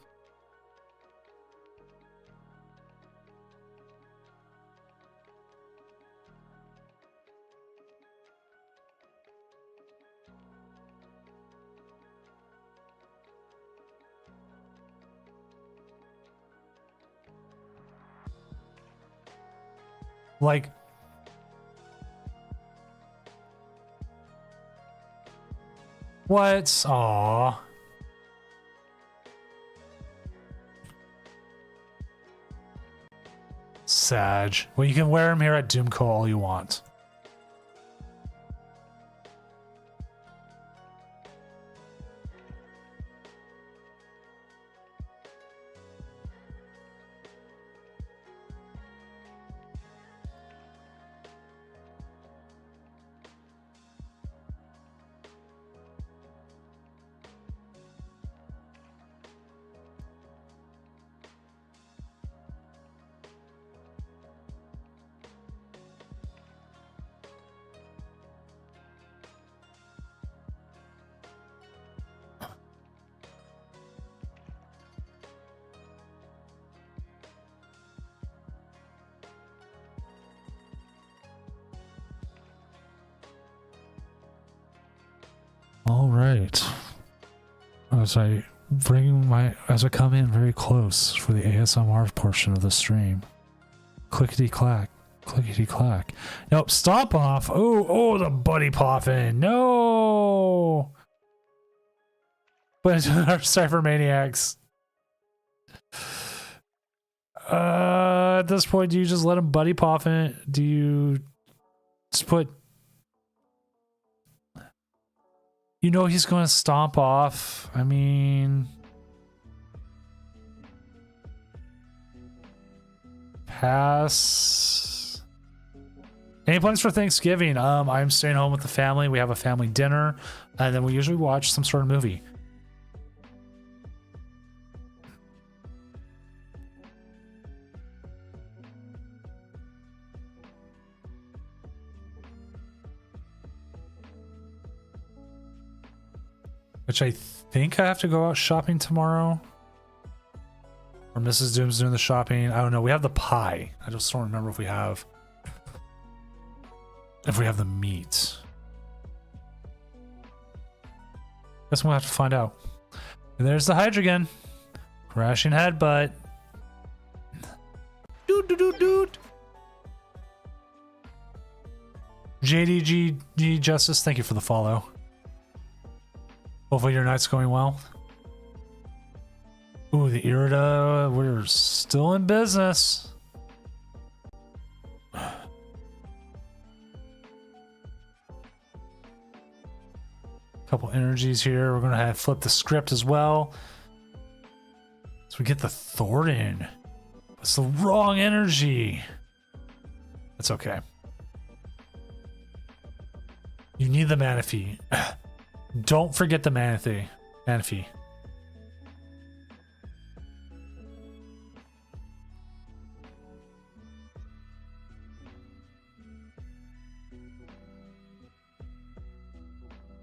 Like, what? Aww. Sag. Well, you can wear them here at Doomco all you want. All right. As I come in very close for the ASMR portion of the stream, clickety clack, clickety clack. Nope, stop off. Oh, the buddy poppin'. No. But our Cypher Maniacs. At this point, do you just let him buddy poppin'? Do you just put? You know he's going to stomp off. I mean, pass. Any plans for Thanksgiving? I'm staying home with the family. We have a family dinner, and then we usually watch some sort of movie. Which I think I have to go out shopping tomorrow. Or Mrs. Doom's doing the shopping. I don't know. We have the pie. I just don't remember if we have the meat. Guess we'll have to find out. And there's the Hydreigon. Crashing headbutt. Doot doot doot doot. JDG Justice, thank you for the follow. Hopefully your night's going well. Ooh, the Irida, we're still in business. Couple energies here. We're gonna have flip the script as well. So we get the Thornton. It's the wrong energy. That's okay. You need the Manaphy. Don't forget the Manaphy.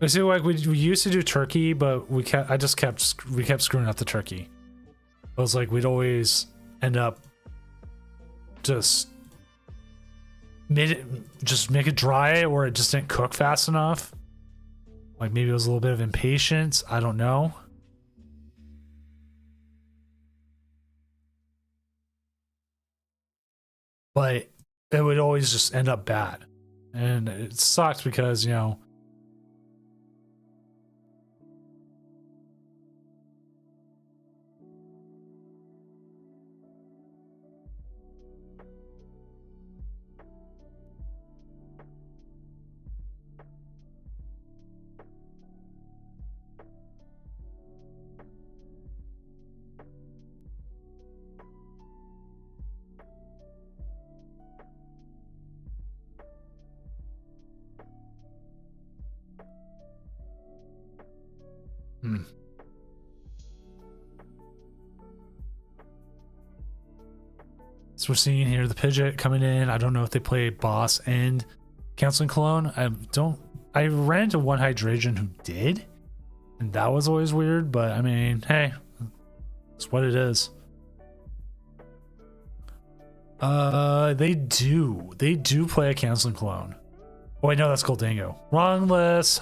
I see, like we used to do turkey, but we kept screwing up the turkey. It was like we'd always end up just make it dry, or it just didn't cook fast enough. Like maybe it was a little bit of impatience. I don't know. But it would always just end up bad. And it sucks because, you know, So we're seeing here the Pidgeot coming in. I don't know if they play boss and Counseling Cologne. I ran into one Hydreigon who did, and that was always weird, but I mean, hey, it's what it is. They do play a Counseling Cologne. Oh, I know that's Goldango. Wrong list.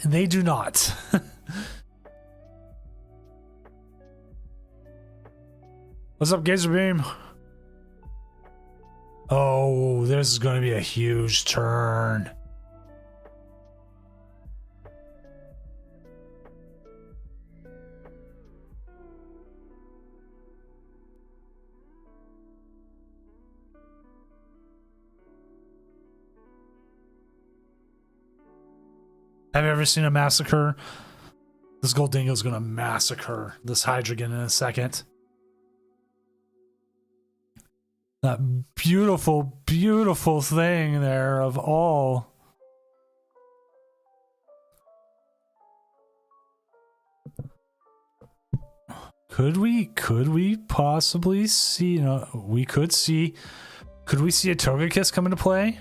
And they do not. What's up, Gazer Beam? Oh, this is going to be a huge turn. Have you ever seen a massacre? This Goldango is going to massacre this Hydreigon in a second. That beautiful, beautiful thing there of all. Could we possibly see, you know, could we see a Togekiss come into play?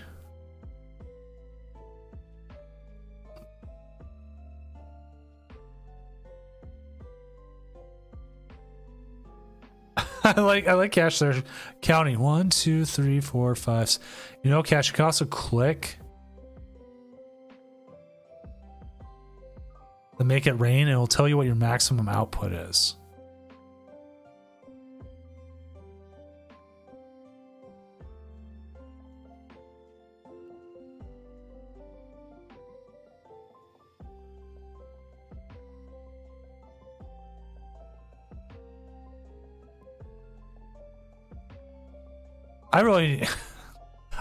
I like Cash there counting 1, 2, 3, 4, 5. You know, Cash, you can also click the make it rain and it'll tell you what your maximum output is.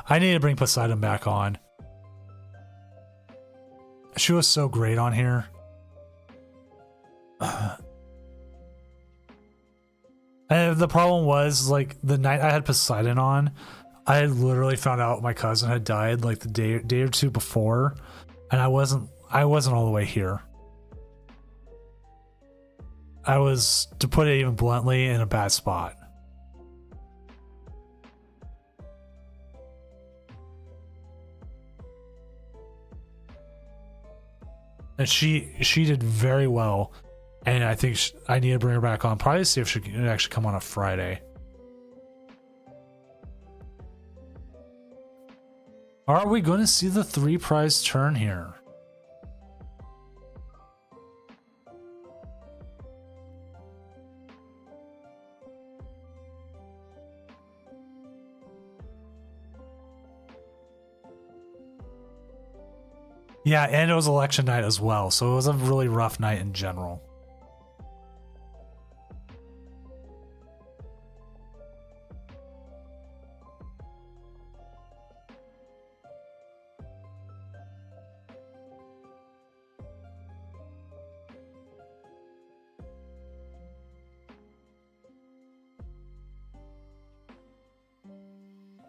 I need to bring Poseidon back on. She was so great on here. And the problem was, like, the night I had Poseidon on, I had literally found out my cousin had died like the day or two before, and I wasn't all the way here. I was, to put it even bluntly, in a bad spot. And she did very well, and I think I need to bring her back on. Probably see if she can actually come on a Friday. Are we going to see the 3 prize turn here? Yeah, and it was election night as well, so it was a really rough night in general.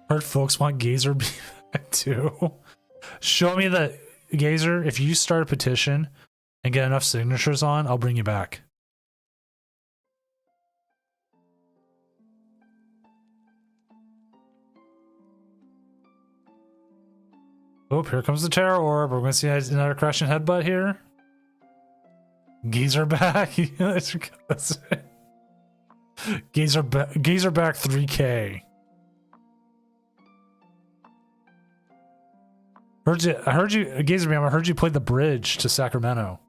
Heard folks want Gazer back too. Show me the Gazer. If you start a petition and get enough signatures on, I'll bring you back. Oh, here comes the Terror Orb. We're going to see another crashing headbutt here. Gazer back. Gazer back 3K. I heard you, Gazer, I heard you played the bridge to Sacramento.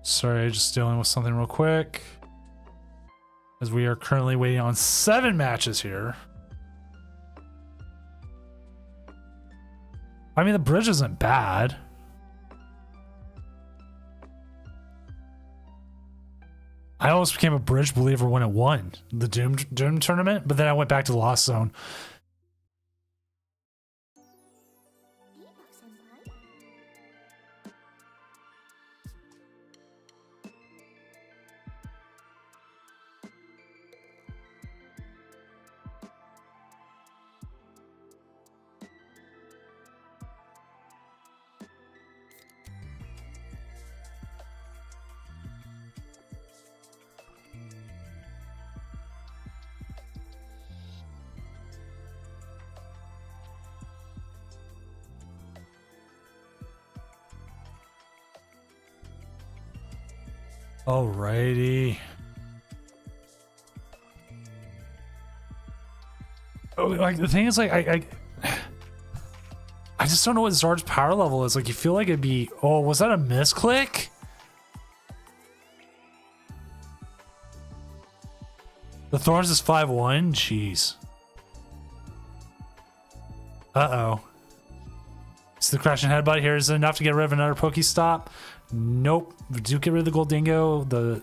Sorry, just dealing with something real quick. As we are currently waiting on 7 matches here. I mean, the bridge isn't bad. I almost became a bridge believer when it won the Doom tournament, but then I went back to the Lost Zone. Alrighty. Oh, like the thing is, like I just don't know what Zard's power level is. Like, you feel like it'd be. Oh, was that a misclick? The Thorns is 5-1. Jeez. Uh-oh. So the crashing headbutt here is enough to get rid of another Pokestop. Nope. We do get rid of the Goldingo,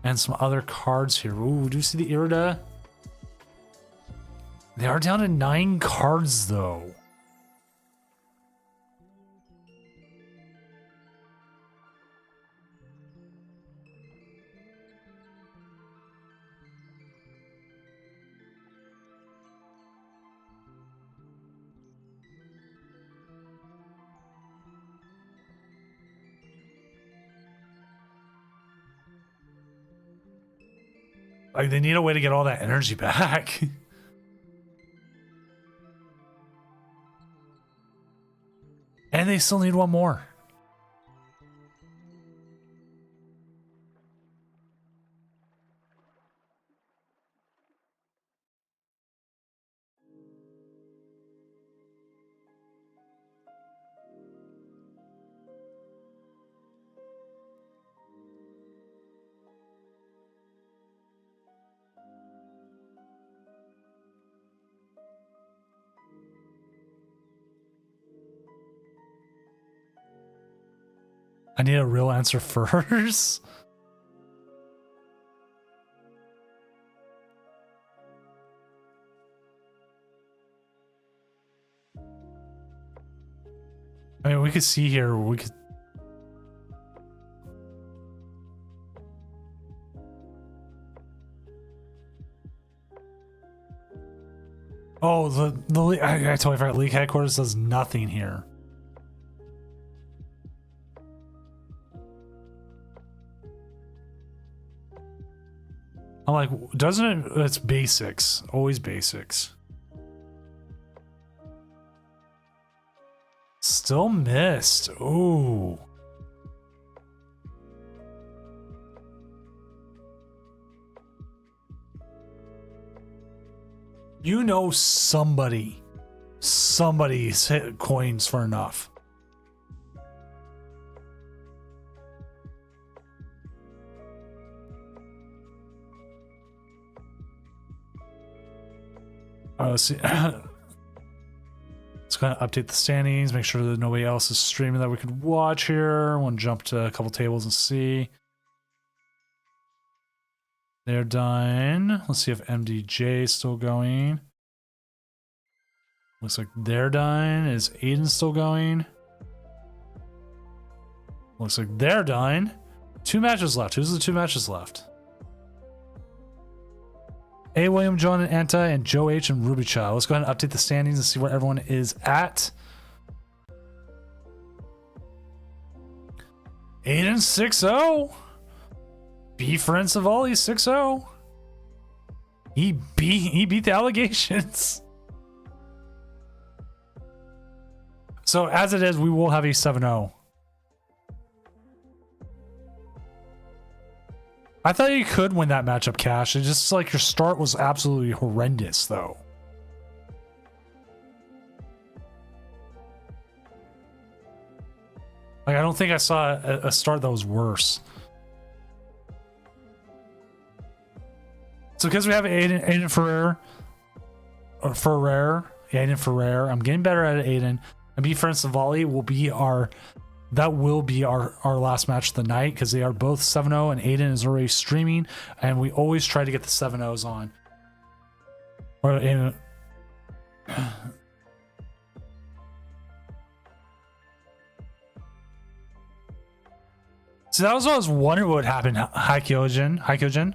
and some other cards here. Ooh, do you see the Irida? They are down to 9 cards though. Like, they need a way to get all that energy back. And they still need one more. I need a real answer first. I mean, we could see here, we could... Oh, I totally forgot. League headquarters does nothing here. I'm like, doesn't it? It's basics. Always basics. Still missed. Ooh. You know somebody's hit coins for enough. Let's see. Let's go ahead and update the standings, make sure that nobody else is streaming that we could watch here. I want to jump to a couple tables and see. They're done. Let's see if MDJ is still going. Looks like they're done. Is Aiden still going? Looks like they're done. 2 matches left. Who's the 2 matches left? A. William, John, and Anti, and Joe H. and Ruby Child. Let's go ahead and update the standings and see where everyone is at. Aiden 6-0. B. Ferencivali 6-0. He beat the allegations. So as it is, we will have a 7-0. I thought you could win that matchup, Cash. It's just like your start was absolutely horrendous, though. Like, I don't think I saw a start that was worse. So because we have Aiden Ferrer, Aiden Ferrer, I'm getting better at it, Aiden. And B. Ferencivali will be our last match of the night because they are both 7-0 and Aiden is already streaming, and we always try to get the 7-0s on. Or in, so that was what I was wondering what would happen, Hykyogen.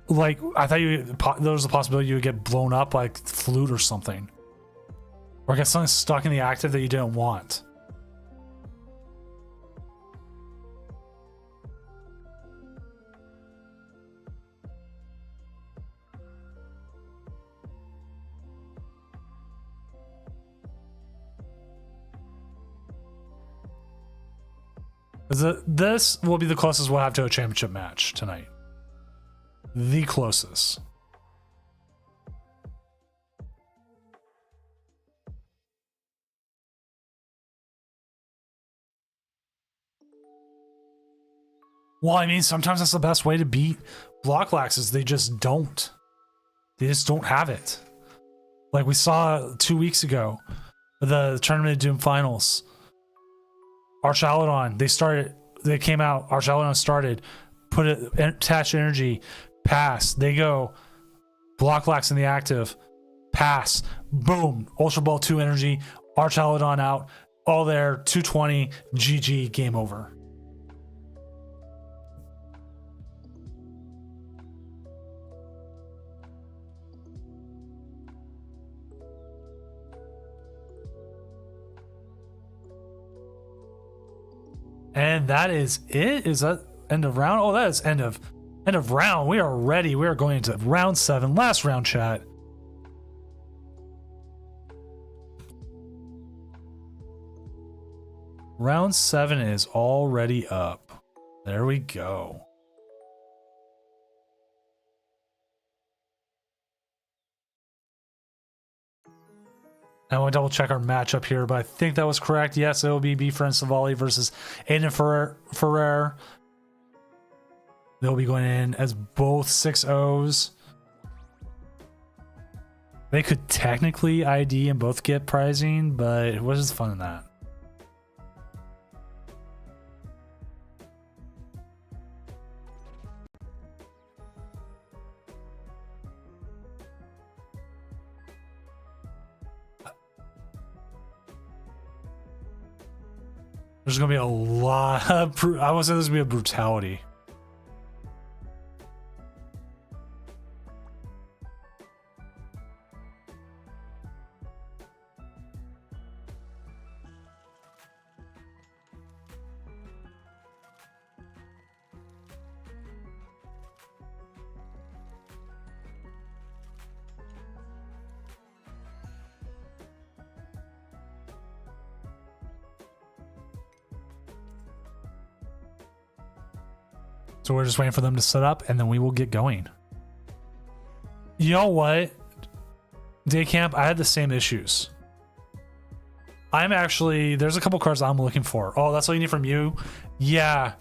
Like, I thought there was a possibility you would get blown up like Flute or something. Or get something stuck in the active that you didn't want. This will be the closest we'll have to a championship match tonight. The closest. Well, I mean, sometimes that's the best way to beat block laxes. They just don't. They just don't have it. Like we saw 2 weeks ago, the Tournament of Doom finals. Archaludon, they came out, Archaludon started, put it, attach energy, pass, they go, block lax in the active, pass, boom, Ultra Ball 2 energy, Archaludon out, all there, 220, GG, game over. And that is it. Is that end of round? Oh, that is end of End of round. We are ready. We are going into round 7. Last round, chat. Round 7 is already up. There we go. I want to double check our matchup here, but I think that was correct. Yes, it will be Bfriend Savali versus Aiden Ferrer. They'll be going in as both 6-0s. They could technically ID and both get prizing, but what is the fun in that? There's gonna be a lot of, I would say there's gonna be a brutality. So we're just waiting for them to set up and then we will get going. You know what? Day camp, I had the same issues. I'm actually, there's a couple cards I'm looking for. Oh, that's all you need from you? Yeah.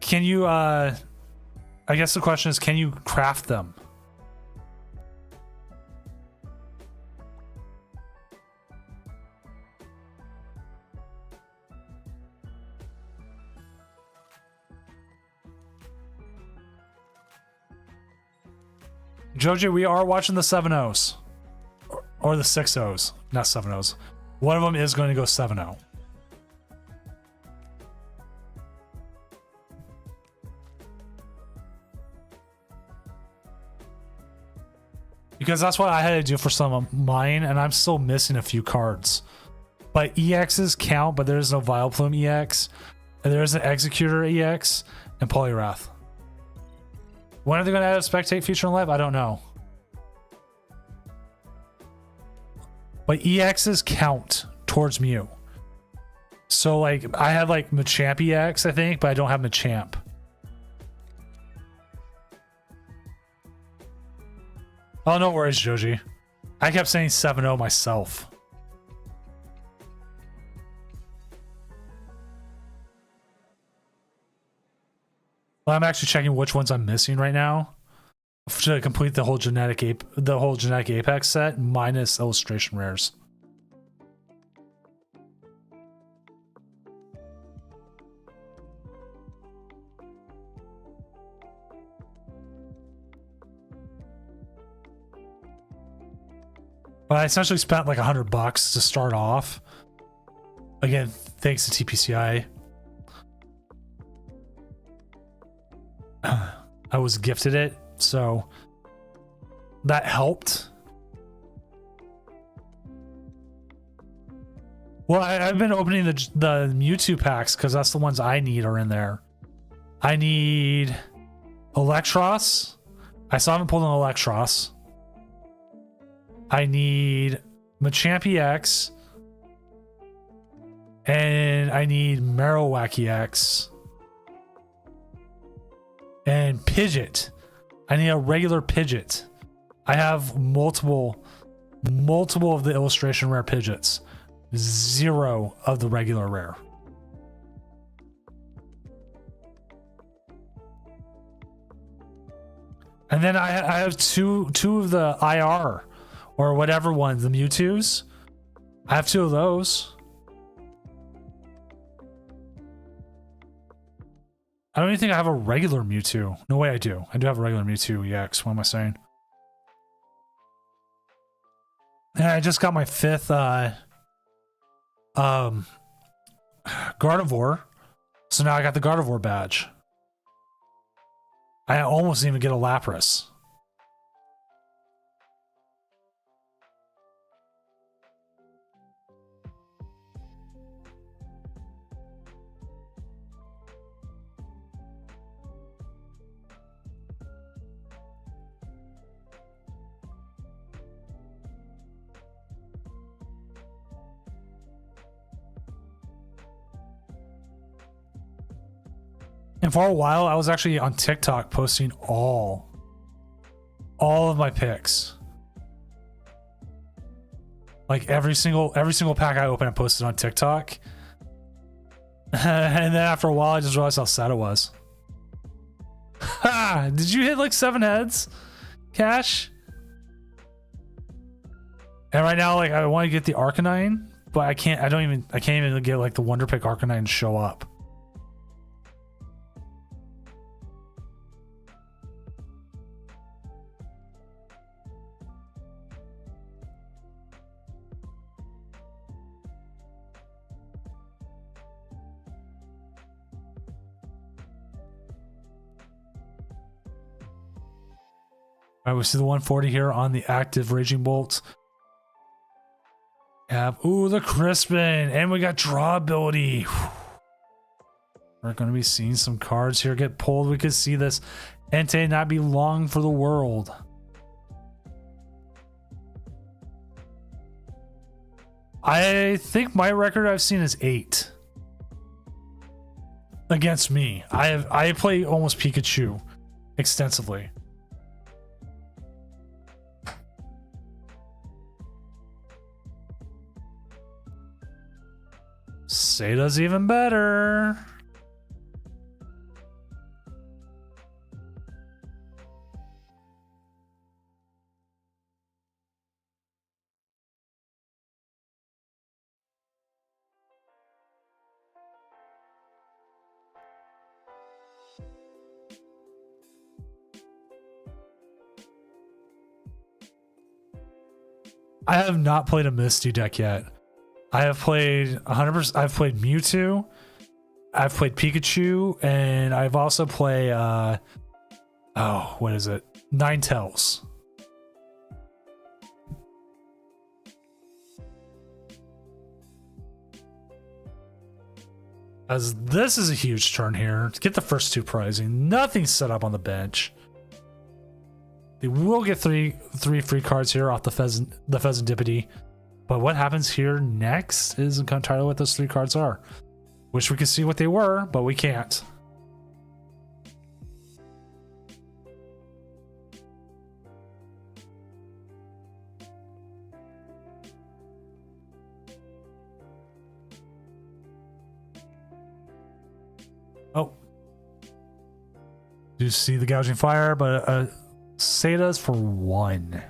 Can you, I guess the question is, can you craft them? Joji, we are watching the 7-0s. Or the 6-0s. Not 7-0s. One of them is going to go 7-0. Because that's what I had to do for some of mine, and I'm still missing a few cards. But EXs count, but there's no Vileplume EX. And there is an Executor EX and Poliwrath. When are they going to add a spectate feature in live? I don't know. But EXs count towards Mew. So, like, I have, like, Machamp EX, I think, but I don't have Machamp. Oh, no worries, Joji. I kept saying 7-0 myself. Well, I'm actually checking which ones I'm missing right now to complete the whole genetic Apex set minus illustration rares. But I essentially spent like $100 to start off. Again, thanks to TPCI. I was gifted it, so that helped. Well, I've been opening the Mewtwo packs because that's the ones I need are in there. I need Electros. I still haven't pulled an Electros. I need Machamp EX. And I need Marowak EX. And Pidgeot. I need a regular Pidgeot. I have multiple of the illustration rare Pidgeots. 0 of the regular rare. And then I have two of the IR or whatever ones, the Mewtwo's. I have 2 of those. I don't even think I have a regular Mewtwo. No way I do. I do have a regular Mewtwo EX. What am I saying? And I just got my 5th Gardevoir. So now I got the Gardevoir badge. I almost didn't even get a Lapras. And for a while, I was actually on TikTok posting all of my picks. Like every single pack I opened, I posted on TikTok. And then after a while, I just realized how sad it was. Ha! Did you hit like 7 heads, Cash? And right now, like I want to get the Arcanine, but I can't even get like the Wonder Pick Arcanine show up. All right, we see the 140 here on the active Raging Bolt. Ooh, the Crispin, and we got draw ability. We're going to be seeing some cards here get pulled. We could see this Entei not be long for the world. I think my record I've seen is 8 against me. I play almost Pikachu extensively. Sada's even better. I have not played a Misty deck yet. I have played 100%. I've played Mewtwo. I've played Pikachu, and I've also played what is it? Ninetales. As this is a huge turn here. To get the first 2 prizing. Nothing's set up on the bench. They will get three free cards here off the Pheasantipity. But what happens here next is entirely what those 3 cards are. Wish we could see what they were, but we can't. Oh. Do you see the Gouging Fire? But Sada's for 1.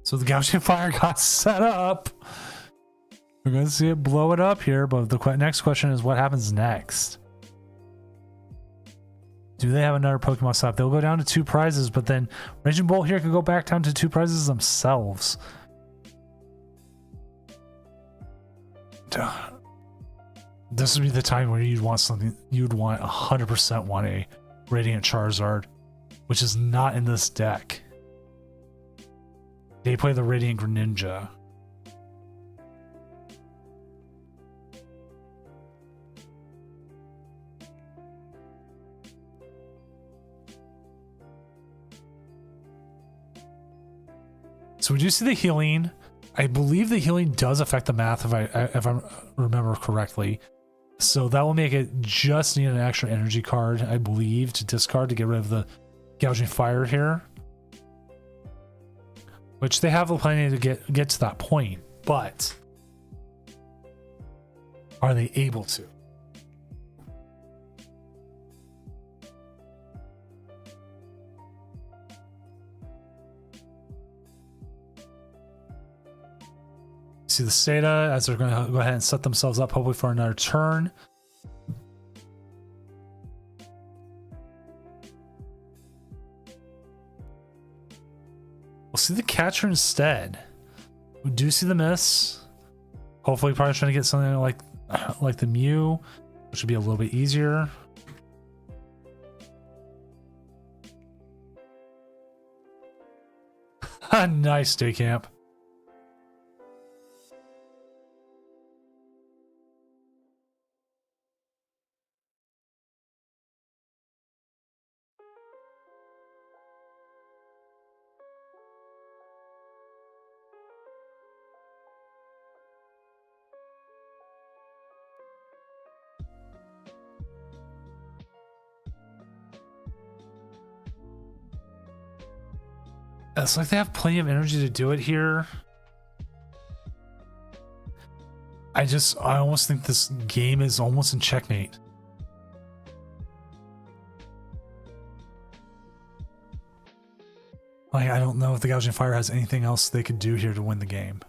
So the Gouging Fire got set up. We're going to see it blow it up here, but the next question is what happens next? Do they have another Pokemon stop? They'll go down to 2 prizes, but then Raging Bolt here could go back down to 2 prizes themselves. This would be the time where you'd want something, you'd want 100% want a Radiant Charizard, which is not in this deck. They play the Radiant Greninja. So we do see the healing. I believe the healing does affect the math if I remember correctly. So that will make it just need an extra energy card, I believe, to discard to get rid of the Gouging Fire here. Which they have the planning to get to that point, but are they able to? See the Seda as they're going to go ahead and set themselves up hopefully for another turn. We'll see the catcher instead. We do see the miss. Hopefully probably trying to get something like the Mew, which would be a little bit easier. Nice day camp. It's like they have plenty of energy to do it here. I almost think this game is almost in checkmate. Like, I don't know if the Gouging Fire has anything else they could do here to win the game.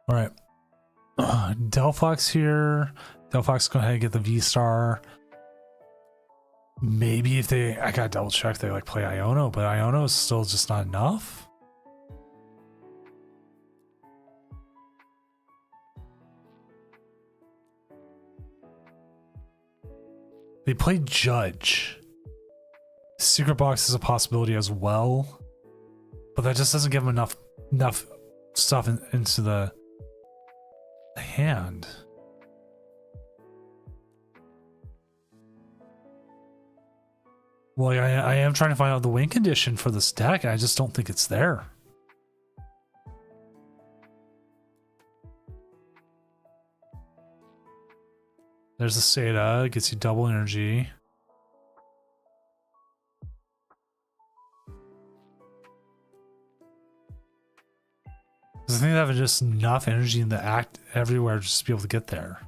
All right. Delphox here. Delphox go ahead and get the V-Star. Maybe if they... I gotta double check they like play Iono, but Iono is still just not enough. They play Judge. Secret Box is a possibility as well, but that just doesn't give them enough stuff into the hand. Well, I am trying to find out the win condition for this deck, and I just don't think it's there. There's the Seda, gets you double energy. I think they have just enough energy in the act everywhere just to be able to get there.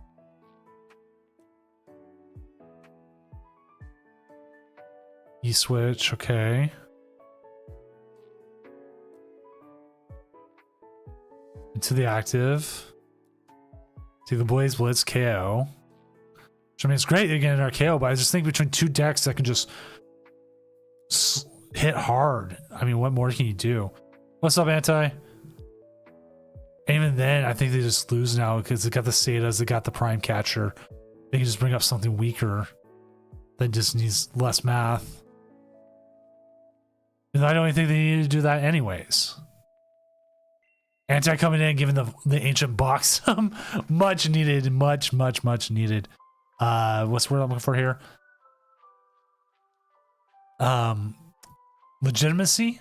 E-switch, okay. Into the active. See the Blaze Blitz KO. Which, I mean, it's great to get an RKO, but I just think between two decks that can just hit hard. I mean, what more can you do? What's up, Anti? And even then, I think they just lose now because they got the Sedas, they got the Prime Catcher. They can just bring up something weaker that just needs less math. And I don't even think they need to do that anyways. Anti coming in, giving the Ancient Box some much needed, much needed. What's the word I'm looking for here? Legitimacy?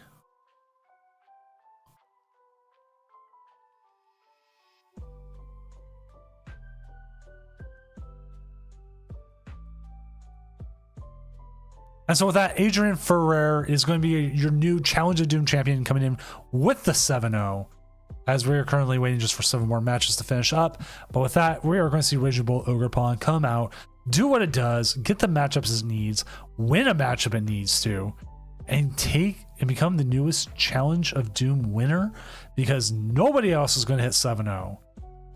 And so with that, Adrian Ferrer is going to be your new Challenge of Doom champion coming in with the 7-0, as we are currently waiting just for 7 more matches to finish up. But with that, we are going to see Raging Bull Ogrepon come out, do what it does, get the matchups it needs, win a matchup it needs to, and become the newest Challenge of Doom winner, because nobody else is going to hit 7-0.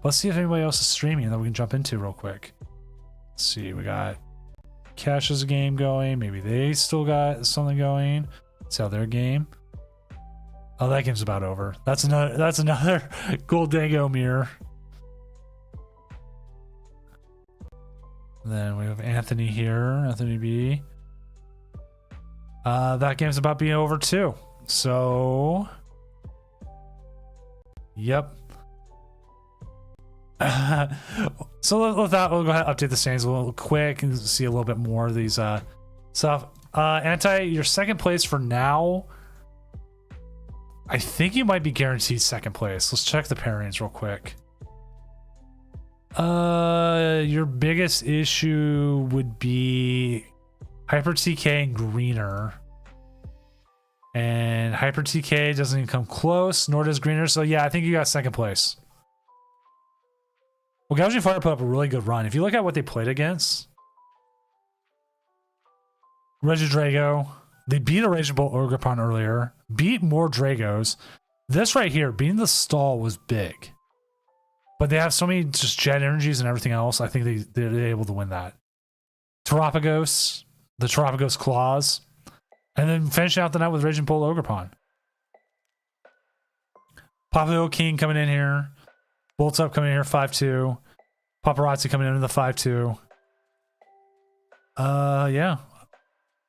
Let's see if anybody else is streaming that we can jump into real quick. Let's see, we got Cash's game going. Maybe they still got something going. Let's see how their game. Oh, that game's about over. That's another Goldango mirror. And then we have Anthony here, Anthony B. That game's about being over too. So, yep. So with that, we'll go ahead and update the standings a little quick and see a little bit more of these stuff. Anti, your second place for now. I think you might be guaranteed second place. Let's check the pairings real quick. Your biggest issue would be Hyper TK and Greener. And Hyper TK doesn't even come close, nor does Greener. So yeah, I think you got second place. Well, Gouging Fire put up a really good run. If you look at what they played against, Regidrago, they beat a Raging Bolt Ogrepon earlier, beat more Dragos. This right here, beating the stall was big. But they have so many just jet energies and everything else. I think they're able to win that. Terapagos, the Terapagos Claws, and then finishing out the night with Raging Bolt Ogrepon. Papio King coming in here. Bolts Up coming in here 5-2. Paparazzi coming into the 5-2. Yeah.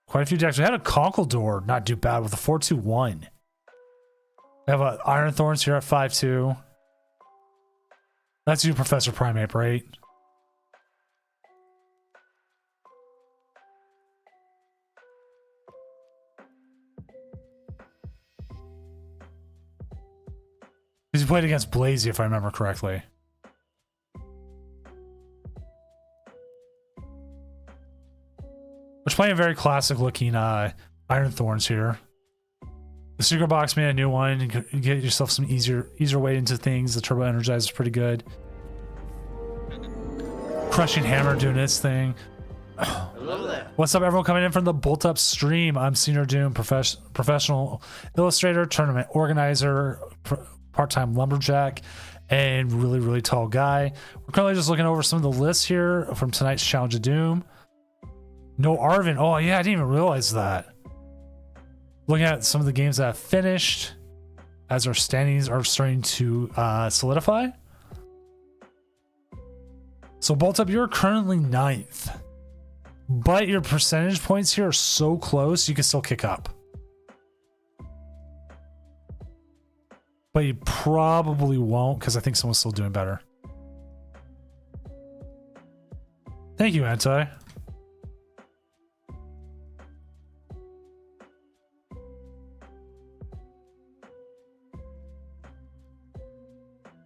Quite a few decks. We had a Conkeldurr not do bad with a 4-2-1. We have a Iron Thorns here at 5-2. That's you, Professor Primate, right? Because he played against Blazy, if I remember correctly. We're playing a very classic looking Iron Thorns here. The Secret Box made a new one. You get yourself some easier way into things. The Turbo Energizer is pretty good. Crushing Hammer doing its thing. Hello there. What's up, everyone coming in from the Bolt Up stream? I'm Senior Doom, professional illustrator, tournament organizer, part-time lumberjack, and really, really tall guy. We're currently just looking over some of the lists here from tonight's Challenge of Doom. No Arvin. Oh, yeah, I didn't even realize that. Looking at some of the games that have finished as our standings are starting to solidify. So, Bolt Up, you're currently 9th. But your percentage points here are so close, you can still kick up. But you probably won't, because I think someone's still doing better. Thank you, Anti.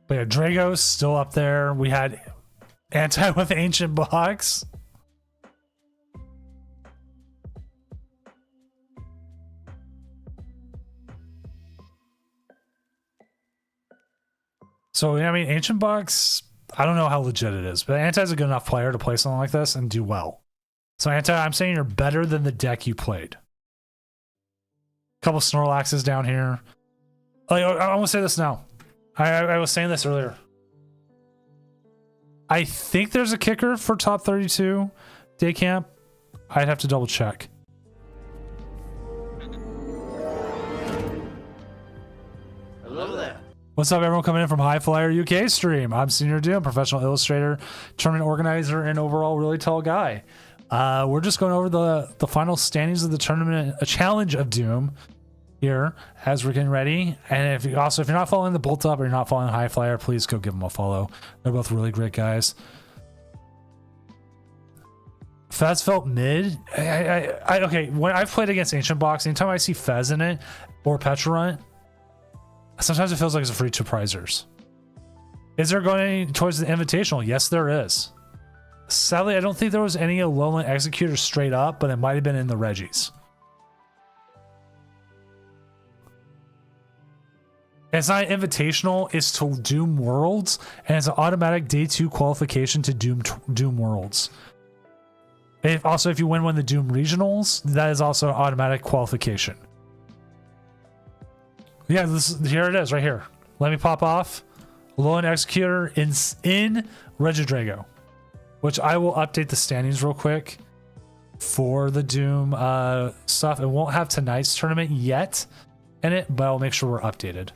But yeah, Drago's still up there. We had Anti with Ancient Box. So, I mean, Ancient Box, I don't know how legit it is, but Anti's a good enough player to play something like this and do well. So, Anti, I'm saying you're better than the deck you played. A couple Snorlaxes down here. Like, I want to say this now. I was saying this earlier. I think there's a kicker for top 32 day camp. I'd have to double check. Hello there. What's up, everyone coming in from High Flyer UK stream? I'm Senior Doom, professional illustrator, tournament organizer, and overall really tall guy. We're just going over the final standings of the tournament, a challenge of Doom here as we're getting ready. And if you're not following the Bolt Up or you're not following High Flyer, please go give them a follow. They're both really great guys. Fez felt mid. Okay, when I've played against Ancient Box, anytime I see Fez in it or Petrarunt, sometimes it feels like it's a free two prizers. Is there going towards the Invitational? Yes, there is. Sadly, I don't think there was any Alolan Executor straight up, but it might have been in the Reggies. It's not an Invitational, it's to Doom Worlds, and it's an automatic day 2 qualification to Doom Worlds. Also, if you win one of the Doom Regionals, that is also an automatic qualification. Yeah, here it is, right here. Let me pop off. Alolan Executor in Regidrago, which I will update the standings real quick for the Doom stuff. It won't have tonight's tournament yet in it, but I'll make sure we're updated.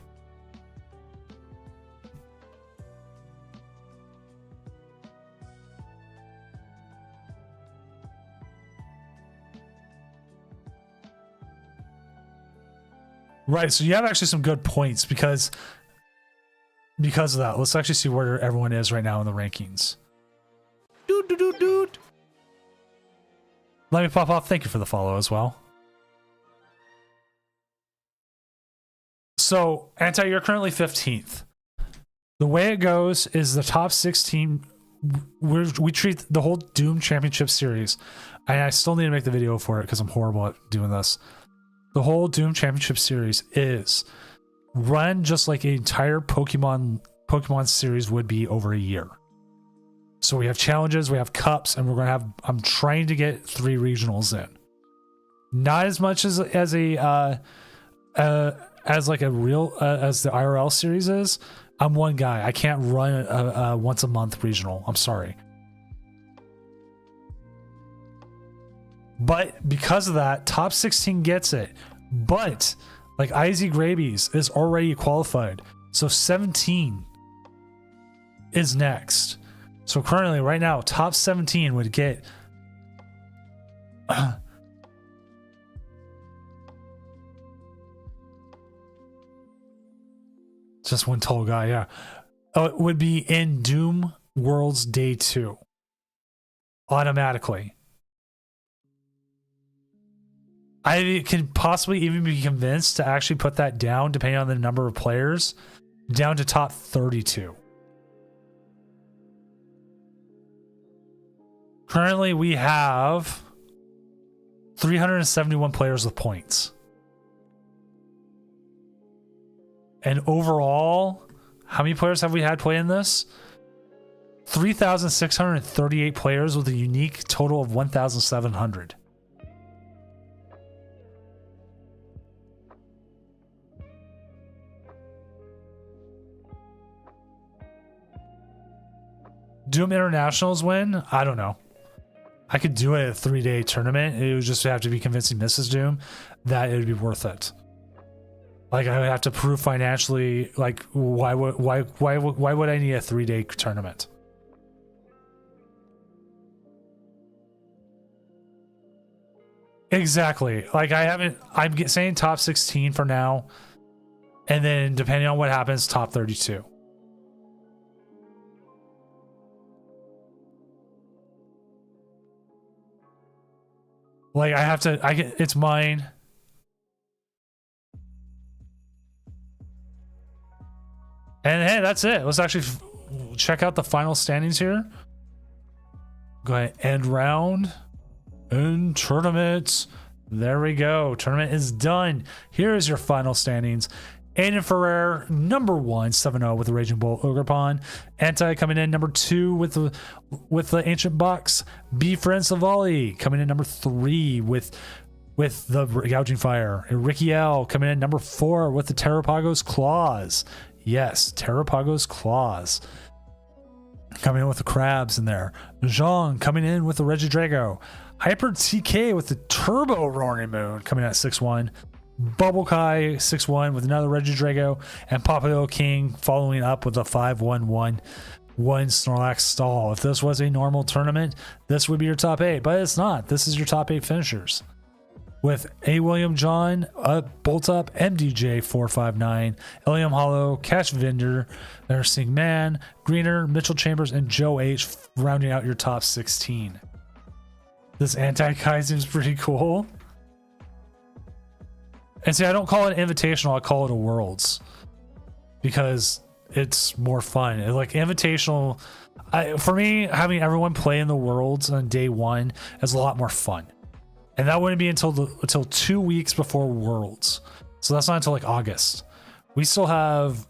Right, so you have actually some good points because of that. Let's actually see where everyone is right now in the rankings. Doot, doot, doot, doot. Let me pop off. Thank you for the follow as well. So, Anti, you're currently 15th. The way it goes is the top 16. We treat the whole Doom Championship Series, and I still need to make the video for it because I'm horrible at doing this. The whole Doom Championship Series is run just like an entire Pokemon series would be over a year. So we have challenges, we have cups, and we're gonna have. I'm trying to get 3 regionals in. Not as much as like a real as the IRL series is. I'm one guy. I can't run a once a month regional. I'm sorry. But because of that, top 16 gets it. But like Izzy Grabies is already qualified. So 17 is next. So currently right now, top 17 would get just one tall guy, yeah. Oh, it would be in Doom Worlds Day 2. Automatically. I can possibly even be convinced to actually put that down, depending on the number of players, down to top 32. Currently, we have 371 players with points. And overall, how many players have we had play in this? 3,638 players with a unique total of 1,700. Doom Internationals win? I don't know. I could do it a 3-day tournament. It would just have to be convincing Mrs. Doom that it would be worth it. Like I would have to prove financially. Like why would I need a 3-day tournament? Exactly. Like I'm saying top 16 for now, and then depending on what happens, top 32. Like it's mine. And hey, that's it. Let's actually check out the final standings here. Go ahead, end round and tournament. There we go. Tournament is done. Here is your final standings. Aiden Ferrer, number 1, 7-0 with the Raging Bull Ogrepon. Anti coming in number 2 with the Ancient Bucks. B. Friend Savali coming in number 3 with the Gouging Fire. And Ricky L coming in number 4 with the Terrapago's Claws. Yes, Terrapago's Claws. Coming in with the crabs in there. Zhang coming in with the Regidrago. Hyper TK with the Turbo Roaring Moon coming in at 6-1. Bubble Kai 6-1 with another Regidrago. And Papio King following up with a 5-1-1 Snorlax Stall. If this was a normal tournament, this would be your top 8, but it's not. This is your top 8 finishers. With A. William John, Bolt Up, MDJ 459, Ilium Hollow, Cash Vendor, Nursing Man, Greener, Mitchell Chambers, and Joe H rounding out your top 16. This Anti-Kaizen is pretty cool. And see, I don't call it invitational, I call it a Worlds. Because it's more fun. Like invitational, for me, having everyone play in the Worlds on day 1 is a lot more fun. And that wouldn't be until 2 weeks before Worlds. So that's not until like August. We still have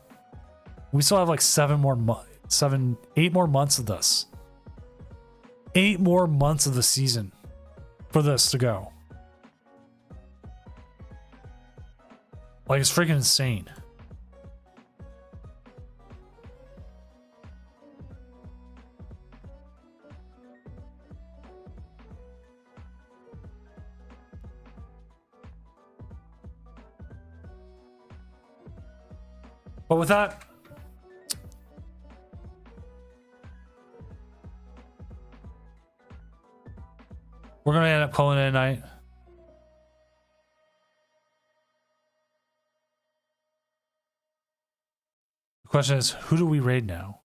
like 8 more months of this. 8 more months of the season for this to go. Like it's freaking insane. But with that, we're going to end up calling it a night. The question is, who do we raid now?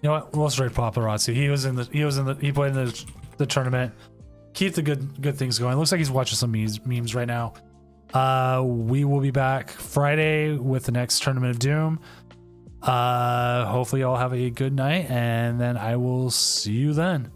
You know what? We'll straight paparazzi. He played in the tournament. Keep the good things going. Looks like he's watching some memes right now. We will be back Friday with the next Tournament of Doom. Hopefully y'all have a good night, and then I will see you then.